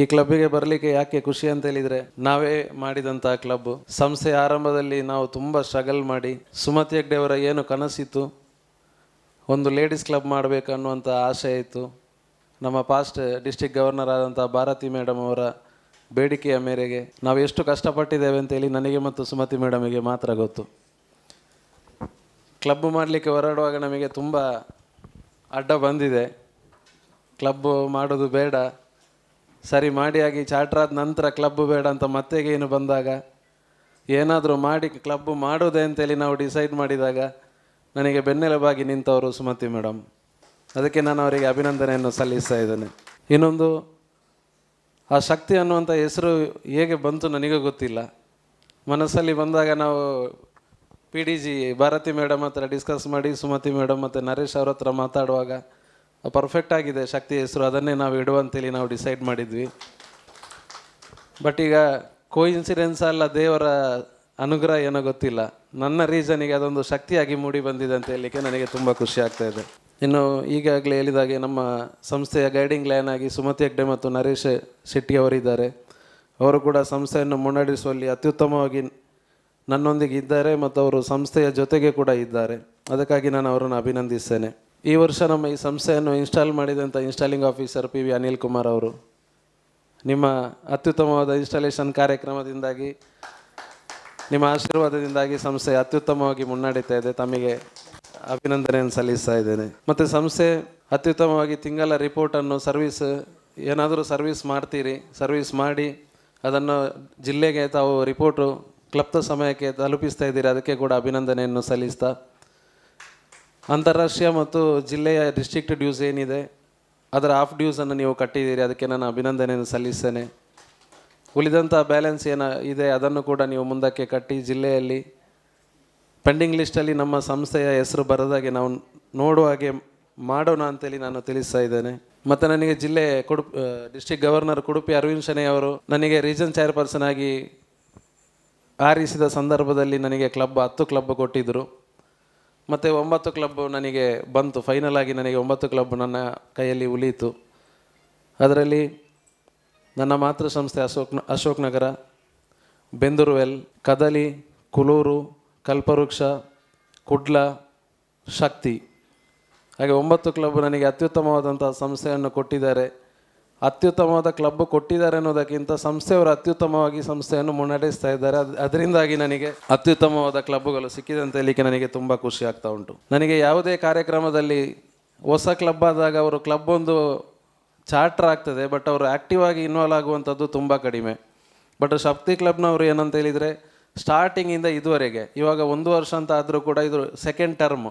ಈ ಕ್ಲಬ್ಬಿಗೆ ಬರಲಿಕ್ಕೆ ಯಾಕೆ ಖುಷಿ ಅಂತ ಹೇಳಿದರೆ, ನಾವೇ ಮಾಡಿದಂಥ ಕ್ಲಬ್. ಸಂಸ್ಥೆಯ ಆರಂಭದಲ್ಲಿ ನಾವು ತುಂಬ ಸ್ಟ್ರಗಲ್ ಮಾಡಿ, ಸುಮತಿ ಹೆಗ್ಡೆ ಅವರ ಏನು ಕನಸಿತ್ತು, ಒಂದು ಲೇಡೀಸ್ ಕ್ಲಬ್ ಮಾಡಬೇಕು ಅನ್ನುವಂಥ ಆಸೆ ಇತ್ತು. ನಮ್ಮ ಪಾಸ್ಟ್ ಡಿಸ್ಟ್ರಿಕ್ಟ್ ಗವರ್ನರ್ ಆದಂಥ ಭಾರತಿ ಮೇಡಮ್ ಅವರ ಬೇಡಿಕೆಯ ಮೇರೆಗೆ ನಾವು ಎಷ್ಟು ಕಷ್ಟಪಟ್ಟಿದ್ದೇವೆ ಅಂತೇಳಿ ನನಗೆ ಮತ್ತು ಸುಮತಿ ಮೇಡಮಿಗೆ ಮಾತ್ರ ಗೊತ್ತು. ಕ್ಲಬ್ ಮಾಡಲಿಕ್ಕೆ ಹೊರಡುವಾಗ ನಮಗೆ ತುಂಬ ಅಡ್ಡ ಬಂದಿದೆ. ಕ್ಲಬ್ಬು ಮಾಡೋದು ಬೇಡ, ಸರಿ ಮಾಡಿ ಆಗಿ ಚಾರ್ಟರ್ ಆದ ನಂತರ ಕ್ಲಬ್ಬು ಬೇಡ ಅಂತ ಮತ್ತೆಗೆ ಏನು ಬಂದಾಗ ಏನಾದರೂ ಮಾಡಿ ಕ್ಲಬ್ಬು ಮಾಡೋದೇ ಅಂತೇಳಿ ನಾವು ಡಿಸೈಡ್ ಮಾಡಿದಾಗ ನನಗೆ ಬೆನ್ನೆಲುಬಾಗಿ ನಿಂತವರು ಸುಮತಿ ಮೇಡಮ್. ಅದಕ್ಕೆ ನಾನು ಅವರಿಗೆ ಅಭಿನಂದನೆಯನ್ನು ಸಲ್ಲಿಸ್ತಾ ಇದ್ದೇನೆ. ಇನ್ನೊಂದು, ಆ ಶಕ್ತಿ ಅನ್ನುವಂಥ ಹೆಸರು ಹೇಗೆ ಬಂತು ನನಗೂ ಗೊತ್ತಿಲ್ಲ. ಮನಸ್ಸಲ್ಲಿ ಬಂದಾಗ ನಾವು PDG ಭಾರತಿ ಮೇಡಮ್ ಹತ್ರ ಡಿಸ್ಕಸ್ ಮಾಡಿ ಸುಮತಿ ಮೇಡಮ್ ಮತ್ತು ನರೇಶ್ ಅವ್ರ ಹತ್ರ ಮಾತಾಡುವಾಗ ಪರ್ಫೆಕ್ಟ್ ಆಗಿದೆ ಶಕ್ತಿ ಹೆಸರು, ಅದನ್ನೇ ನಾವು ಇಡುವಂತೇಳಿ ನಾವು ಡಿಸೈಡ್ ಮಾಡಿದ್ವಿ. ಬಟ್ ಈಗ ಕೋಇನ್ಸಿಡೆನ್ಸ್ ಅಲ್ಲ, ದೇವರ ಅನುಗ್ರಹ ಏನೋ ಗೊತ್ತಿಲ್ಲ, ನನ್ನ ರೀಸನಿಗೆ ಅದೊಂದು ಶಕ್ತಿಯಾಗಿ ಮೂಡಿ ಬಂದಿದೆ ಅಂತ ಹೇಳಲಿಕ್ಕೆ ನನಗೆ ತುಂಬ ಖುಷಿ ಆಗ್ತಾ ಇದೆ. ಇನ್ನು ಈಗಾಗಲೇ ಹೇಳಿದಾಗೆ ನಮ್ಮ ಸಂಸ್ಥೆಯ ಗೈಡಿಂಗ್ ಲೈನ್ ಆಗಿ ಸುಮತಿ ಹೆಗ್ಡೆ ಮತ್ತು ನರೇಶ್ ಶೆಟ್ಟಿ ಅವರಿದ್ದಾರೆ. ಅವರು ಕೂಡ ಸಂಸ್ಥೆಯನ್ನು ಮುನ್ನಡೆಸುವಲ್ಲಿ ಅತ್ಯುತ್ತಮವಾಗಿ ನನ್ನೊಂದಿಗೆ ಇದ್ದಾರೆ ಮತ್ತು ಅವರು ಸಂಸ್ಥೆಯ ಜೊತೆಗೆ ಕೂಡ ಇದ್ದಾರೆ. ಅದಕ್ಕಾಗಿ ನಾನು ಅವರನ್ನು ಅಭಿನಂದಿಸ್ತೇನೆ. ಈ ವರ್ಷ ನಮ್ಮ ಈ ಸಂಸ್ಥೆಯನ್ನು ಇನ್ಸ್ಟಾಲ್ ಮಾಡಿದಂಥ installing officer PV Anil Kumar ಅವರು, ನಿಮ್ಮ ಅತ್ಯುತ್ತಮವಾದ ಇನ್ಸ್ಟಾಲೇಷನ್ ಕಾರ್ಯಕ್ರಮದಿಂದಾಗಿ, ನಿಮ್ಮ ಆಶೀರ್ವಾದದಿಂದಾಗಿ ಸಂಸ್ಥೆ ಅತ್ಯುತ್ತಮವಾಗಿ ಮುನ್ನಡೀತಾ ಇದೆ. ತಮಗೆ ಅಭಿನಂದನೆಯನ್ನು ಸಲ್ಲಿಸ್ತಾ ಇದ್ದೇನೆ. ಮತ್ತು ಸಂಸ್ಥೆ ಅತ್ಯುತ್ತಮವಾಗಿ ತಿಂಗಳ ರಿಪೋರ್ಟನ್ನು ಏನಾದರೂ ಸರ್ವಿಸ್ ಮಾಡ್ತೀರಿ, ಸರ್ವಿಸ್ ಮಾಡಿ ಅದನ್ನು ಜಿಲ್ಲೆಗೆ ತಾವು ರಿಪೋರ್ಟು ಕ್ಲಬ್ದ ಸಮಯಕ್ಕೆ ತಲುಪಿಸ್ತಾ ಇದ್ದೀರಿ, ಅದಕ್ಕೆ ಕೂಡ ಅಭಿನಂದನೆಯನ್ನು ಸಲ್ಲಿಸ್ತಾ, ಅಂತಾರಾಷ್ಟ್ರೀಯ ಮತ್ತು ಜಿಲ್ಲೆಯ ಡಿಸ್ಟ್ರಿಕ್ಟ್ ಡ್ಯೂಸ್ ಏನಿದೆ ಅದರ ಆಫ್ ಡ್ಯೂಸನ್ನು ನೀವು ಕಟ್ಟಿದ್ದೀರಿ, ಅದಕ್ಕೆ ನಾನು ಅಭಿನಂದನೆಯನ್ನು ಸಲ್ಲಿಸ್ತೇನೆ. ಉಳಿದಂಥ ಬ್ಯಾಲೆನ್ಸ್ ಇದೆ ಅದನ್ನು ಕೂಡ ನೀವು ಮುಂದಕ್ಕೆ ಕಟ್ಟಿ ಜಿಲ್ಲೆಯಲ್ಲಿ ಪೆಂಡಿಂಗ್ ಲಿಸ್ಟಲ್ಲಿ ನಮ್ಮ ಸಂಸ್ಥೆಯ ಹೆಸರು ಬರದಾಗೆ ನಾವು ನೋಡುವ ಹಾಗೆ ಮಾಡೋಣ ಅಂತೇಳಿ ನಾನು ತಿಳಿಸ್ತಾ ಇದ್ದೇನೆ. ಮತ್ತು ನನಗೆ ಡಿಸ್ಟ್ರಿಕ್ಟ್ ಗವರ್ನರ್ ಕುಡುಪಿ ಅರವಿಂದ್ ಶೆಣೈ ಅವರು ನನಗೆ ರೀಜನ್ ಚೇರ್ಪರ್ಸನ್ ಆಗಿ ಆರಿಸಿದ ಸಂದರ್ಭದಲ್ಲಿ ನನಗೆ 10 ಕ್ಲಬ್ ಕೊಟ್ಟಿದ್ದರು. ಮತ್ತು 9 ಕ್ಲಬ್ ನನಗೆ ಬಂತು. ಫೈನಲ್ ಆಗಿ ನನಗೆ 9 ಕ್ಲಬ್ ನನ್ನ ಕೈಯಲ್ಲಿ ಉಳಿಯಿತು. ಅದರಲ್ಲಿ ನನ್ನ ಮಾತೃ ಸಂಸ್ಥೆ ಅಶೋಕ್ ನಗರ, ಬೆಂದೂರುವೆಲ್, ಕದಲಿ, ಕುಲೂರು, ಕಲ್ಪವೃಕ್ಷ, ಕುಡ್ಲ, ಶಕ್ತಿ, ಹಾಗೆ 9 ಕ್ಲಬ್ ನನಗೆ ಅತ್ಯುತ್ತಮವಾದಂಥ ಸಂಸ್ಥೆಯನ್ನು ಕೊಟ್ಟಿದ್ದಾರೆ. ಅತ್ಯುತ್ತಮವಾದ ಕ್ಲಬ್ ಕೊಟ್ಟಿದ್ದಾರೆ ಅನ್ನೋದಕ್ಕಿಂತ ಸಂಸ್ಥೆಯವರು ಅತ್ಯುತ್ತಮವಾಗಿ ಸಂಸ್ಥೆಯನ್ನು ಮುನ್ನಡೆಸ್ತಾ ಇದ್ದಾರೆ. ಅದರಿಂದಾಗಿ ನನಗೆ ಅತ್ಯುತ್ತಮವಾದ ಕ್ಲಬ್ಗಳು ಸಿಕ್ಕಿದೆ ಅಂತ ಹೇಳಲಿಕ್ಕೆ ನನಗೆ ತುಂಬ ಖುಷಿ ಆಗ್ತಾ ಉಂಟು. ನನಗೆ ಯಾವುದೇ ಕಾರ್ಯಕ್ರಮದಲ್ಲಿ ಹೊಸ ಕ್ಲಬ್ ಆದಾಗ ಅವರು ಕ್ಲಬ್ ಒಂದು ಚಾರ್ಟರ್ ಆಗ್ತದೆ, ಬಟ್ ಅವರು ಆ್ಯಕ್ಟಿವ್ ಆಗಿ ಇನ್ವಾಲ್ವ್ ಆಗುವಂಥದ್ದು ತುಂಬ ಕಡಿಮೆ. ಬಟ್ ಶಕ್ತಿ ಕ್ಲಬ್ನವರು ಏನಂತ ಹೇಳಿದರೆ ಸ್ಟಾರ್ಟಿಂಗಿಂದ ಇದುವರೆಗೆ, ಇವಾಗ 1 ವರ್ಷ ಅಂತ ಆದರೂ ಕೂಡ ಇದು ಸೆಕೆಂಡ್ ಟರ್ಮ್,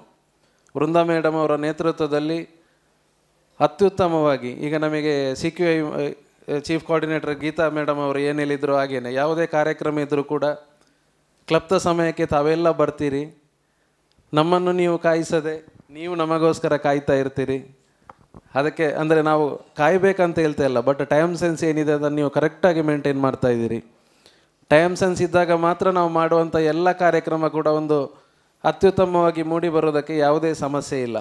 ವೃಂದಾ ಮೇಡಮ್ ಅವರ ನೇತೃತ್ವದಲ್ಲಿ ಅತ್ಯುತ್ತಮವಾಗಿ, ಈಗ ನಮಗೆ CQI chief coordinator Geetha madam ಅವರು ಏನು ಹೇಳಿದ್ರು ಹಾಗೇನೆ, ಯಾವುದೇ ಕಾರ್ಯಕ್ರಮ ಇದ್ದರೂ ಕೂಡ ಕ್ಲಬ್ದ ಸಮಯಕ್ಕೆ ತಾವೆಲ್ಲ ಬರ್ತೀರಿ, ನಮ್ಮನ್ನು ನೀವು ಕಾಯಿಸದೆ ನೀವು ನಮಗೋಸ್ಕರ ಕಾಯ್ತಾ ಇರ್ತೀರಿ. ಅದಕ್ಕೆ ಅಂದರೆ ನಾವು ಕಾಯಬೇಕಂತ ಹೇಳ್ತಾ ಇಲ್ಲ, ಬಟ್ ಟೈಮ್ ಸೆನ್ಸ್ ಏನಿದೆ ಅದನ್ನು ನೀವು ಕರೆಕ್ಟಾಗಿ ಮೇಂಟೈನ್ ಮಾಡ್ತಾ ಇದ್ದೀರಿ. ಟೈಮ್ ಸೆನ್ಸ್ ಇದ್ದಾಗ ಮಾತ್ರ ನಾವು ಮಾಡುವಂಥ ಎಲ್ಲ ಕಾರ್ಯಕ್ರಮ ಕೂಡ ಒಂದು ಅತ್ಯುತ್ತಮವಾಗಿ ಮೂಡಿ ಬರೋದಕ್ಕೆ ಯಾವುದೇ ಸಮಸ್ಯೆ ಇಲ್ಲ.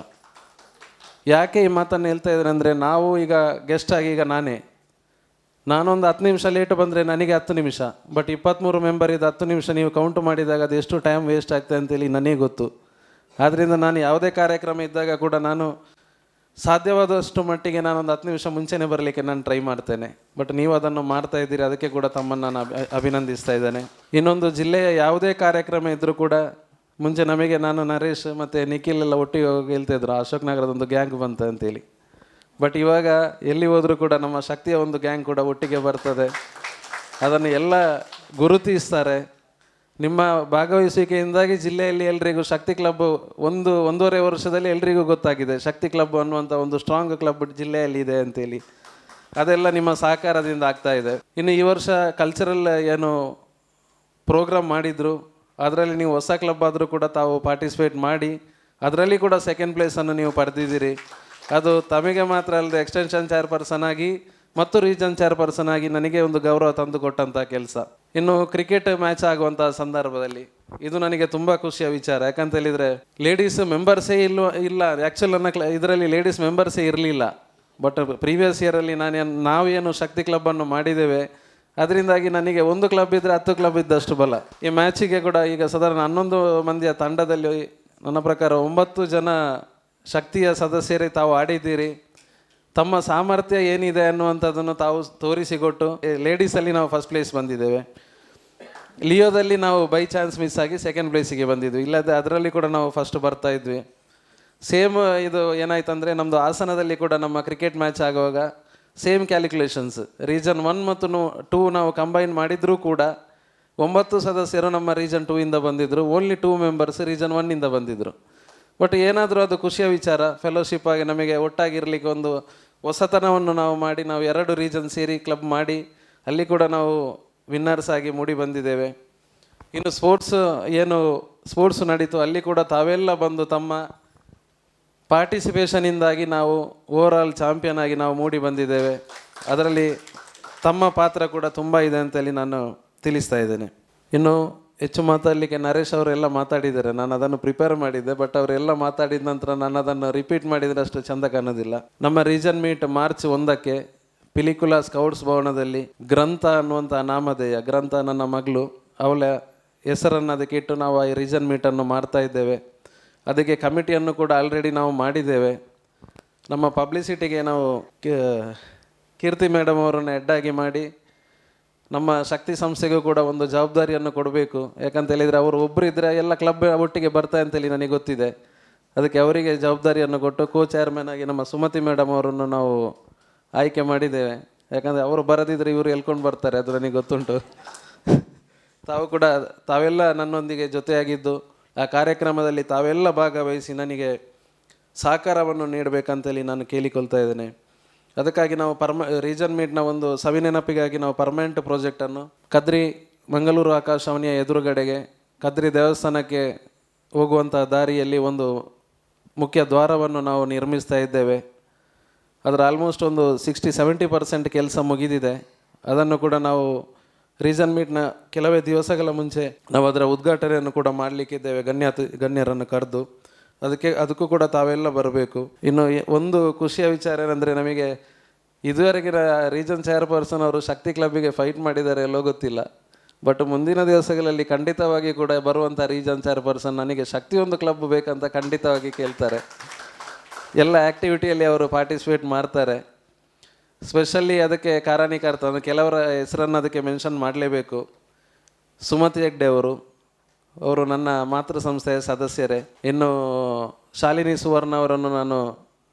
ಯಾಕೆ ಈ ಮಾತನ್ನು ಹೇಳ್ತಾ ಇದ್ದಾರೆ ಅಂದರೆ, ನಾವು ಈಗ ಗೆಸ್ಟ್ ಆಗಿ, ಈಗ ನಾನೊಂದು 10 ನಿಮಿಷ ಲೇಟ್ ಬಂದರೆ ನನಗೆ 10 ನಿಮಿಷ, ಬಟ್ 23 ಮೆಂಬರ್ ಇದು 10 ನಿಮಿಷ ನೀವು ಕೌಂಟ್ ಮಾಡಿದಾಗ ಅದು ಎಷ್ಟು ಟೈಮ್ ವೇಸ್ಟ್ ಆಗ್ತದೆ ಅಂತೇಳಿ ನನಗೆ ಗೊತ್ತು. ಆದ್ದರಿಂದ ನಾನು ಯಾವುದೇ ಕಾರ್ಯಕ್ರಮ ಇದ್ದಾಗ ಕೂಡ ನಾನು ಸಾಧ್ಯವಾದಷ್ಟು ಮಟ್ಟಿಗೆ ನಾನೊಂದು 10 ನಿಮಿಷ ಮುಂಚೆನೇ ಬರಲಿಕ್ಕೆ ನಾನು ಟ್ರೈ ಮಾಡ್ತೇನೆ. ಬಟ್ ನೀವು ಅದನ್ನು ಮಾಡ್ತಾ ಇದ್ದೀರಿ, ಅದಕ್ಕೆ ಕೂಡ ತಮ್ಮನ್ನು ನಾನು ಅಭಿನಂದಿಸ್ತಾ ಇದ್ದೇನೆ. ಇನ್ನೊಂದು, ಜಿಲ್ಲೆಯ ಯಾವುದೇ ಕಾರ್ಯಕ್ರಮ ಇದ್ದರೂ ಕೂಡ ಮುಂಚೆ ನಾನು ನರೇಶ್ ಮತ್ತು ನಿಖಿಲ್ ಎಲ್ಲ ಒಟ್ಟಿಗೆ ಹೋಗಿ ಹೇಳ್ತಿದ್ರು ಅಶೋಕ್ ನಗರದೊಂದು ಗ್ಯಾಂಗ್ ಬಂತ ಅಂತೇಳಿ. ಬಟ್ ಇವಾಗ ಎಲ್ಲಿ ಹೋದರೂ ಕೂಡ ನಮ್ಮ ಶಕ್ತಿಯ ಒಂದು ಗ್ಯಾಂಗ್ ಕೂಡ ಒಟ್ಟಿಗೆ ಬರ್ತದೆ, ಅದನ್ನು ಎಲ್ಲ ಗುರುತಿಸ್ತಾರೆ. ನಿಮ್ಮ ಭಾಗವಹಿಸುವಿಕೆಯಿಂದಾಗಿ ಜಿಲ್ಲೆಯಲ್ಲಿ ಎಲ್ರಿಗೂ ಶಕ್ತಿ ಕ್ಲಬ್ 1.5 ವರ್ಷದಲ್ಲಿ ಎಲ್ರಿಗೂ ಗೊತ್ತಾಗಿದೆ ಶಕ್ತಿ ಕ್ಲಬ್ ಅನ್ನುವಂಥ ಒಂದು ಸ್ಟ್ರಾಂಗ್ ಕ್ಲಬ್ ಜಿಲ್ಲೆಯಲ್ಲಿ ಇದೆ ಅಂತೇಳಿ. ಅದೆಲ್ಲ ನಿಮ್ಮ ಸಹಕಾರದಿಂದ ಆಗ್ತಾ ಇದೆ. ಇನ್ನು ಈ ವರ್ಷ ಕಲ್ಚರಲ್ ಏನು ಪ್ರೋಗ್ರಾಮ್ ಮಾಡಿದರು, ಅದರಲ್ಲಿ ನೀವು ಹೊಸ ಕ್ಲಬ್ ಆದರೂ ಕೂಡ ತಾವು ಪಾರ್ಟಿಸಿಪೇಟ್ ಮಾಡಿ ಅದರಲ್ಲಿ ಕೂಡ ಸೆಕೆಂಡ್ ಪ್ಲೇಸನ್ನು ನೀವು ಪಡೆದಿದ್ದೀರಿ. ಅದು ತಮಗೆ ಮಾತ್ರ ಅಲ್ಲದೆ ಎಕ್ಸ್ಟೆನ್ಷನ್ ಚೇರ್ಪರ್ಸನ್ ಆಗಿ ಮತ್ತು ರೀಜನ್ ಚೇರ್ಪರ್ಸನ್ ಆಗಿ ನನಗೆ ಒಂದು ಗೌರವ ತಂದು ಕೊಟ್ಟಂಥ ಕೆಲಸ. ಇನ್ನು ಕ್ರಿಕೆಟ್ ಮ್ಯಾಚ್ ಆಗುವಂಥ ಸಂದರ್ಭದಲ್ಲಿ ಇದು ನನಗೆ ತುಂಬ ಖುಷಿಯ ವಿಚಾರ. ಯಾಕಂತ ಹೇಳಿದರೆ ಲೇಡೀಸ್ ಮೆಂಬರ್ಸೇ ಇಲ್ಲ ಆ್ಯಕ್ಚುಲ್ ನನ್ನ ಇದರಲ್ಲಿ ಲೇಡೀಸ್ ಮೆಂಬರ್ಸೇ ಇರಲಿಲ್ಲ. ಬಟ್ ಪ್ರೀವಿಯಸ್ ಇಯರಲ್ಲಿ ನಾವೇನು ಶಕ್ತಿ ಕ್ಲಬ್ಬನ್ನು ಮಾಡಿದ್ದೇವೆ, ಅದರಿಂದಾಗಿ ನನಗೆ 1 ಕ್ಲಬ್ ಇದ್ದರೆ 10 ಕ್ಲಬ್ ಇದ್ದಷ್ಟು ಬಲ. ಈ ಮ್ಯಾಚಿಗೆ ಕೂಡ ಈಗ ಸಾಧಾರಣ 11 ಮಂದಿಯ ತಂಡದಲ್ಲಿ ನನ್ನ ಪ್ರಕಾರ 9 ಜನ ಶಕ್ತಿಯ ಸದಸ್ಯರೇ ತಾವು ಆಡಿದ್ದೀರಿ. ತಮ್ಮ ಸಾಮರ್ಥ್ಯ ಏನಿದೆ ಅನ್ನುವಂಥದ್ದನ್ನು ತಾವು ತೋರಿಸಿಕೊಟ್ಟು ಲೇಡೀಸಲ್ಲಿ ನಾವು ಫಸ್ಟ್ ಪ್ಲೇಸ್ ಬಂದಿದ್ದೇವೆ. ಲಿಯೋದಲ್ಲಿ ನಾವು ಬೈ ಚಾನ್ಸ್ ಮಿಸ್ ಆಗಿ ಸೆಕೆಂಡ್ ಪ್ಲೇಸಿಗೆ ಬಂದಿದ್ವಿ, ಇಲ್ಲದೆ ಅದರಲ್ಲಿ ಕೂಡ ನಾವು ಫಸ್ಟ್ ಬರ್ತಾ ಇದ್ವಿ. ಸೇಮ್ ಇದು ಏನಾಯ್ತಂದರೆ ನಮ್ಮದು ಹಾಸನದಲ್ಲಿ ಕೂಡ ನಮ್ಮ ಕ್ರಿಕೆಟ್ ಮ್ಯಾಚ್ ಆಗುವಾಗ ಸೇಮ್ ಕ್ಯಾಲ್ಕುಲೇಷನ್ಸ್, ರೀಜನ್ 1 ಮತ್ತು 2 ನಾವು ಕಂಬೈನ್ ಮಾಡಿದರೂ ಕೂಡ 9 ಸದಸ್ಯರು ನಮ್ಮ ರೀಜನ್ 2 ಇಂದ ಬಂದಿದ್ದರು, ಓನ್ಲಿ 2 ಮೆಂಬರ್ಸ್ ರೀಜನ್ 1 ಇಂದ ಬಂದಿದ್ದರು. ಬಟ್ ಏನಾದರೂ ಅದು ಖುಷಿಯ ವಿಚಾರ, ಫೆಲೋಶಿಪ್ ಆಗಿ ನಮಗೆ ಒಟ್ಟಾಗಿರಲಿಕ್ಕೆ ಒಂದು ಹೊಸತನವನ್ನು ನಾವು ಮಾಡಿ ನಾವು 2 ರೀಜನ್ ಸೇರಿ ಕ್ಲಬ್ ಮಾಡಿ ಅಲ್ಲಿ ಕೂಡ ನಾವು ವಿನ್ನರ್ಸ್ ಆಗಿ ಮೂಡಿ ಬಂದಿದ್ದೇವೆ. ಇನ್ನು ಸ್ಪೋರ್ಟ್ಸ್ ನಡೀತು, ಅಲ್ಲಿ ಕೂಡ ತಾವೆಲ್ಲ ಬಂದು ತಮ್ಮ ಪಾರ್ಟಿಸಿಪೇಷನಿಂದಾಗಿ ನಾವು ಓವರಾಲ್ ಚಾಂಪಿಯನ್ ಆಗಿ ನಾವು ಮೂಡಿ ಬಂದಿದ್ದೇವೆ. ಅದರಲ್ಲಿ ತಮ್ಮ ಪಾತ್ರ ಕೂಡ ತುಂಬ ಇದೆ ಅಂತೇಳಿ ನಾನು ತಿಳಿಸ್ತಾ ಇದ್ದೇನೆ. ಇನ್ನು ಹೆಚ್ಚು ಮಾತಾಡಲಿಕ್ಕೆ ನರೇಶ್ ಅವರೆಲ್ಲ ಮಾತಾಡಿದ್ದಾರೆ, ನಾನು ಅದನ್ನು ಪ್ರಿಪೇರ್ ಮಾಡಿದ್ದೆ, ಬಟ್ ಅವರೆಲ್ಲ ಮಾತಾಡಿದ ನಂತರ ನಾನು ಅದನ್ನು ರಿಪೀಟ್ ಮಾಡಿದರೆ ಅಷ್ಟು ಚೆಂದ ಕಾಣೋದಿಲ್ಲ. ನಮ್ಮ ರೀಜನ್ ಮೀಟ್ ಮಾರ್ಚ್ 1 ಪಿಲಿಕುಲಾ ಸ್ಕೌಟ್ಸ್ ಭವನದಲ್ಲಿ ಗ್ರಂಥ ಅನ್ನುವಂಥ ನಾಮಧೇಯ, ಗ್ರಂಥ ನನ್ನ ಮಗಳು, ಅವಳ ಹೆಸರನ್ನು ಅದಕ್ಕೆ ಇಟ್ಟು ನಾವು ಈ ರೀಜನ್ ಮೀಟನ್ನು ಮಾಡ್ತಾ ಇದ್ದೇವೆ. ಅದಕ್ಕೆ ಕಮಿಟಿಯನ್ನು ಕೂಡ ಆಲ್ರೆಡಿ ನಾವು ಮಾಡಿದ್ದೇವೆ. ನಮ್ಮ ಪಬ್ಲಿಸಿಟಿಗೆ ನಾವು ಕೀರ್ತಿ ಮೇಡಮ್ ಅವರನ್ನು ಹೆಡ್ಡಾಗಿ ಮಾಡಿ ನಮ್ಮ ಶಕ್ತಿ ಸಂಸ್ಥೆಗೂ ಕೂಡ ಒಂದು ಜವಾಬ್ದಾರಿಯನ್ನು ಕೊಡಬೇಕು. ಯಾಕಂತ ಹೇಳಿದರೆ ಅವರು ಒಬ್ಬರು ಇದ್ದರೆ ಎಲ್ಲ ಕ್ಲಬ್ ಒಟ್ಟಿಗೆ ಬರ್ತಾ ಅಂತೇಳಿ ನನಗೆ ಗೊತ್ತಿದೆ. ಅದಕ್ಕೆ ಅವರಿಗೆ ಜವಾಬ್ದಾರಿಯನ್ನು ಕೊಟ್ಟು ಚೇರ್ಮನ್ ಆಗಿ ನಮ್ಮ ಸುಮತಿ ಮೇಡಮ್ ಅವರನ್ನು ನಾವು ಆಯ್ಕೆ ಮಾಡಿದ್ದೇವೆ. ಯಾಕಂದರೆ ಅವರು ಬರದಿದ್ದರೆ ಇವರು ಎಲ್ಕೊಂಡು ಬರ್ತಾರೆ, ಅದು ನನಗೆ ಗೊತ್ತುಂಟು. ತಾವೆಲ್ಲ ನನ್ನೊಂದಿಗೆ ಜೊತೆಯಾಗಿದ್ದು ಆ ಕಾರ್ಯಕ್ರಮದಲ್ಲಿ ತಾವೆಲ್ಲ ಭಾಗವಹಿಸಿ ನನಗೆ ಸಹಕಾರವನ್ನು ನೀಡಬೇಕಂತೇಳಿ ನಾನು ಕೇಳಿಕೊಳ್ತಾ ಇದ್ದೇನೆ. ಅದಕ್ಕಾಗಿ ನಾವು ರೀಜನ್ ಮೀಟ್ನ ಒಂದು ಸವಿನೆನಪಿಗಾಗಿ ನಾವು ಪರ್ಮನೆಂಟ್ ಪ್ರಾಜೆಕ್ಟನ್ನು ಕದ್ರಿ ಮಂಗಳೂರು ಆಕಾಶವಾಣಿಯ ಎದುರುಗಡೆಗೆ ಕದ್ರಿ ದೇವಸ್ಥಾನಕ್ಕೆ ಹೋಗುವಂಥ ದಾರಿಯಲ್ಲಿ ಒಂದು ಮುಖ್ಯ ದ್ವಾರವನ್ನು ನಾವು ನಿರ್ಮಿಸ್ತಾ ಇದ್ದೇವೆ. ಅದರ ಆಲ್ಮೋಸ್ಟ್ ಒಂದು 60-70% ಕೆಲಸ ಮುಗಿದಿದೆ. ಅದನ್ನು ಕೂಡ ನಾವು ರೀಜನ್ ಮೀಟ್ನ ಕೆಲವೇ ದಿವಸಗಳ ಮುಂಚೆ ನಾವು ಅದರ ಉದ್ಘಾಟನೆಯನ್ನು ಕೂಡ ಮಾಡಲಿಕ್ಕಿದ್ದೇವೆ, ಗಣ್ಯರನ್ನು ಕರೆದು. ಅದಕ್ಕೂ ಕೂಡ ತಾವೆಲ್ಲ ಬರಬೇಕು. ಇನ್ನು ಒಂದು ಖುಷಿಯ ವಿಚಾರ ಏನಂದರೆ, ನಮಗೆ ಇದುವರೆಗೆ ರೀಜನ್ ಚೇರ್ಪರ್ಸನ್ ಅವರು ಶಕ್ತಿ ಕ್ಲಬ್ಬಿಗೆ ಫೈಟ್ ಮಾಡಿದ್ದಾರೆ ಎಲ್ಲೋ ಗೊತ್ತಿಲ್ಲ, ಬಟ್ ಮುಂದಿನ ದಿವಸಗಳಲ್ಲಿ ಖಂಡಿತವಾಗಿ ಕೂಡ ಬರುವಂಥ ರೀಜನ್ ಚೇರ್ಪರ್ಸನ್ ನನಗೆ ಶಕ್ತಿ ಒಂದು ಕ್ಲಬ್ ಬೇಕಂತ ಖಂಡಿತವಾಗಿ ಕೇಳ್ತಾರೆ. ಎಲ್ಲ ಆ್ಯಕ್ಟಿವಿಟಿಯಲ್ಲಿ ಅವರು ಪಾರ್ಟಿಸಿಪೇಟ್ ಮಾಡ್ತಾರೆ. ಸ್ಪೆಷಲಿ ಅದಕ್ಕೆ ಕಾರಣೀಕರ್ತ ಕೆಲವರ ಹೆಸರನ್ನು ಅದಕ್ಕೆ ಮೆನ್ಷನ್ ಮಾಡಲೇಬೇಕು. ಸುಮತಿ ಹೆಗ್ಡೆ ಅವರು ನನ್ನ ಮಾತೃ ಸಂಸ್ಥೆಯ ಸದಸ್ಯರೇ. ಇನ್ನು ಶಾಲಿನಿ ಸುವರ್ಣ ಅವರನ್ನು ನಾನು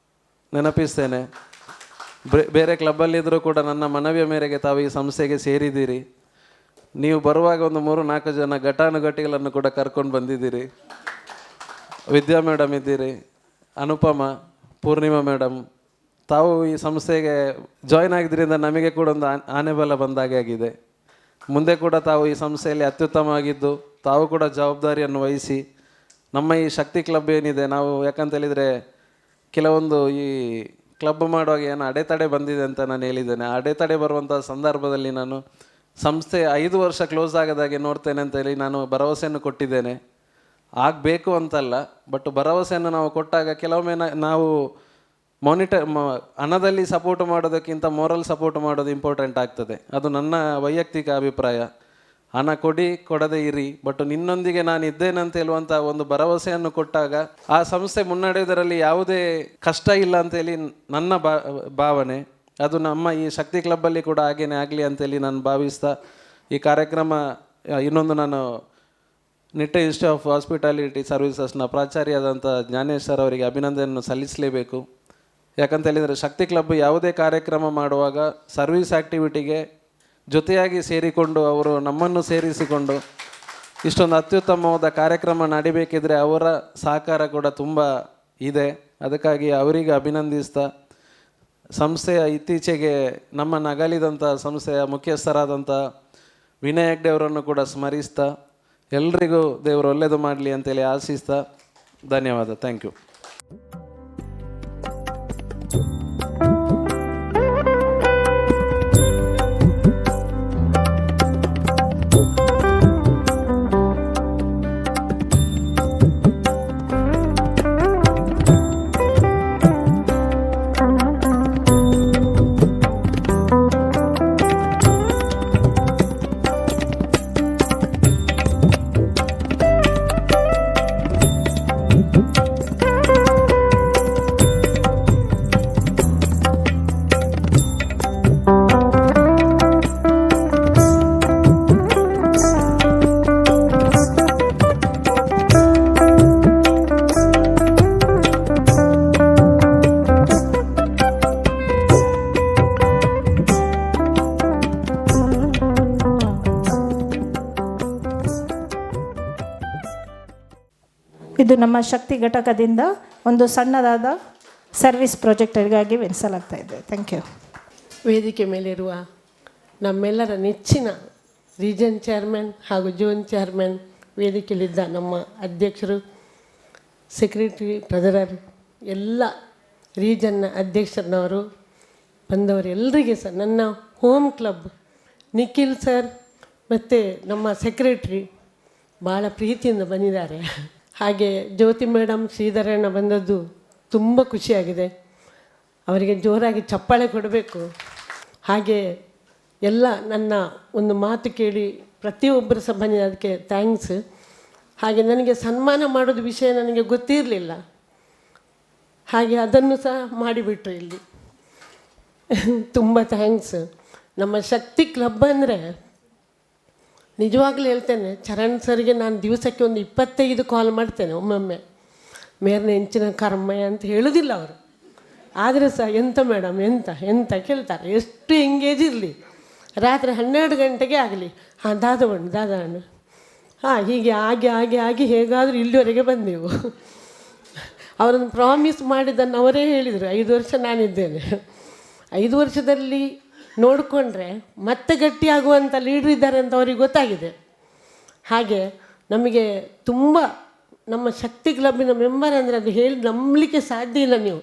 ನೆನಪಿಸ್ತೇನೆ. ಬೇರೆ ಕ್ಲಬ್ಬಲ್ಲಿದ್ದರೂ ಕೂಡ ನನ್ನ ಮನವಿಯ ಮೇರೆಗೆ ತಾವು ಈ ಸಂಸ್ಥೆಗೆ ಸೇರಿದ್ದೀರಿ. ನೀವು ಬರುವಾಗ ಒಂದು 3-4 ಜನ ಘಟಾನುಘಟಿಗಳನ್ನು ಕೂಡ ಕರ್ಕೊಂಡು ಬಂದಿದ್ದೀರಿ. ವಿದ್ಯಾ ಮೇಡಮ್ ಇದ್ದೀರಿ, ಅನುಪಮ, ಪೂರ್ಣಿಮಾ ಮೇಡಮ್. ತಾವು ಈ ಸಂಸ್ಥೆಗೆ ಜಾಯ್ನ್ ಆಗಿದ್ದರಿಂದ ನಮಗೆ ಕೂಡ ಒಂದು ಆನೆಬಲ ಬಂದಾಗೆ ಆಗಿದೆ. ಮುಂದೆ ಕೂಡ ತಾವು ಈ ಸಂಸ್ಥೆಯಲ್ಲಿ ಅತ್ಯುತ್ತಮವಾಗಿದ್ದು ತಾವು ಕೂಡ ಜವಾಬ್ದಾರಿಯನ್ನು ವಹಿಸಿ ನಮ್ಮ ಈ ಶಕ್ತಿ ಕ್ಲಬ್ ಏನಿದೆ, ನಾವು ಯಾಕಂತೇಳಿದರೆ ಕೆಲವೊಂದು ಈ ಕ್ಲಬ್ ಮಾಡುವಾಗ ಏನು ಅಡೆತಡೆ ಬಂದಿದೆ ಅಂತ ನಾನು ಹೇಳಿದ್ದೇನೆ. ಆ ಅಡೆತಡೆ ಬರುವಂಥ ಸಂದರ್ಭದಲ್ಲಿ ನಾನು ಸಂಸ್ಥೆ 5 ವರ್ಷ ಕ್ಲೋಸ್ ಆಗದಾಗೆ ನೋಡ್ತೇನೆ ಅಂತೇಳಿ ನಾನು ಭರವಸೆಯನ್ನು ಕೊಟ್ಟಿದ್ದೇನೆ. ಆಗಬೇಕು ಅಂತಲ್ಲ, ಬಟ್ ಭರವಸೆಯನ್ನು ನಾವು ಕೊಟ್ಟಾಗ ಕೆಲವೊಮ್ಮೆ ನಾವು ಹಣದಲ್ಲಿ ಸಪೋರ್ಟ್ ಮಾಡೋದಕ್ಕಿಂತ ಮೋರಲ್ ಸಪೋರ್ಟ್ ಮಾಡೋದು ಇಂಪಾರ್ಟೆಂಟ್ ಆಗ್ತದೆ. ಅದು ನನ್ನ ವೈಯಕ್ತಿಕ ಅಭಿಪ್ರಾಯ. ಹಣ ಕೊಡದೇ ಇರಿ, ಬಟ್ ನಿನ್ನೊಂದಿಗೆ ನಾನು ಇದ್ದೇನೆ ಅಂತ ಹೇಳುವಂಥ ಒಂದು ಭರವಸೆಯನ್ನು ಕೊಟ್ಟಾಗ ಆ ಸಂಸ್ಥೆ ಮುನ್ನಡೆಯುವುದರಲ್ಲಿ ಯಾವುದೇ ಕಷ್ಟ ಇಲ್ಲ ಅಂತೇಳಿ ನನ್ನ ಭಾವನೆ. ಅದು ನಮ್ಮ ಈ ಶಕ್ತಿ ಕ್ಲಬ್ಬಲ್ಲಿ ಕೂಡ ಹಾಗೇನೆ ಆಗಲಿ ಅಂತೇಳಿ ನಾನು ಭಾವಿಸ್ತಾ ಈ ಕಾರ್ಯಕ್ರಮ ಇನ್ನೊಂದು ನಾನು ನಿಟ್ಟೆ ಇನ್ಸ್ಟಿಟ್ಯೂಟ್ ಆಫ್ ಹಾಸ್ಪಿಟಾಲಿಟಿ ಸರ್ವಿಸಸ್ನ ಪ್ರಾಚಾರ್ಯರಾದಂಥ ಜ್ಞಾನೇಶ್ ಸರ್ ಅವರಿಗೆ ಅಭಿನಂದನೆಯನ್ನು ಸಲ್ಲಿಸಲೇಬೇಕು. ಯಾಕಂತ ಹೇಳಿದರೆ ಶಕ್ತಿ ಕ್ಲಬ್ ಯಾವುದೇ ಕಾರ್ಯಕ್ರಮ ಮಾಡುವಾಗ ಸರ್ವಿಸ್ ಆ್ಯಕ್ಟಿವಿಟಿಗೆ ಜೊತೆಯಾಗಿ ಸೇರಿಕೊಂಡು ಅವರು ನಮ್ಮನ್ನು ಸೇರಿಸಿಕೊಂಡು ಇಷ್ಟೊಂದು ಅತ್ಯುತ್ತಮವಾದ ಕಾರ್ಯಕ್ರಮ ನಡಿಬೇಕಿದ್ರೆ ಅವರ ಸಹಕಾರ ಕೂಡ ತುಂಬ ಇದೆ. ಅದಕ್ಕಾಗಿ ಅವರಿಗೆ ಅಭಿನಂದಿಸ್ತಾ ಸಂಸ್ಥೆಯ ಇತ್ತೀಚೆಗೆ ನಮ್ಮ ನಗಲಿದಂಥ ಸಂಸ್ಥೆಯ ಮುಖ್ಯಸ್ಥರಾದಂಥ ವಿನಯ್ ಹೆಗ್ಡೆ ಅವರನ್ನು ಕೂಡ ಸ್ಮರಿಸ್ತಾ ಎಲ್ರಿಗೂ ದೇವರು ಒಳ್ಳೆಯದು ಮಾಡಲಿ ಅಂತೇಳಿ ಆಶಿಸ್ತಾ ಧನ್ಯವಾದ. Thank you. ಇದು ನಮ್ಮ ಶಕ್ತಿ ಘಟಕದಿಂದ ಒಂದು ಸಣ್ಣದಾದ ಸರ್ವಿಸ್ ಪ್ರಾಜೆಕ್ಟ್ಗಾಗಿ ವೆಚ್ಚಲಾಗ್ತಾ ಇದೆ. Thank you. ವೇದಿಕೆ ಮೇಲಿರುವ ನಮ್ಮೆಲ್ಲರ ನೆಚ್ಚಿನ ರೀಜನ್ ಚೇರ್ಮನ್ ಹಾಗೂ ಜೋನ್ ಚೇರ್ಮನ್, ವೇದಿಕೆಯಲ್ಲಿದ್ದ ನಮ್ಮ ಅಧ್ಯಕ್ಷರು, ಸೆಕ್ರೆಟರಿ, ಟ್ರೆಜರರ್, ಎಲ್ಲ ರೀಜನ್ನ ಅಧ್ಯಕ್ಷರನವರು, ಬಂದವರು ಎಲ್ಲರಿಗೆ ಸಹ, ನನ್ನ ಹೋಮ್ ಕ್ಲಬ್ ನಿಖಿಲ್ ಸರ್ ಮತ್ತು ನಮ್ಮ ಸೆಕ್ರೆಟ್ರಿ ಭಾಳ ಪ್ರೀತಿಯಿಂದ ಬಂದಿದ್ದಾರೆ. ಹಾಗೆ ಜ್ಯೋತಿ ಮೇಡಮ್, ಶ್ರೀಧರಣ್ಣ ಬಂದದ್ದು ತುಂಬ ಖುಷಿಯಾಗಿದೆ. ಅವರಿಗೆ ಜೋರಾಗಿ ಚಪ್ಪಾಳೆ ಕೊಡಬೇಕು. ಹಾಗೆ ಎಲ್ಲ ನನ್ನ ಒಂದು ಮಾತು ಕೇಳಿ ಪ್ರತಿಯೊಬ್ಬರು ಸಹ ಬಂದಿದೆ, ಅದಕ್ಕೆ ಥ್ಯಾಂಕ್ಸ್. ಹಾಗೆ ನನಗೆ ಸನ್ಮಾನ ಮಾಡೋದು ವಿಷಯ ನನಗೆ ಗೊತ್ತಿರಲಿಲ್ಲ, ಹಾಗೆ ಅದನ್ನು ಸಹ ಮಾಡಿಬಿಟ್ರು ಇಲ್ಲಿ. ತುಂಬ ಥ್ಯಾಂಕ್ಸ್. ನಮ್ಮ ಶಕ್ತಿ ಕ್ಲಬ್ ಅಂದರೆ ನಿಜವಾಗ್ಲೂ ಹೇಳ್ತೇನೆ, ಚರಣ್ ಸರ್ಗೆ ನಾನು ದಿವಸಕ್ಕೆ ಒಂದು 25 ಕಾಲ್ ಮಾಡ್ತೇನೆ ಒಮ್ಮೊಮ್ಮೆ. ಮೇರ್ನ ಹೆಂಚಿನ ಕರ್ಮ ಅಂತ ಹೇಳೋದಿಲ್ಲ ಅವರು, ಆದರೆ ಸಹ ಎಂತ ಮೇಡಮ್ ಎಂತ ಕೇಳ್ತಾರೆ. ಎಷ್ಟು ಎಂಗೇಜ್ ಇರಲಿ, ರಾತ್ರಿ 12 ಗಂಟೆಗೆ ಆಗಲಿ, ಹಾಂ ದಾದವಣ್ಣು ಹಾಂ ಹೀಗೆ ಆಗಿ ಹೇಗಾದರೂ ಇಲ್ಲಿವರೆಗೆ ಬಂದೆವು. ಅವರನ್ನು ಪ್ರಾಮಿಸ್ ಮಾಡಿದ್ದನ್ನು ಅವರೇ ಹೇಳಿದರು. 5 ವರ್ಷ ನಾನಿದ್ದೇನೆ, 5 ವರ್ಷದಲ್ಲಿ ನೋಡಿಕೊಂಡ್ರೆ ಮತ್ತೆ ಗಟ್ಟಿಯಾಗುವಂಥ ಲೀಡ್ರ್ ಇದ್ದಾರೆ ಅಂತ ಅವರಿಗೆ ಗೊತ್ತಾಗಿದೆ. ಹಾಗೆ ನಮಗೆ ತುಂಬ ನಮ್ಮ ಶಕ್ತಿ ಕ್ಲಬ್ಬಿನ ಮೆಂಬರ್ ಅಂದರೆ ಅದು ಹೇಳಿ ನಂಬಲಿಕ್ಕೆ ಸಾಧ್ಯ ಇಲ್ಲ ನೀವು.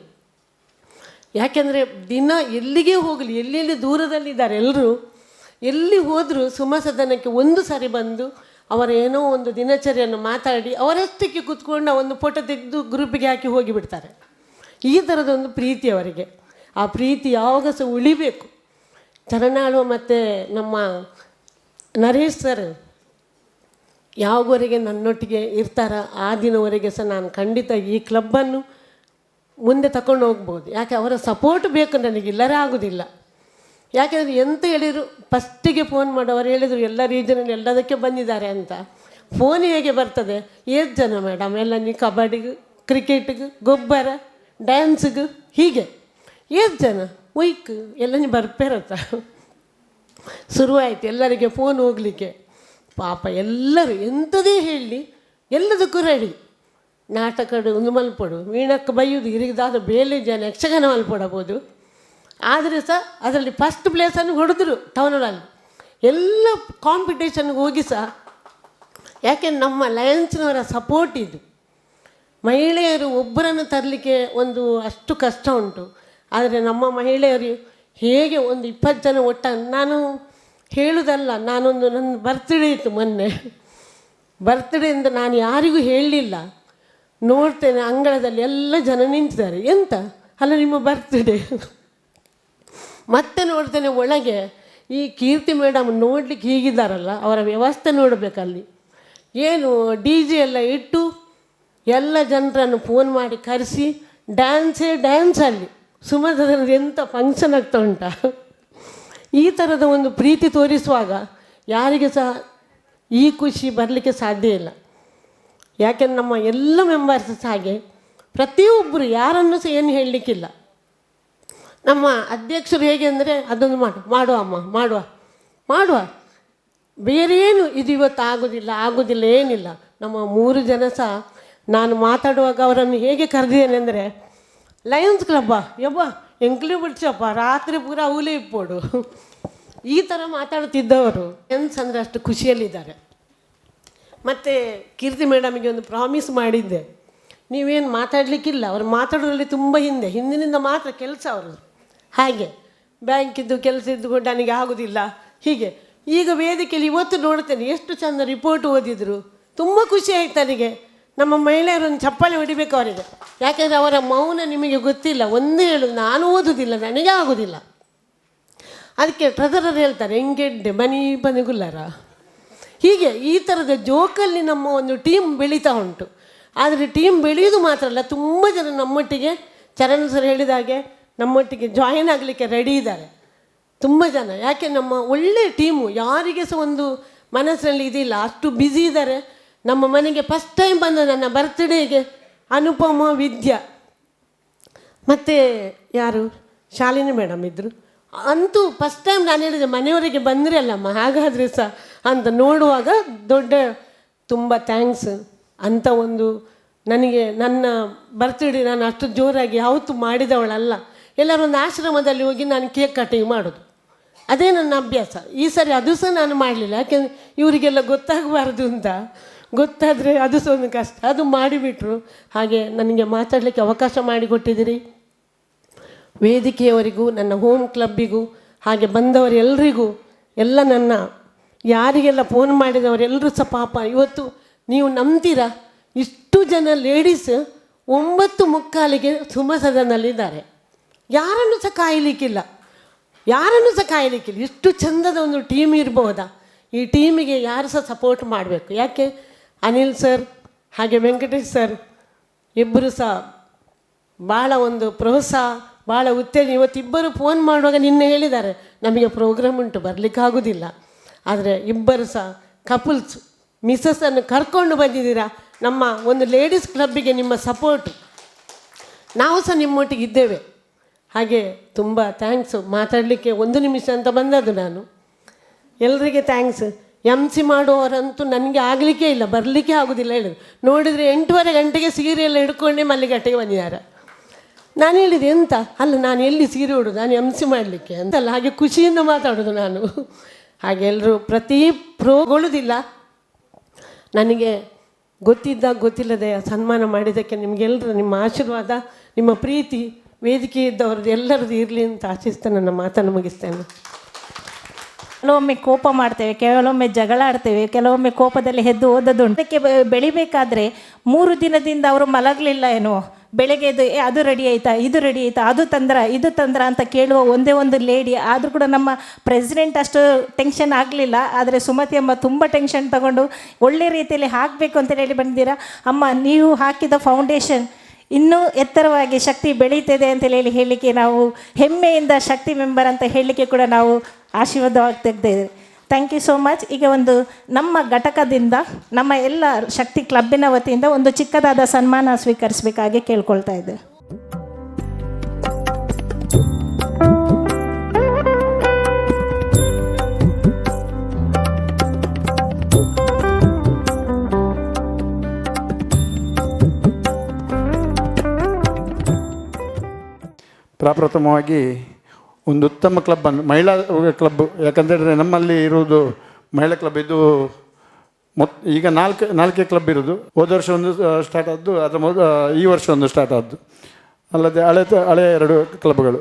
ಯಾಕೆಂದರೆ ದಿನ ಎಲ್ಲಿಗೆ ಹೋಗಲಿ, ಎಲ್ಲೆಲ್ಲಿ ದೂರದಲ್ಲಿದ್ದಾರೆ ಎಲ್ಲರೂ, ಎಲ್ಲಿ ಹೋದರೂ ಸುಮಸದನಕ್ಕೆ ಒಂದು ಸಾರಿ ಬಂದು ಅವರ ಏನೋ ಒಂದು ದಿನಚರಿಯನ್ನು ಮಾತಾಡಿ ಅವರಷ್ಟಕ್ಕೆ ಕೂತ್ಕೊಂಡು ಒಂದು ಫೋಟೋ ತೆಗೆದು ಗ್ರೂಪಿಗೆ ಹಾಕಿ ಹೋಗಿಬಿಡ್ತಾರೆ. ಈ ಥರದೊಂದು ಪ್ರೀತಿ ಅವರಿಗೆ. ಆ ಪ್ರೀತಿ ಯಾವಾಗ ಸಹ ಉಳಿಬೇಕು. ಚರಣಾಳು ಮತ್ತು ನಮ್ಮ ನರೇಶ್ ಸರ್ ಯಾವಾಗವರೆಗೆ ನನ್ನೊಟ್ಟಿಗೆ ಇರ್ತಾರ ಆ ದಿನವರೆಗೆ ಸಹ ನಾನು ಖಂಡಿತ ಈ ಕ್ಲಬ್ಬನ್ನು ಮುಂದೆ ತಗೊಂಡು ಹೋಗ್ಬೋದು. ಯಾಕೆ ಅವರ ಸಪೋರ್ಟ್ ಬೇಕು ನನಗೆ, ಇಲ್ಲರೇ ಆಗೋದಿಲ್ಲ. ಯಾಕೆಂದರೆ ಎಂತ ಹೇಳಿದರು, ಫಸ್ಟಿಗೆ ಫೋನ್ ಮಾಡಿ ಅವರು ಹೇಳಿದರು ಎಲ್ಲ ರೀಜನಲ್ಲಿ ಎಲ್ಲದಕ್ಕೆ ಬಂದಿದ್ದಾರೆ ಅಂತ. ಫೋನ್ ಹೇಗೆ ಬರ್ತದೆ, ಎಷ್ಟು ಜನ ಮೇಡಮ್ ಎಲ್ಲ ನೀವು ಕಬಡ್ಡಿಗೂ, ಕ್ರಿಕೆಟ್ಗೂ, ಗೊಬ್ಬರ, ಡ್ಯಾನ್ಸ್ಗೂ, ಹೀಗೆ ಎಷ್ಟು ಜನ ಒಯ್ಕ್ ಎಲ್ಲ ನೀವು ಬರ್ಪೇರತ್ತ. ಶುರುವಾಯಿತು ಎಲ್ಲರಿಗೆ ಫೋನ್ ಹೋಗಲಿಕ್ಕೆ. ಪಾಪ ಎಲ್ಲರೂ ಎಂಥದೇ ಹೇಳಿ ಎಲ್ಲದಕ್ಕೂ ರೆಡಿ. ನಾಟಕ ಒಂದು ಮಲ್ಪಡು, ವೀಣಕ್ಕೆ ಬೈಯುವುದು, ಹಿರಿದಾದ ಬೇಲೆ ಜನ ಯಕ್ಷಗಾನ ಮಲ್ಪಡಬೋದು. ಆದರೆ ಸಹ ಅದರಲ್ಲಿ ಫಸ್ಟ್ ಪ್ಲೇಸನ್ನು ಹೊಡೆದ್ರು ಟೌನಲ್ಲಿ. ಎಲ್ಲ ಕಾಂಪಿಟೇಷನ್ಗೆ ಹೋಗಿ ಸಹ, ಯಾಕೆಂದ್ರೆ ನಮ್ಮ ಲಯನ್ಸ್ನವರ ಸಪೋರ್ಟ್ ಇದು. ಮಹಿಳೆಯರು ಒಬ್ಬರನ್ನು ತರಲಿಕ್ಕೆ ಒಂದು ಅಷ್ಟು ಕಷ್ಟ ಉಂಟು. ಆದರೆ ನಮ್ಮ ಮಹಿಳೆಯರು ಹೇಗೆ ಒಂದು 20 ಜನ ಒಟ್ಟ, ನಾನು ಹೇಳುವುದಲ್ಲ, ನನ್ನ ಬರ್ತ್ಡೇ ಇತ್ತು ಮೊನ್ನೆ. ಬರ್ತ್ಡೇಯಿಂದ ನಾನು ಯಾರಿಗೂ ಹೇಳಲಿಲ್ಲ. ನೋಡ್ತೇನೆ ಅಂಗಳದಲ್ಲಿ ಎಲ್ಲ ಜನ ನಿಂತಿದ್ದಾರೆ, ಎಂತ ಅಲ್ಲ ನಿಮ್ಮ ಬರ್ತ್ಡೇ. ಮತ್ತೆ ನೋಡ್ತೇನೆ ಒಳಗೆ ಈ ಕೀರ್ತಿ ಮೇಡಮ್ ನೋಡಲಿಕ್ಕೆ ಹೀಗಿದ್ದಾರಲ್ಲ, ಅವರ ವ್ಯವಸ್ಥೆ ನೋಡಬೇಕಲ್ಲಿ. ಏನು DJ ಎಲ್ಲ ಇಟ್ಟು ಎಲ್ಲ ಜನರನ್ನು ಫೋನ್ ಮಾಡಿ ಕರೆಸಿ ಡ್ಯಾನ್ಸ್ ಅಲ್ಲಿ. ಸುಮಧುರದಲ್ಲಿ ಎಂಥ ಫಂಕ್ಷನ್ ಆಗ್ತಾ ಉಂಟ. ಈ ಥರದ ಒಂದು ಪ್ರೀತಿ ತೋರಿಸುವಾಗ ಯಾರಿಗೆ ಸಹ ಈ ಖುಷಿ ಬರಲಿಕ್ಕೆ ಸಾಧ್ಯ ಇಲ್ಲ. ಯಾಕೆಂದ್ರೆ ನಮ್ಮ ಎಲ್ಲ ಮೆಂಬರ್ಸ್ ಸಹ ಹಾಗೆ, ಪ್ರತಿಯೊಬ್ಬರು ಯಾರನ್ನು ಸಹ ಏನು ಹೇಳಲಿಕ್ಕಿಲ್ಲ. ನಮ್ಮ ಅಧ್ಯಕ್ಷರು ಹೇಗೆ ಅಂದರೆ ಅದೊಂದು ಮಾಡುವ ಅಮ್ಮ ಮಾಡುವ ಬೇರೇನು ಇದು ಇವತ್ತು ಆಗೋದಿಲ್ಲ ಏನಿಲ್ಲ. ನಮ್ಮ 3 ಜನ ಸಹ ನಾನು ಮಾತಾಡುವಾಗ ಅವರನ್ನು ಹೇಗೆ ಕರೆದಿದ್ದೇನೆ ಅಂದರೆ, ಲಯನ್ಸ್ ಕ್ಲಬ್ಬ ಯಬ್ಬ ಎಂಕ್ಲಿ ಬಿಡ್ಸಪ್ಪ, ರಾತ್ರಿ ಪೂರ ಅವಲೇ ಇಪ್ಪೋಡು, ಈ ಥರ ಮಾತಾಡ್ತಿದ್ದವರು. ಲಯನ್ಸ್ ಅಂದರೆ ಅಷ್ಟು ಖುಷಿಯಲ್ಲಿದ್ದಾರೆ. ಮತ್ತು ಕೀರ್ತಿ ಮೇಡಮಿಗೆ ಒಂದು ಪ್ರಾಮಿಸ್ ಮಾಡಿದ್ದೆ, ನೀವೇನು ಮಾತಾಡಲಿಕ್ಕಿಲ್ಲ, ಅವರು ಮಾತಾಡೋದ್ರಲ್ಲಿ ತುಂಬ ಹಿಂದಿನಿಂದ ಮಾತ್ರ ಕೆಲಸ ಅವರು. ಹಾಗೆ ಬ್ಯಾಂಕಿದ್ದು ಕೆಲಸ ಇದ್ದುಕೊಂಡು ನನಗೆ ಆಗೋದಿಲ್ಲ ಹೀಗೆ. ಈಗ ವೇದಿಕೆಯಲ್ಲಿ ಇವತ್ತು ನೋಡ್ತೇನೆ ಎಷ್ಟು ಚೆಂದ ರಿಪೋರ್ಟ್ ಓದಿದರು, ತುಂಬ ಖುಷಿ ಆಯ್ತು ನನಗೆ. ನಮ್ಮ ಮಹಿಳೆಯರನ್ನು ಚಪ್ಪಾಳೆ ಹೊಡಿಬೇಕು ಅವರಿಗೆ. ಯಾಕೆಂದರೆ ಅವರ ಮೌನ ನಿಮಗೆ ಗೊತ್ತಿಲ್ಲ. ಒಂದೇ ಹೇಳೋದು, ನಾನು ಓದೋದಿಲ್ಲ, ನನಗೆ ಆಗೋದಿಲ್ಲ. ಅದಕ್ಕೆ ಟ್ರೆಜರರ್ ಹೇಳ್ತಾರೆ, ಎಂಗೆಡ್ಡೆ ಮನಿ ಬನಿಗುಲ್ಲರ. ಹೀಗೆ ಈ ಥರದ ಜೋಕಲ್ಲಿ ನಮ್ಮ ಒಂದು ಟೀಮ್ ಬೆಳೀತಾ ಉಂಟು. ಆದರೆ ಟೀಮ್ ಬೆಳೆಯೋದು ಮಾತ್ರ ಅಲ್ಲ, ತುಂಬ ಜನ ನಮ್ಮೊಟ್ಟಿಗೆ ಚರಣ್ ಸರ್ ಹೇಳಿದ ಹಾಗೆ ನಮ್ಮೊಟ್ಟಿಗೆ ಜಾಯಿನ್ ಆಗಲಿಕ್ಕೆ ರೆಡಿ ಇದ್ದಾರೆ ತುಂಬ ಜನ. ಯಾಕೆ ನಮ್ಮ ಒಳ್ಳೆಯ ಟೀಮು, ಯಾರಿಗೆ ಸಹ ಒಂದು ಮನಸ್ಸಿನಲ್ಲಿ ಇದಿಲ್ಲ, ಅಷ್ಟು ಬ್ಯುಸಿ ಇದ್ದಾರೆ. ನಮ್ಮ ಮನೆಗೆ ಫಸ್ಟ್ ಟೈಮ್ ಬಂದ ನನ್ನ ಬರ್ತ್ಡೇಗೆ ಅನುಪಮ, ವಿದ್ಯಾ ಮತ್ತು ಯಾರು ಶಾಲಿನಿ ಮೇಡಮ್ ಇದ್ದರು. ಅಂತೂ ಫಸ್ಟ್ ಟೈಮ್ ನಾನು ಹೇಳಿದೆ, ಮನೆಯವರಿಗೆ ಬಂದರೆ ಅಲ್ಲಮ್ಮ, ಹಾಗಾದರೆ ಸಹ ಅಂತ ನೋಡುವಾಗ ದೊಡ್ಡ ತುಂಬ ಥ್ಯಾಂಕ್ಸ್ ಅಂತ ಒಂದು ನನಗೆ ನನ್ನ ಬರ್ತ್ಡೇ ನಾನು ಅಷ್ಟು ಜೋರಾಗಿ ಯಾವತ್ತೂ ಮಾಡಿದವಳಲ್ಲ. ಎಲ್ಲರೂ ಒಂದು ಆಶ್ರಮದಲ್ಲಿ ಹೋಗಿ ನಾನು ಕೇಕ್ ಕಟಿಂಗ್ ಮಾಡೋದು, ಅದೇ ನನ್ನ ಅಭ್ಯಾಸ. ಈ ಸರಿ ಅದು ಸಹ ನಾನು ಮಾಡಲಿಲ್ಲ, ಯಾಕೆಂದರೆ ಇವರಿಗೆಲ್ಲ ಗೊತ್ತಾಗಬಾರ್ದು ಅಂತ. ಗೊತ್ತಾದರೆ ಅದು ಸಹ ಒಂದು ಕಷ್ಟ, ಅದು ಮಾಡಿಬಿಟ್ರು. ಹಾಗೆ ನನಗೆ ಮಾತಾಡಲಿಕ್ಕೆ ಅವಕಾಶ ಮಾಡಿಕೊಟ್ಟಿದ್ದೀರಿ. ವೇದಿಕೆಯವರಿಗೂ ನನ್ನ ಹೋಮ್ ಕ್ಲಬ್ಬಿಗೂ ಹಾಗೆ ಬಂದವರೆಲ್ಲರಿಗೂ, ಎಲ್ಲ ನನ್ನ ಯಾರಿಗೆಲ್ಲ ಫೋನ್ ಮಾಡಿದವರೆಲ್ಲರೂ ಸಹ ಪಾಪ ಇವತ್ತು ನೀವು ನಂಬ್ತೀರಾ, ಇಷ್ಟು ಜನ ಲೇಡೀಸ್ 9:45ಗೆ ಸುಮಸದನಲ್ಲಿದ್ದಾರೆ. ಯಾರನ್ನು ಸಹ ಕಾಯಲಿಕ್ಕಿಲ್ಲ, ಇಷ್ಟು ಚಂದದ ಒಂದು ಟೀಮ್ ಇರಬಹುದಾ? ಈ ಟೀಮಿಗೆ ಯಾರು ಸಹ ಸಪೋರ್ಟ್ ಮಾಡಬೇಕು. ಯಾಕೆ ಅನಿಲ್ ಸರ್ ಹಾಗೆ ವೆಂಕಟೇಶ್ ಸರ್ ಇಬ್ಬರು ಸಹ ಭಾಳ ಒಂದು ಪ್ರೋತ್ಸಾಹ, ಭಾಳ ಉತ್ತೇಜನ. ಇವತ್ತಿಬ್ಬರು ಫೋನ್ ಮಾಡುವಾಗ ನಿನ್ನೆ ಹೇಳಿದ್ದಾರೆ ನಮಗೆ ಪ್ರೋಗ್ರಾಮ್ ಉಂಟು ಬರಲಿಕ್ಕಾಗೋದಿಲ್ಲ, ಆದರೆ ಇಬ್ಬರು ಸಹ ಕಪಲ್ಸ್ ಮಿಸಸ್ಸನ್ನು ಕರ್ಕೊಂಡು ಬಂದಿದ್ದೀರಾ. ನಮ್ಮ ಒಂದು ಲೇಡೀಸ್ ಕ್ಲಬ್ಬಿಗೆ ನಿಮ್ಮ ಸಪೋರ್ಟು, ನಾವು ಸಹ ನಿಮ್ಮೊಟ್ಟಿಗೆ ಇದ್ದೇವೆ. ಹಾಗೆ ತುಂಬ ಥ್ಯಾಂಕ್ಸು. ಮಾತಾಡಲಿಕ್ಕೆ 1 ನಿಮಿಷ ಅಂತ ಬಂದದ್ದು ನಾನು. ಎಲ್ಲರಿಗೆ ಥ್ಯಾಂಕ್ಸ್. MC ಮಾಡುವವರಂತೂ ನನಗೆ ಆಗಲಿಕ್ಕೆ ಇಲ್ಲ, ಬರಲಿಕ್ಕೆ ಆಗೋದಿಲ್ಲ ಹೇಳಿದ್ರು. ನೋಡಿದರೆ 8:15 ಗಂಟೆಗೆ ಸೀರೆ ಎಲ್ಲ ಹಿಡ್ಕೊಂಡೇ ಮಲ್ಲಿಗಟ್ಟೆಗೆ ಬಂದಿದ್ದಾರೆ. ನಾನು ಹೇಳಿದೆ ಎಂತ ಅಲ್ಲ, ನಾನು ಎಲ್ಲಿ ಸೀರೆ ಉಡೋದು, ನಾನು MC ಮಾಡಲಿಕ್ಕೆ ಅಂತಲ್ಲ. ಹಾಗೆ ಖುಷಿಯಿಂದ ಮಾತಾಡೋದು ನಾನು. ಹಾಗೆ ಎಲ್ಲರೂ ಪ್ರತಿ ಪ್ರೋಗೊಳ್ಳುವುದಿಲ್ಲ. ನನಗೆ ಗೊತ್ತಿಲ್ಲದೆ ಸನ್ಮಾನ ಮಾಡಿದ್ದಕ್ಕೆ ನಿಮಗೆಲ್ಲರೂ ನಿಮ್ಮ ಆಶೀರ್ವಾದ, ನಿಮ್ಮ ಪ್ರೀತಿ, ವೇದಿಕೆ ಇದ್ದವ್ರದ್ದು ಎಲ್ಲರದ್ದು ಇರಲಿ ಅಂತ ಆಶಿಸ್ತಾ ನನ್ನ ಮಾತನ್ನು ಮುಗಿಸ್ತೇನೆ. ಕೆಲವೊಮ್ಮೆ ಕೋಪ ಮಾಡ್ತೇವೆ, ಕೆಲವೊಮ್ಮೆ ಜಗಳ ಆಡ್ತೇವೆ, ಕೆಲವೊಮ್ಮೆ ಕೋಪದಲ್ಲಿ ಎದ್ದು ಓದೋದುಂಟು. ಅದಕ್ಕೆ ಬೆಳಿಬೇಕಾದ್ರೆ 3 ದಿನದಿಂದ ಅವರು ಮಲಗಲಿಲ್ಲ ಏನೋ. ಬೆಳಗ್ಗೆ ಎದ್ದು ಅದು ರೆಡಿ ಆಯಿತಾ, ಇದು ರೆಡಿ ಆಯಿತಾ, ಅದು ತಂದ್ರ ಅಂತ ಕೇಳುವ ಒಂದೇ ಒಂದು ಲೇಡಿ. ಆದರೂ ಕೂಡ ನಮ್ಮ ಪ್ರೆಸಿಡೆಂಟ್ ಅಷ್ಟು ಟೆನ್ಷನ್ ಆಗಲಿಲ್ಲ, ಆದರೆ ಸುಮತಿ ಅಮ್ಮ ತುಂಬ ಟೆನ್ಷನ್ ತಗೊಂಡು ಒಳ್ಳೆ ರೀತಿಯಲ್ಲಿ ಹಾಕಬೇಕು ಅಂತೇಳಿ ಹೇಳಿ ಬಂದಿದ್ದೀರಾ. ಅಮ್ಮ, ನೀವು ಹಾಕಿದ ಫೌಂಡೇಶನ್ ಇನ್ನೂ ಎತ್ತರವಾಗಿ ಶಕ್ತಿ ಬೆಳೀತಿದೆ ಅಂತೇಳಿ ಹೇಳಲಿಕ್ಕೆ ನಾವು ಹೆಮ್ಮೆಯಿಂದ ಶಕ್ತಿ ಮೆಂಬರ್ ಅಂತ ಹೇಳಲಿಕ್ಕೆ ಕೂಡ ನಾವು ಆಶೀರ್ವಾದವಾಗಿ ತೆಗೆದಿದ್ದೇವೆ. Thank you so much. ಈಗ ಒಂದು ನಮ್ಮ ಘಟಕದಿಂದ, ನಮ್ಮ ಎಲ್ಲ ಶಕ್ತಿ ಕ್ಲಬ್ಬಿನ ವತಿಯಿಂದ ಒಂದು ಚಿಕ್ಕದಾದ ಸನ್ಮಾನ ಸ್ವೀಕರಿಸಬೇಕಾಗಿ ಕೇಳ್ಕೊಳ್ತಾ ಇದ್ದೆ. ಪ್ರಪ್ರಥಮವಾಗಿ ಒಂದು ಉತ್ತಮ ಕ್ಲಬ್ಬನ್ನು, ಮಹಿಳಾ ಕ್ಲಬ್, ಯಾಕಂತೇಳಿದ್ರೆ ನಮ್ಮಲ್ಲಿ ಇರುವುದು ಮಹಿಳಾ ಕ್ಲಬ್. ಇದು ಈಗ ನಾಲ್ಕೇ ಕ್ಲಬ್ ಇರೋದು. ಹೋದ ವರ್ಷ ಒಂದು ಸ್ಟಾರ್ಟ್ ಆದ್ದು, ಅದರ ಈ ವರ್ಷ ಒಂದು ಸ್ಟಾರ್ಟ್ ಆದ್ದು, ಅಲ್ಲದೆ ಹಳೆಯ 2 ಕ್ಲಬ್ಗಳು.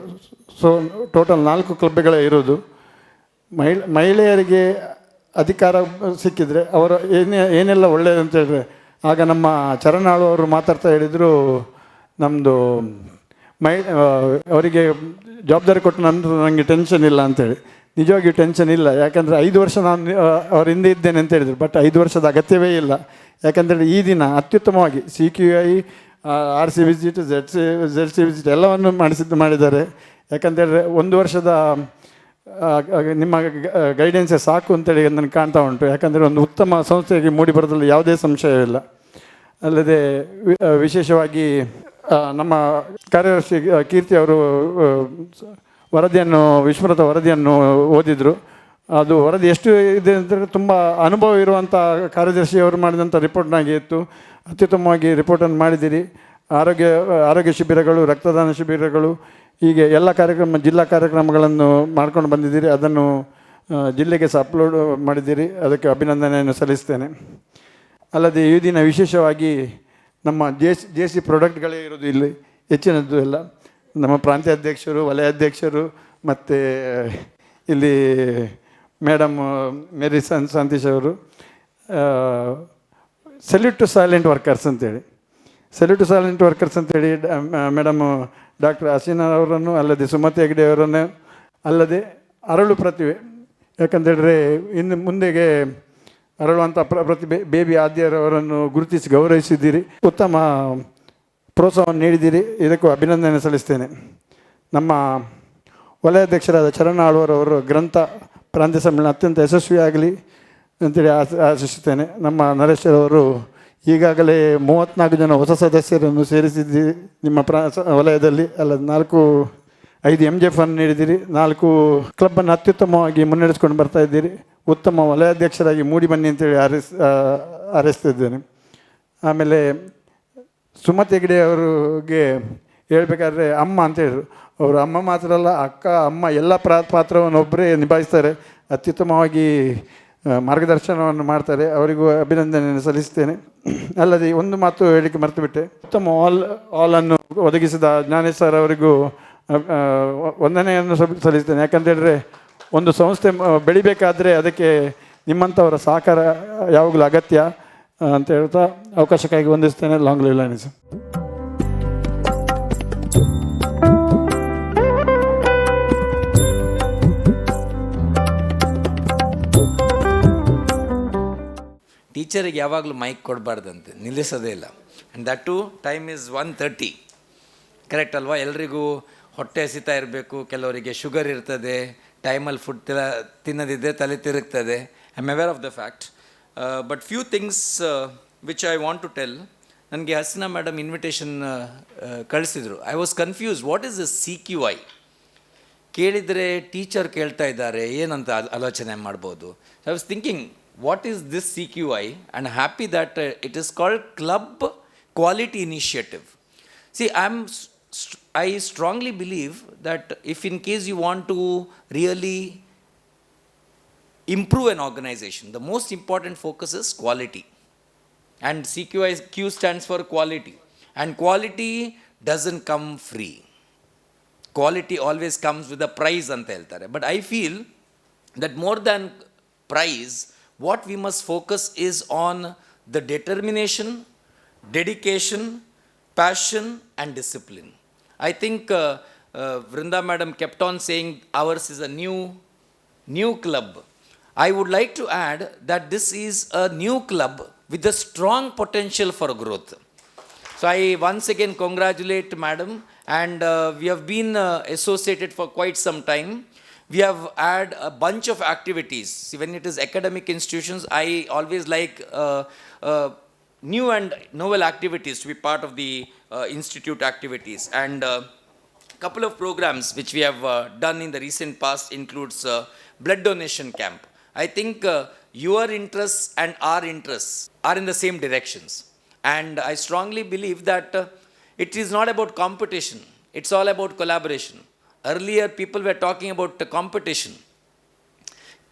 ಸೊ ಟೋಟಲ್ 4 ಕ್ಲಬ್ಗಳೇ ಇರೋದು. ಮಹಿಳೆಯರಿಗೆ ಅಧಿಕಾರ ಸಿಕ್ಕಿದರೆ ಅವರ ಏನೆಲ್ಲ ಒಳ್ಳೆಯದು ಅಂತ ಹೇಳಿದ್ರೆ, ಆಗ ನಮ್ಮ ಚರಣಾಳು ಅವರು ಮಾತಾಡ್ತಾ ಹೇಳಿದರು, ನಮ್ಮದು ಅವರಿಗೆ ಜವಾಬ್ದಾರಿ ಕೊಟ್ಟ ನಂತರ ನನಗೆ ಟೆನ್ಷನ್ ಇಲ್ಲ ಅಂತೇಳಿ. ನಿಜವಾಗಿಯೂ ಟೆನ್ಷನ್ ಇಲ್ಲ, ಯಾಕಂದರೆ 5 ವರ್ಷ ನಾನು ಅವ್ರ ಹಿಂದೆ ಇದ್ದೇನೆ ಅಂತ ಹೇಳಿದರು. ಬಟ್ 5 ವರ್ಷದ ಅಗತ್ಯವೇ ಇಲ್ಲ, ಯಾಕಂತೇಳಿ ಈ ದಿನ ಅತ್ಯುತ್ತಮವಾಗಿ CQI, RC visit, ZC visit ಎಲ್ಲವನ್ನು ಮಾಡಿದ್ದಾರೆ. ಯಾಕಂತೇಳಿದ್ರೆ 1 ವರ್ಷದ ನಿಮ್ಮ ಗೈಡೆನ್ಸೇ ಸಾಕು ಅಂತೇಳಿ ನನಗೆ ಕಾಣ್ತಾ ಉಂಟು. ಯಾಕಂದರೆ ಒಂದು ಉತ್ತಮ ಸಂಸ್ಥೆಗೆ ಮೂಡಿ ಬರೋದ್ರಲ್ಲಿ ಯಾವುದೇ ಸಂಶಯವಿಲ್ಲ. ಅಲ್ಲದೆ ವಿಶೇಷವಾಗಿ ನಮ್ಮ ಕಾರ್ಯದರ್ಶಿ ಕೀರ್ತಿ ಅವರು ವಿಶ್ವರಥ ವರದಿಯನ್ನು ಓದಿದರು. ಅದು ವರದಿ ಎಷ್ಟು ಇದೆ ಅಂದರೆ ತುಂಬ ಅನುಭವ ಇರುವಂಥ ಕಾರ್ಯದರ್ಶಿಯವರು ಮಾಡಿದಂಥ ರಿಪೋರ್ಟ್ನಾಗೆ ಇತ್ತು. ಅತ್ಯುತ್ತಮವಾಗಿ ರಿಪೋರ್ಟನ್ನು ಮಾಡಿದ್ದೀರಿ. ಆರೋಗ್ಯ ಶಿಬಿರಗಳು, ರಕ್ತದಾನ ಶಿಬಿರಗಳು, ಹೀಗೆ ಎಲ್ಲ ಜಿಲ್ಲಾ ಕಾರ್ಯಕ್ರಮಗಳನ್ನು ಮಾಡ್ಕೊಂಡು ಬಂದಿದ್ದೀರಿ. ಅದನ್ನು ಜಿಲ್ಲೆಗೆ ಸಹ ಅಪ್ಲೋಡ್ ಮಾಡಿದ್ದೀರಿ, ಅದಕ್ಕೆ ಅಭಿನಂದನೆಯನ್ನು ಸಲ್ಲಿಸ್ತೇನೆ. ಅಲ್ಲದೆ ಈ ದಿನ ವಿಶೇಷವಾಗಿ ನಮ್ಮ JC ಪ್ರಾಡಕ್ಟ್ಗಳೇ ಇರೋದು ಇಲ್ಲಿ ಹೆಚ್ಚಿನದ್ದು ಎಲ್ಲ. ನಮ್ಮ ಪ್ರಾಂತ್ಯ ಅಧ್ಯಕ್ಷರು, ವಲಯ ಅಧ್ಯಕ್ಷರು, ಮತ್ತು ಇಲ್ಲಿ ಮೇಡಮ್ ಮೇರಿ ಸಂತೀಶ್ ಅವರು, ಸಲ್ಯೂಟ್ ಟು ಸೈಲೆಂಟ್ ವರ್ಕರ್ಸ್ ಅಂತೇಳಿ ಮೇಡಮ್ ಡಾಕ್ಟರ್ ಹಸೀನಾ ಅವರನ್ನು, ಅಲ್ಲದೆ ಸುಮತಿ ಹೆಗ್ಡೆ ಅವರನ್ನು, ಅಲ್ಲದೆ ಅರಳು ಪ್ರತಿಭೆ, ಯಾಕಂತೇಳಿದ್ರೆ ಇನ್ನು ಮುಂದೆಗೆ ಅರಳುವಂಥ ಪ್ರತಿಭೆ ಬೇಬಿ ಆದ್ಯರವರನ್ನು ಗುರುತಿಸಿ ಗೌರವಿಸಿದ್ದೀರಿ. ಉತ್ತಮ ಪ್ರೋತ್ಸಾಹವನ್ನು ನೀಡಿದ್ದೀರಿ, ಇದಕ್ಕೂ ಅಭಿನಂದನೆ ಸಲ್ಲಿಸ್ತೇನೆ. ನಮ್ಮ ವಲಯಾಧ್ಯಕ್ಷರಾದ ಚರಣ ಆಳ್ವರವರು ಗ್ರಂಥ ಪ್ರಾಂತ್ಯ ಸಮ್ಮೇಳನ ಅತ್ಯಂತ ಯಶಸ್ವಿಯಾಗಲಿ ಅಂತೇಳಿ ಆಶಿಸುತ್ತೇನೆ. ನಮ್ಮ ನರೇಶ್ವರವರು ಈಗಾಗಲೇ 34 ಜನ ಹೊಸ ಸದಸ್ಯರನ್ನು ಸೇರಿಸಿದ್ದೀರಿ ನಿಮ್ಮ ವಲಯದಲ್ಲಿ. 5 MJF ಅನ್ನು ನೀಡಿದ್ದೀರಿ. 4 ಕ್ಲಬ್ಬನ್ನು ಅತ್ಯುತ್ತಮವಾಗಿ ಮುನ್ನಡೆಸ್ಕೊಂಡು ಬರ್ತಾ ಇದ್ದೀರಿ. ಉತ್ತಮ ವಲಯಾಧ್ಯಕ್ಷರಾಗಿ ಮೂಡಿ ಬನ್ನಿ ಅಂತೇಳಿ ಹಾರೈಸ್ತಿದ್ದೇನೆ. ಆಮೇಲೆ ಸುಮತಿ ಹೆಗ್ಡೆ ಅವರಿಗೆ ಹೇಳಬೇಕಾದ್ರೆ ಅಮ್ಮ ಅಂತ ಹೇಳಿದ್ರು. ಅವರು ಅಮ್ಮ ಮಾತ್ರ ಅಲ್ಲ, ಅಕ್ಕ, ಅಮ್ಮ ಎಲ್ಲ ಪಾತ್ರವನ್ನು ಒಬ್ಬರೇ ನಿಭಾಯಿಸ್ತಾರೆ. ಅತ್ಯುತ್ತಮವಾಗಿ ಮಾರ್ಗದರ್ಶನವನ್ನು ಮಾಡ್ತಾರೆ. ಅವರಿಗೂ ಅಭಿನಂದನೆಯನ್ನು ಸಲ್ಲಿಸ್ತೇನೆ. ಅಲ್ಲದೆ ಒಂದು ಮಾತು ಹೇಳಿಕೆ ಮರೆತು ಬಿಟ್ಟೆ, ಉತ್ತಮ ಆಲನ್ನು ಒದಗಿಸಿದ ಜ್ಞಾನೇಶ್ ಸರ್ ಅವರಿಗೂ ವಂದನೆಯನ್ನು ಸಲ್ಲಿಸ್ತೇನೆ. ಯಾಕಂತೇಳಿದ್ರೆ ಒಂದು ಸಂಸ್ಥೆ ಬೆಳಿಬೇಕಾದ್ರೆ ಅದಕ್ಕೆ ನಿಮ್ಮಂಥವರ ಸಹಕಾರ ಯಾವಾಗಲೂ ಅಗತ್ಯ ಅಂತ ಹೇಳ್ತಾ ಅವಕಾಶಕ್ಕಾಗಿ ವಂದಿಸ್ತೇನೆ. Long live Lions. ಟೀಚರಿಗೆ ಯಾವಾಗಲೂ ಮೈಕ್ ಕೊಡಬಾರ್ದಂತೆ, ನಿಲ್ಲಿಸೋದೇ ಇಲ್ಲ. And that to time is 1:30. Correct ಅಲ್ವಾ? ಎಲ್ರಿಗೂ ಹೊಟ್ಟೆ ಹಸಿತಾ ಇರಬೇಕು, ಕೆಲವರಿಗೆ ಶುಗರ್ ಇರ್ತದೆ, ಟೈಮಲ್ಲಿ ಫುಡ್ ತಿನ್ನದಿದ್ದರೆ ತಲೆ ತಿರುಗ್ತದೆ. I am aware of the fact. But few things which I want to tell. ನನಗೆ ಹಸೀನಾ ಮೇಡಮ್ ಇನ್ವಿಟೇಷನ್ ಕಳಿಸಿದರು. I was confuse, what is the CQI? ಕೇಳಿದರೆ ಟೀಚರ್ ಕೇಳ್ತಾ ಇದ್ದಾರೆ, ಏನಂತ ಆಲೋಚನೆ ಮಾಡ್ಬೋದು. I was thinking, what is this CQI? And happy that it is called Club Quality Initiative. See, I strongly believe that if in case you want to really improve an organization, the most important focus is quality. And Q stands for quality. And quality doesn't come free. Quality always comes with a prize anta heltare. But I feel that more than prize, what we must focus is on the determination, dedication, passion and discipline. I think Vrinda madam kept on saying ours is a new club. I would like to add that this is a new club with a strong potential for growth. So I once again congratulate madam, and we have been associated for quite some time. We have had a bunch of activities. See, when it is academic institutions, I always like new and novel activities to be part of the institute activities. And a couple of programs which we have done in the recent past includes blood donation camp. I think your interests and our interests are in the same directions. And I strongly believe that it is not about competition. It's all about collaboration. Earlier, people were talking about the competition.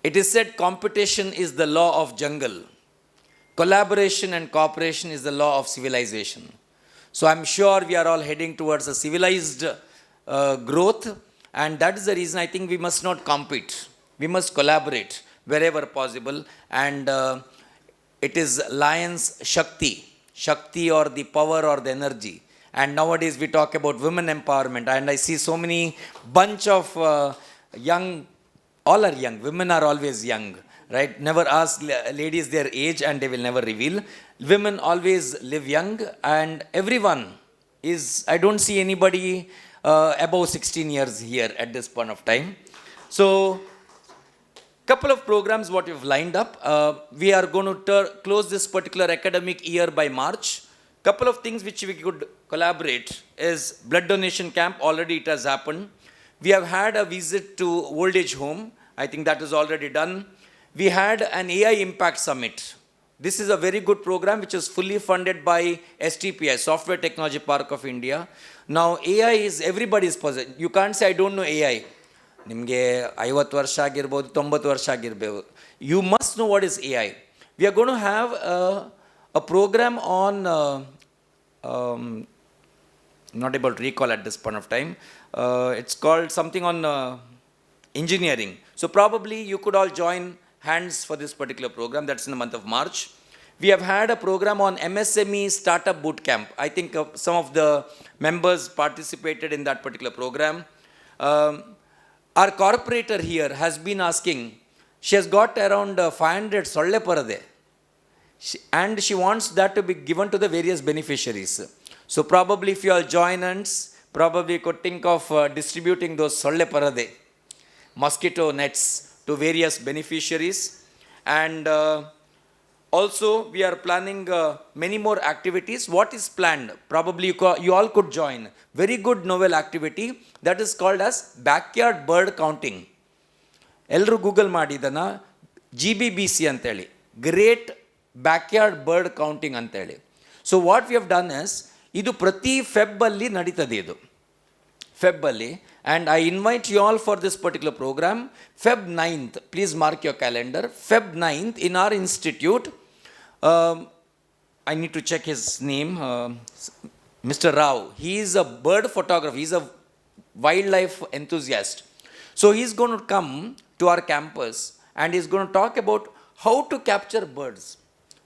It is said competition is the law of jungle. Collaboration and cooperation is the law of civilization. So I'm sure we are all heading towards a civilized growth, and that is the reason I think we must not compete. We must collaborate wherever possible, and it is Lions Shakti or the power or the energy. And nowadays we talk about women empowerment, and I see so many bunch of young, all are young, women are always young, right? Never ask ladies their age and they will never reveal. Women always live young, and everyone is, I don't see anybody above 16 years here at this point of time. So couple of programs what we've lined up. We are going to close this particular academic year by March. Couple of things which we could collaborate is blood donation camp. Already it has happened. We have had a visit to old age home. I think that is already done. We had an AI Impact Summit. This is a very good program which is fully funded by STPI, Software Technology Park of India. Now AI is everybody's possession. You can't say I don't know AI. ನಿಮಗೆ 50 ವರ್ಷ ಆಗಿರ್ಬೋದು, 90 ವರ್ಷ ಆಗಿರ್ಬೋದು. You must know what is AI. We are going to have a program on not able to recall at this point of time. It's called something on engineering. So probably you could all join hands for this particular program. That's in the month of March. We have had a program on MSME Startup Bootcamp. I think some of the members participated in that particular program. Our corporator here has been asking, she has got around 500 solle parade. And she wants that to be given to the various beneficiaries. So probably if you all join hands, probably you could think of distributing those solle parade, mosquito nets, to various beneficiaries. And also we are planning many more activities. What is planned? Probably you all could join. Very good novel activity that is called as backyard bird counting. Elru Google madidana GBBC anteli, Great Backyard Bird Counting anteli. So what we have done is, ಇದು ಪ್ರತಿ ಫೆಬ್ಬಲ್ಲಿ ನಡೀತದೆ ಇದು ಫೆಬ್ಬಲ್ಲಿ. And I invite you all for this particular programme. Feb 9th, please mark your calendar. Feb 9th in our institute, I need to check his name, Mr. Rao. He is a bird photographer, he is a wildlife enthusiast. So he is going to come to our campus and he is going to talk about how to capture birds.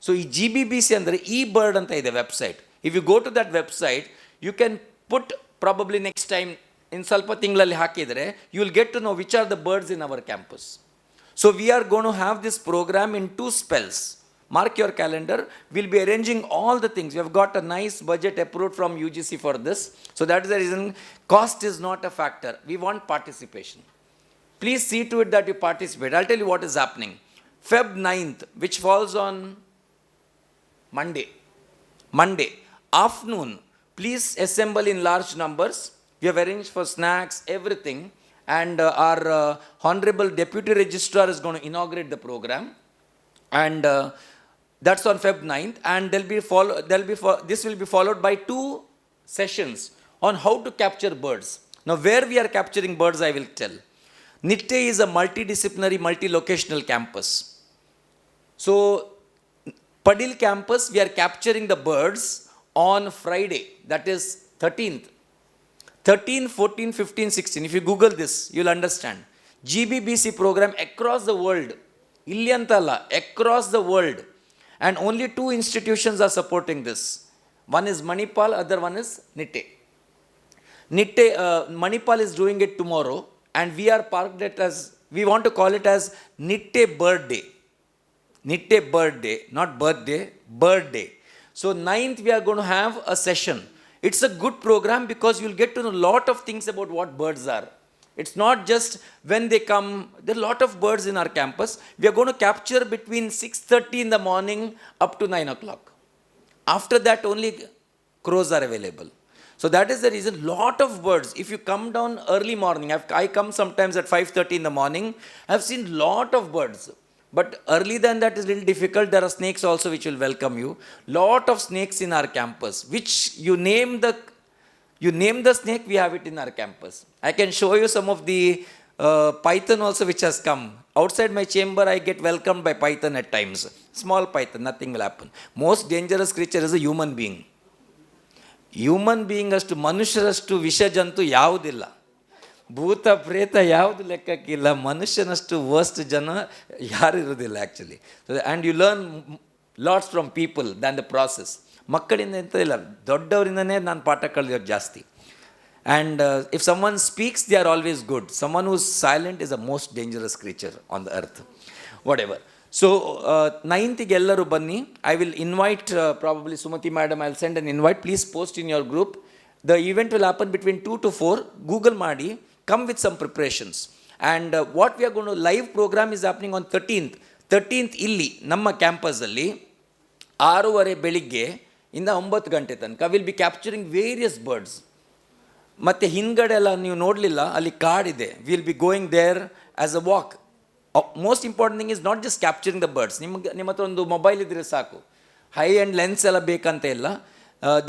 So ಈ GBBC ಅಂದರೆ eBird ಅಂತ ಇದೆ website. If you go to that website, you can put probably next time in ಸ್ವಲ್ಪ ತಿಂಗಳಲ್ಲಿ ಹಾಕಿದರೆ you will get to know which are the birds in our campus. So we are going to have this program in 2 spells. Mark your calendar. We'll be arranging all the things. We have got a nice budget approved from UGC for this. So that is the reason cost is not a factor. We want participation. Please see to it that you participate. I'll tell you what is happening. Feb 9th, which falls on Monday afternoon, please assemble in large numbers. We have arranged for snacks, everything. And our Honorable Deputy Registrar is going to inaugurate the program. And that's on Feb 9th. And this will be followed by 2 sessions on how to capture birds. Now, where we are capturing birds, I will tell. Nitte is a multidisciplinary, multi-locational campus. So, Padil campus, we are capturing the birds on Friday, that is 13th. 13, 14, 15, 16. If you Google this, you'll understand. GBBC program across the world. Illi antalla, across the world. And only 2 institutions are supporting this. One is Manipal, other one is Nitte. Manipal is doing it tomorrow. And we are parked it as, we want to call it as Nitte Bird Day. Nitte Bird Day, not birthday, bird day. So 9th we are going to have a session. It's a good program because you'll get to know a lot of things about what birds are. It's not just when they come, there are a lot of birds in our campus. We are going to capture between 6:30 in the morning up to 9 o'clock. After that only crows are available. So that is the reason, lot of birds. If you come down early morning, I come sometimes at 5:30 in the morning, I've seen lot of birds. But early than that is a little difficult. There are snakes also which will welcome you. Lot of snakes in our campus, which you name the snake, we have it in our campus. I can show you some of the python also which has come. Outside my chamber, I get welcomed by python at times. Small python, nothing will happen. Most dangerous creature is a human being. Human being ಅಷ್ಟು ಮನುಷ್ಯರಷ್ಟು ವಿಷಜಂತು ಯಾವುದಿಲ್ಲ. ಭೂತ ಪ್ರೇತ ಯಾವುದು ಲೆಕ್ಕಕ್ಕಿಲ್ಲ. ಮನುಷ್ಯನಷ್ಟು worst ಜನ ಯಾರು ಇರೋದಿಲ್ಲ actually. And you learn lots from people than the process. ಮಕ್ಕಳಿಂದ ಎಂತ ಇಲ್ಲ, ದೊಡ್ಡವರಿಂದನೇ ನಾನು ಪಾಠ ಕಲಿಯೋದು ಜಾಸ್ತಿ. And if someone speaks they are always good. Someone who silent is the most dangerous creature on the earth. Whatever. So 9th ಎಲ್ಲರೂ ಬನ್ನಿ. I will invite probably Sumathi madam, I will send an invite. Please post in your group. The event will happen between 2 to 4. Google ಮಾಡಿ, come with some preparations. And what we are going to, live program is happening on 13th ಇಲ್ಲಿ ನಮ್ಮ ಕ್ಯಾಂಪಸಲ್ಲಿ 6:30 ಬೆಳಿಗ್ಗೆ ಇಂದ 9 ಗಂಟೆ ತನಕ will be capturing various birds. ಮತ್ತು ಹಿಂದ್ಗಡೆ ಎಲ್ಲ ನೀವು ನೋಡಲಿಲ್ಲ, ಅಲ್ಲಿ ಕಾಡಿದೆ. Will be going there as a walk. Most important thing is not just capturing the birds. ನಿಮ್ಮ ಹತ್ರ ಒಂದು ಮೊಬೈಲ್ ಇದ್ದರೆ ಸಾಕು, ಹೈ ಆ್ಯಂಡ್ ಲೆನ್ಸ್ ಎಲ್ಲ ಬೇಕಂತ ಇಲ್ಲ.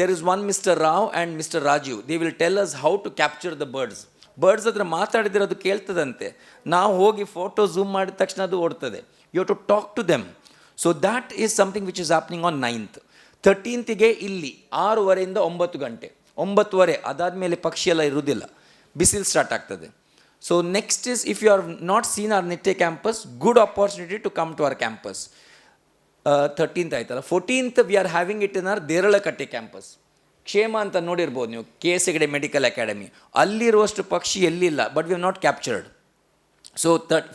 There is one mister Rao and mister Rajeev. They will tell us how to capture the birds. Birds ಹತ್ರ ಮಾತಾಡಿದ್ರೆ ಅದು ಕೇಳ್ತದಂತೆ. ನಾವು ಹೋಗಿ ಫೋಟೋ ಝೂಮ್ ಮಾಡಿದ ತಕ್ಷಣ ಅದು ಓಡ್ತದೆ. You have to talk to them. So that is something which is happening on 9th. 13th ಇಲ್ಲಿ 6:30 9 ಗಂಟೆ. 9:30 ಅದಾದಮೇಲೆ ಪಕ್ಷಿ ಎಲ್ಲ ಇರುವುದಿಲ್ಲ, ಬಿಸಿಲು ಸ್ಟಾರ್ಟ್ ಆಗ್ತದೆ. So next is, if you are not seen our Nitte campus, good opportunity to come to our campus. 13th ಆಯ್ತಲ್ಲ. 14th we are having it in our Deralakatte campus. Kshema ಅಂತ ನೋಡಿರ್ಬೋದು ನೀವು, KS ಹೆಗ್ಡೆ ಮೆಡಿಕಲ್ ಅಕಾಡೆಮಿ. ಅಲ್ಲಿರುವಷ್ಟು ಪಕ್ಷಿ ಎಲ್ಲಿಲ್ಲ, but we have not captured. So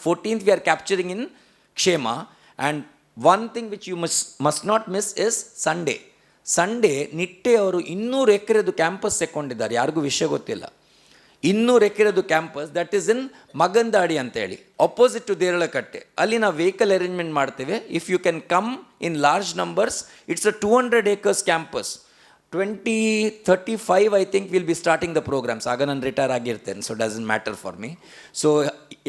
14th we are capturing in Kshema. And one thing which you must not miss is Sunday Nitte ಅವರು 200 ಎಕರೆದು campus ತಗೊಂಡಿದ್ದಾರೆ. ಯಾರಿಗೂ ವಿಷಯ ಗೊತ್ತಿಲ್ಲ. 200 ಎಕರೆದು campus, that is in Magandadi ಅಂತೇಳಿ, ಅಪೋಸಿಟ್ ಟು ದೇರಳಕಟ್ಟೆ. ಅಲ್ಲಿ ನಾವು ವೆಹಿಕಲ್ ಅರೇಂಜ್ಮೆಂಟ್ ಮಾಡ್ತೇವೆ. If you can come in large numbers, it's a 200 acres campus. 2035 I think will be starting the programmes. ಆಗ ನಾನು ರಿಟೈರ್ ಆಗಿರ್ತೇನೆ, so doesn't matter for me. So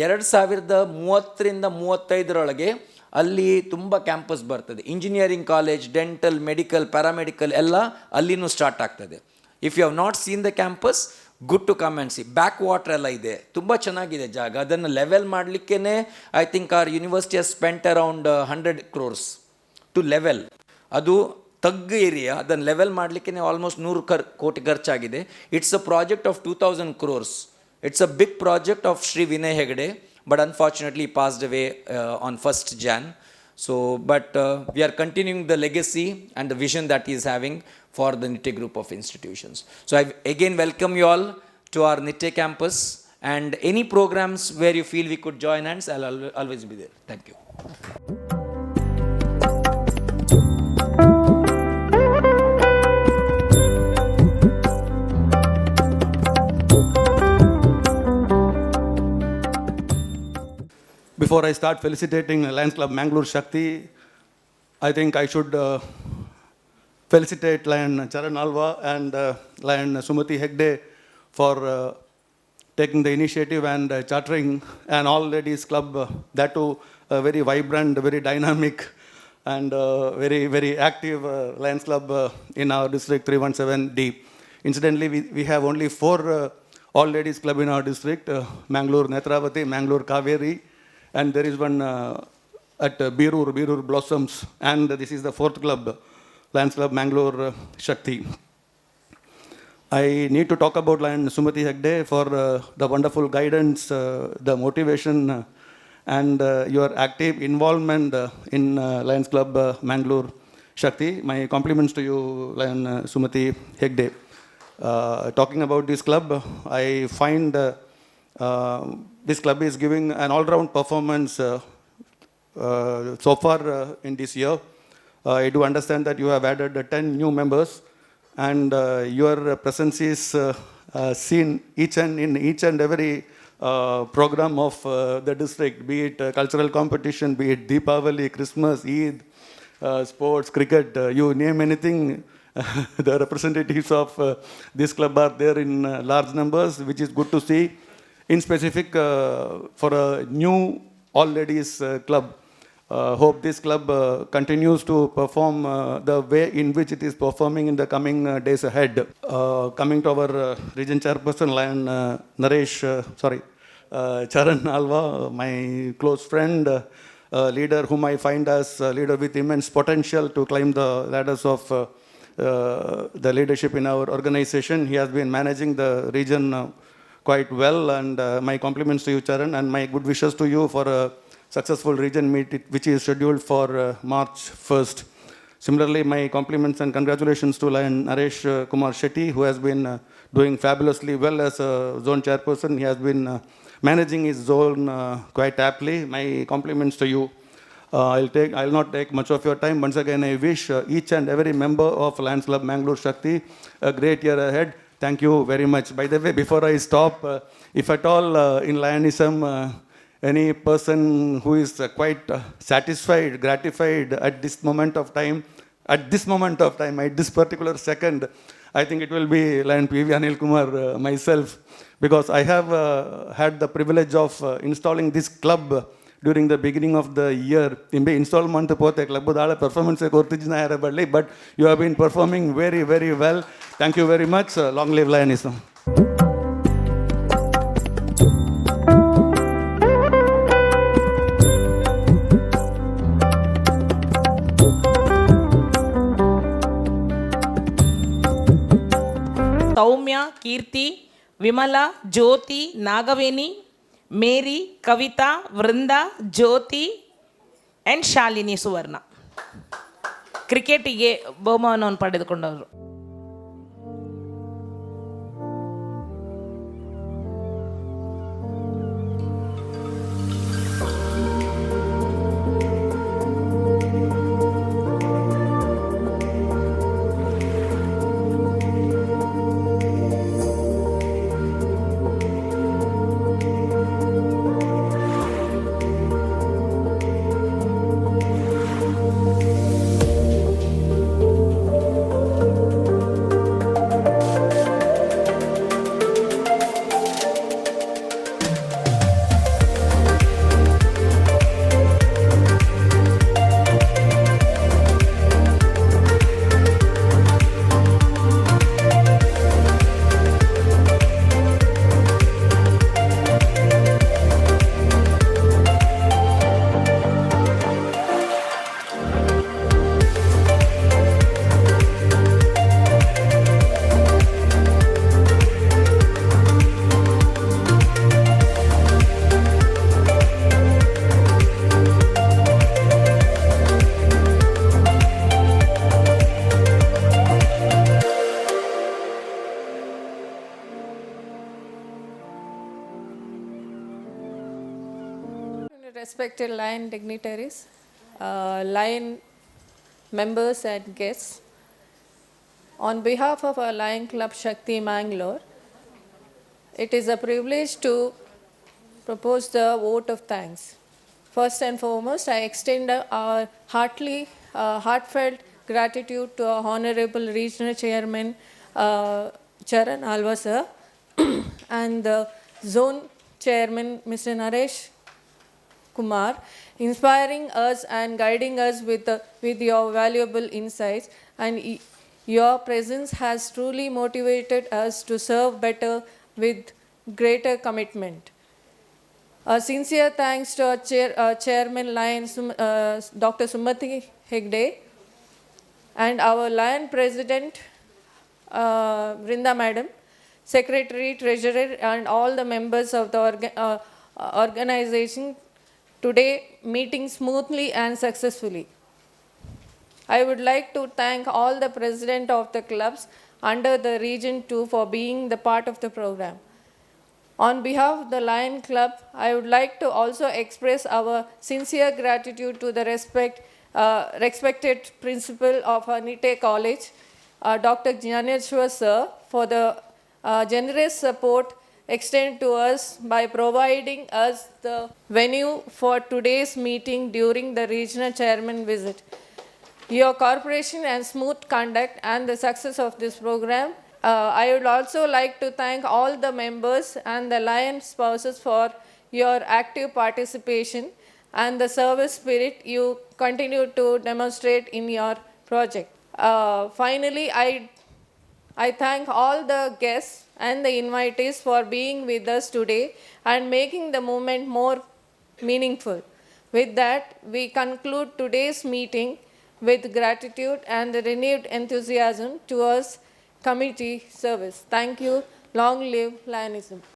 2030 35 ಅಲ್ಲಿ ತುಂಬ campus ಬರ್ತದೆ. Engineering college, dental, medical, paramedical ಎಲ್ಲ ಅಲ್ಲಿನೂ start ಆಗ್ತದೆ. If you have not seen the campus, good to come and see. Backwater ಎಲ್ಲ ಇದೆ, ತುಂಬ ಚೆನ್ನಾಗಿದೆ ಜಾಗ. ಅದನ್ನು ಲೆವೆಲ್ ಮಾಡಲಿಕ್ಕೇ I think our university has spent around 100 crores to level. ಅದು ತಗ್ಗು ಏರಿಯಾ, ಅದನ್ನು ಲೆವೆಲ್ ಮಾಡಲಿಕ್ಕೆ ಆಲ್ಮೋಸ್ಟ್ 100 ಕೋಟಿ ಖರ್ಚಾಗಿದೆ. It's a project of 2000 crores. It's a big project of Shri Vinay Hegde, but unfortunately he passed away on 1st Jan. So, but we are continuing the legacy and the vision that he is having for the NITTE group of institutions. So I again welcome you all to our NITTE campus, and any programs where you feel we could join hands, I'll always be there. Thank you. Before I start felicitating Lions Club Mangalore Shakti, I think I should felicitate Lion Charan Alva and Lion Sumati Hegde for taking the initiative and chartering an all-ladies club, that too very vibrant, very dynamic and very, very active Lions Club in our district 317D. Incidentally, we have only 4 all-ladies club in our district, Mangalore Netravati, Mangalore Kaveri, and there is one at Birur Blossoms, and this is the 4th club, Lions Club Mangalore Shakti. I need to talk about Lion Sumati Hegde for the wonderful guidance, the motivation, and your active involvement in Lions Club Mangalore Shakti. My compliments to you, Lion Sumati Hegde. Talking about this club, I find this club is giving an all-round performance so far in this year. I do understand that you have added 10 new members, and your presence is seen in each and every program of the district, be it cultural competition, be it Deepavali, Christmas, Eid, sports, cricket, you name anything. The representatives of this club are there in large numbers, which is good to see. In specific, for a new all-ladies club, hope this club continues to perform the way in which it is performing in the coming days ahead. Coming to our region chairperson, Lion Charan Alva, my close friend, leader whom I find as a leader with immense potential to climb the ladders of the leadership in our organization. He has been managing the region quite well, and my compliments to you, Charan, and my good wishes to you for a successful region meet which is scheduled for March 1st. Similarly, my compliments and congratulations to Lion Naresh Kumar Shetty, who has been doing fabulously well as a zone chairperson. He has been managing his zone quite aptly. My compliments to you. I'll not take much of your time. Once again, I wish each and every member of Lions Club Mangalore Shakti a great year ahead. Thank you very much. By the way, before I stop, if at all in Lionism, any person who is quite satisfied, gratified at this particular second, I think it will be Lion P.V. Anil Kumar, myself, because I have had the privilege of installing this club during the beginning of the year. Installment club performance, but you have been performing very, very well. Thank you very much. Long live Lionism. ಸೌಮ್ಯ, ಕೀರ್ತಿ, ವಿಮಲಾ, ಜ್ಯೋತಿ, ನಾಗವೇಣಿ, ಮೇರಿ, ಕವಿತಾ, ವೃಂದ, ಜ್ಯೋತಿ and Shalini ಸುವರ್ಣ ಕ್ರಿಕೆಟಿಗೆ ಬಹುಮಾನವನ್ನು ಪಡೆದುಕೊಂಡವರು. Respected Lion dignitaries, Lion members and guests, on behalf of our Lion Club Shakti Mangalore, it is a privilege to propose the vote of thanks. First and foremost, I extend our heartfelt gratitude to our Honorable Regional Chairman Charan Alva sir and the Zone Chairman Mr. Naresh Kumar, inspiring us and guiding us with your valuable insights, and your presence has truly motivated us to serve better with greater commitment. A sincere thanks to our Chairman Lion Dr. Sumati Hegde and our Lion President Vrinda Madam, Secretary, Treasurer and all the members of the organization today meeting smoothly and successfully. I would like to thank all the president of the clubs under the Region 2 for being the part of the program. On behalf of the Lion Club, I would like to also express our sincere gratitude to the respected principal of Nite College, Dr. Jnaneshwar sir, for the generous support extended to us by providing us the venue for today's meeting during the regional chairman visit. Your cooperation and smooth conduct and the success of this program. I would also like to thank all the members and the Lion spouses for your active participation and the service spirit you continue to demonstrate in your project. Finally, I thank all the guests and the invitees for being with us today and making the moment more meaningful. With that, we conclude today's meeting with gratitude and renewed enthusiasm towards community service. Thank you. Long live Lionism.